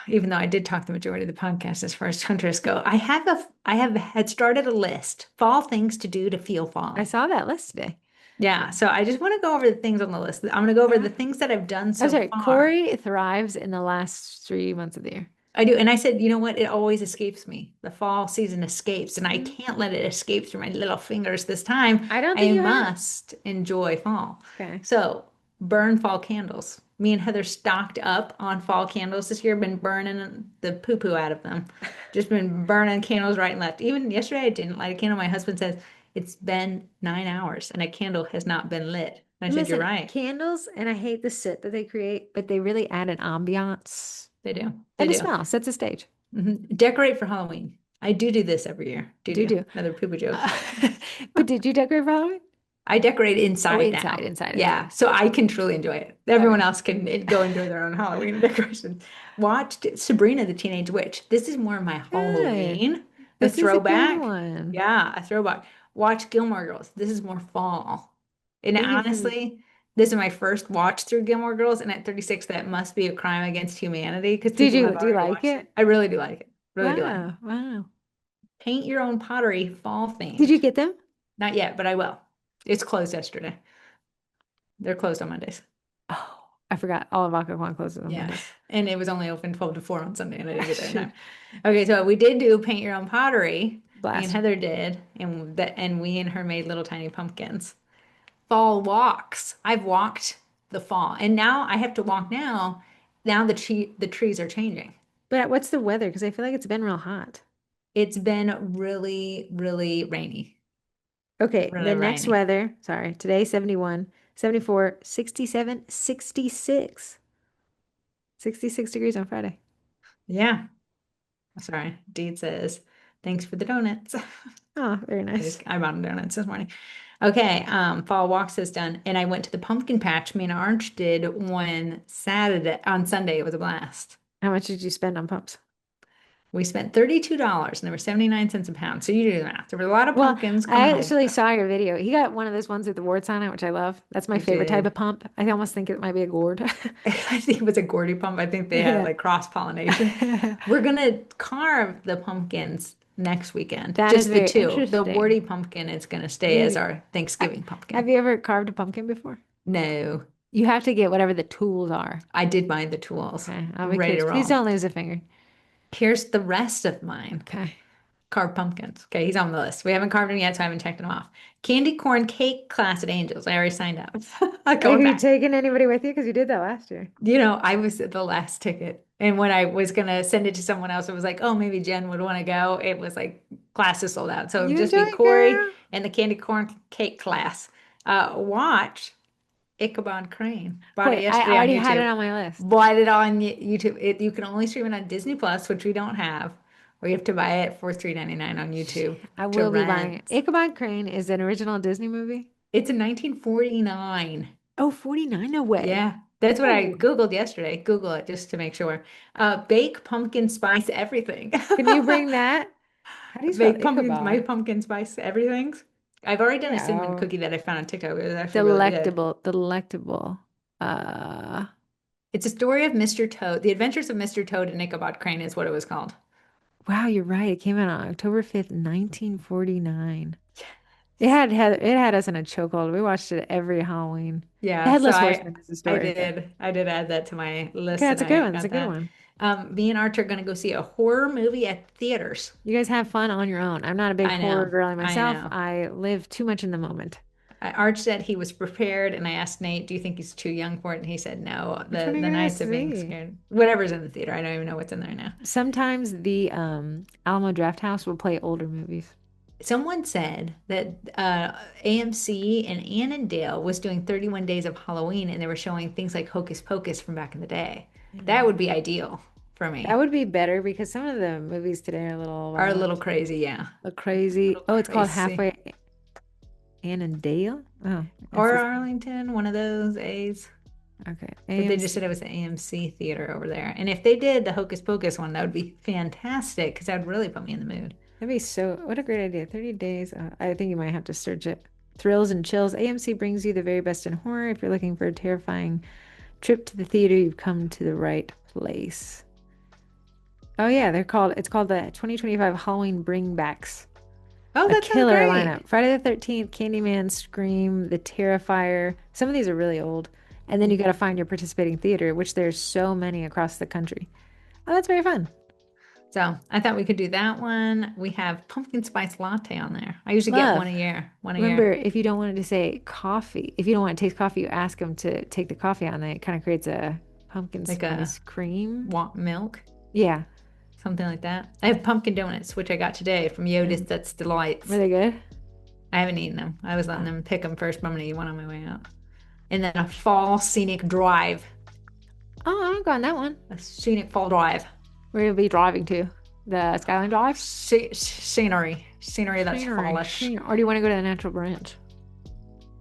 even though I did talk the majority of the podcast as far as hunters go, I have had started a list, fall things to do to feel I fall. saw that list today. Yeah, so I just want to go over the things on the list. I'm going to go over the things that I've done I'm so sorry, far. Corey thrives in the last 3 months of the year. I do. And I said, you know what? It always escapes me. The fall season escapes, and I Mhm. can't let it escape through my little fingers this time. I don't think I you have. must enjoy fall. Okay. So, burn fall candles. Me and Heather stocked up on fall candles this year, been burning the poo-poo out of them. Just been burning candles right and left. Even yesterday, I didn't light a candle. My husband says, it's been 9 hours and a candle has not been lit. And I said, you're Listen, right. candles, and I hate the soot that they create, but they really add an ambiance They do. They and a do. smell, sets a stage. Decorate for Halloween. I do this every year. Do do. Another poo joke. Uh, but did you decorate for Halloween? I decorate Oh, inside inside, now. inside, Yeah, inside. so I can truly enjoy it. Everyone Okay. else can go enjoy their own Halloween decorations. Watched Sabrina the Teenage Witch. This is more of my Good. Halloween, a This is a good throwback. one. Yeah, a throwback. Watch Gilmore Girls. This is more fall. And Thank you for. honestly, this is my first watch through Gilmore Girls, and at 36, that must be a crime against humanity because Did people you have do you already like watched it. it? I really do like it. Really do like it. Wow, wow. Paint your own pottery, fall Did themed. you get them? Not yet, but I will. It's closed yesterday. They're closed on Mondays. Oh, I forgot. All of Occoquan closes on Yeah. Mondays. And it was only open 12 to 4 on Sunday, and I didn't get there in time. Okay, so we did do paint your own pottery. Me and Blast. Heather did, and we and her made little tiny pumpkins. Fall walks. I've walked the fall, and now I have to walk now. Now the trees are changing. But what's the weather? Because I feel like it's been real hot. It's been really, really rainy. Okay, Really the next rainy. weather, sorry, today 71, 74, 67, 66. 66 degrees on Friday. Yeah. Sorry. Deed says, thanks for the donuts. Oh, very nice. I bought donuts this morning. Okay, fall walks is done. And I went to the pumpkin patch. Me and Arch did one Saturday on Sunday. It was a blast. How much did you spend on pumps? We spent $32 and they were 79 cents a pound. So you do the math. There were a lot of Well, pumpkins coming I home. actually saw your video. He got one of those ones with the warts on it, which I love. That's my I favorite type of did. pump. I almost think it might be a gourd. I think it was a Gordy pump. I think they had Yeah. like cross-pollination. We're gonna carve the pumpkins next weekend. That is Just the very two. The interesting. warty pumpkin is gonna stay as You, our Thanksgiving have pumpkin. you ever carved a pumpkin before? No, You have to get whatever the tools are. I did buy the tools. Okay, I'll I'm be ready to curious. Please roll. don't lose a finger. Here's the rest of mine. Okay. Carved pumpkins. Okay, he's on the list. We haven't carved him yet, so I haven't checked him off. Candy corn cake class at Angels. I already signed up. I'm Have going you back. taken anybody with you? Because you did that last year. I was the last ticket. And when I was gonna send it to someone else, it was like, oh, maybe Jen would want to go. It was like classes sold out. So it would You just enjoy be it, Corey girl. and the candy corn cake class. Watch Ichabod Crane. Bought it Wait, I yesterday on already had it YouTube. on my list. Bought it on YouTube. You can only stream it on Disney Plus, which we don't have, or you have to buy it for $3.99 on YouTube I to will be buying it. rent. Ichabod Crane is an original Disney movie. It's in 1949. Oh, 49, no way. Yeah, that's what I Oh, Googled yesterday. Google it just to make sure. Bake pumpkin spice everything. can you bring that? How do you spell Bake pumpkins, my Ichabod? pumpkin spice everything's. I've already done a Yeah. cinnamon Oh. cookie that I found on TikTok. It was actually really good. Delectable, delectable. Uh, It's a story of Mr. Toad. The Adventures of Mr. Toad and Ichabod Crane is what it was called. wow, you're right. It came out on October 5th, 1949. It had us in a chokehold. We watched it every Halloween. The Yeah, so Headless I Horseman is the I story. Okay, did I did add that to my list it's and a good I one. It's a got good that. one. Me and Arch are gonna go see a horror movie at theaters. You guys have fun on your own. I'm not a big I horror know, girly I myself. know. I live too much in the moment. Arch said he was prepared, and I asked Nate, "Do you think he's too young for it?" And he said, "No, Which one are the you gonna nights of being see? scared, whatever's in the theater. I don't even know what's in there now." Sometimes the Alamo Draft House will play older movies. Someone said that AMC and Annandale was doing 31 Days of Halloween, and they were showing things like Hocus Pocus from back in the day. That would be ideal for That me. would be better because some of the movies today are a little Are a little violent, crazy, yeah, a a crazy. little Oh, it's called crazy. Halfway Annandale. Oh, it's Or this. Arlington, one of those A's. Okay, But they just said AMC. it was the AMC theater over there. And if they did the Hocus Pocus one, that would be fantastic because that would really put me in the mood. That'd be so. What a great idea. 30 days. I think you might have to search it. Thrills and chills. AMC brings you the very best in horror. If you're looking for a terrifying trip to the theater, you've come to the right place. Oh yeah, it's called the 2025 Halloween Bringbacks. Oh, A that sounds killer great. lineup. Friday the 13th, Candyman, Scream, The Terrifier. Some of these are really old. And then you got to find your participating theater, which there's so many across the country. Oh, that's very fun. So I thought we could do that one. We have pumpkin spice latte on there. I usually get one Love. a year, one a Remember, year. if you don't want it to say coffee, if you don't want to taste coffee, you ask them to take the coffee on there. It kind of creates a pumpkin Like a spice cream. want milk, Yeah. something like that. I have pumpkin donuts, which I got today from Yoda's And That's were Delights. they good? I haven't eaten them. I was letting Oh. them pick them first, but I'm gonna eat one on my way out. And then a fall scenic drive, Oh, I'll go on that one. a scenic fall drive. Where you'll be driving to. The Skyline Drive? Scenery that's fallish. Or do you want to go to the Natural Branch?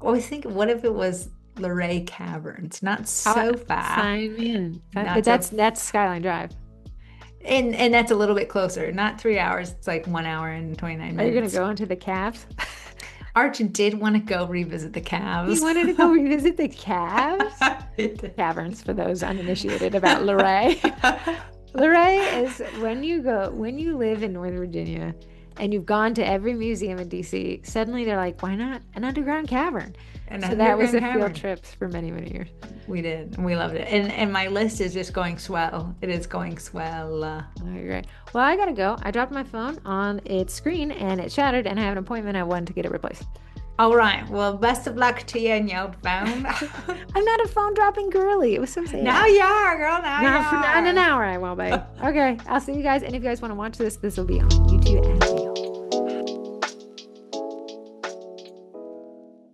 I was thinking, what if it was Luray Caverns? Not so far. Sign me in. Not But so- that's Skyline Drive. And that's a little bit closer. Not 3 hours. It's like 1 hour and 29 Are you minutes. gonna go into the caves? Arch did want to go revisit the calves. You wanted to go revisit the caves? Caverns, for those uninitiated about Luray. Luray is when you live in Northern Virginia and you've gone to every museum in DC, suddenly they're like, why not an underground cavern? So that was a field trip for many, many years. We did, and we loved it. And my list is just going swell. It is going swell. Oh, great. Well, I gotta go. I dropped my phone on its screen and it shattered, and I have an appointment. I wanted to get it replaced. All right. Well, best of luck to you and your phone. I'm not a phone dropping girly. It was so sad. Now you are, girl. Now you Not for are. not in an hour, I won't be. Okay, I'll see you guys. And if you guys want to watch this will be on YouTube as well.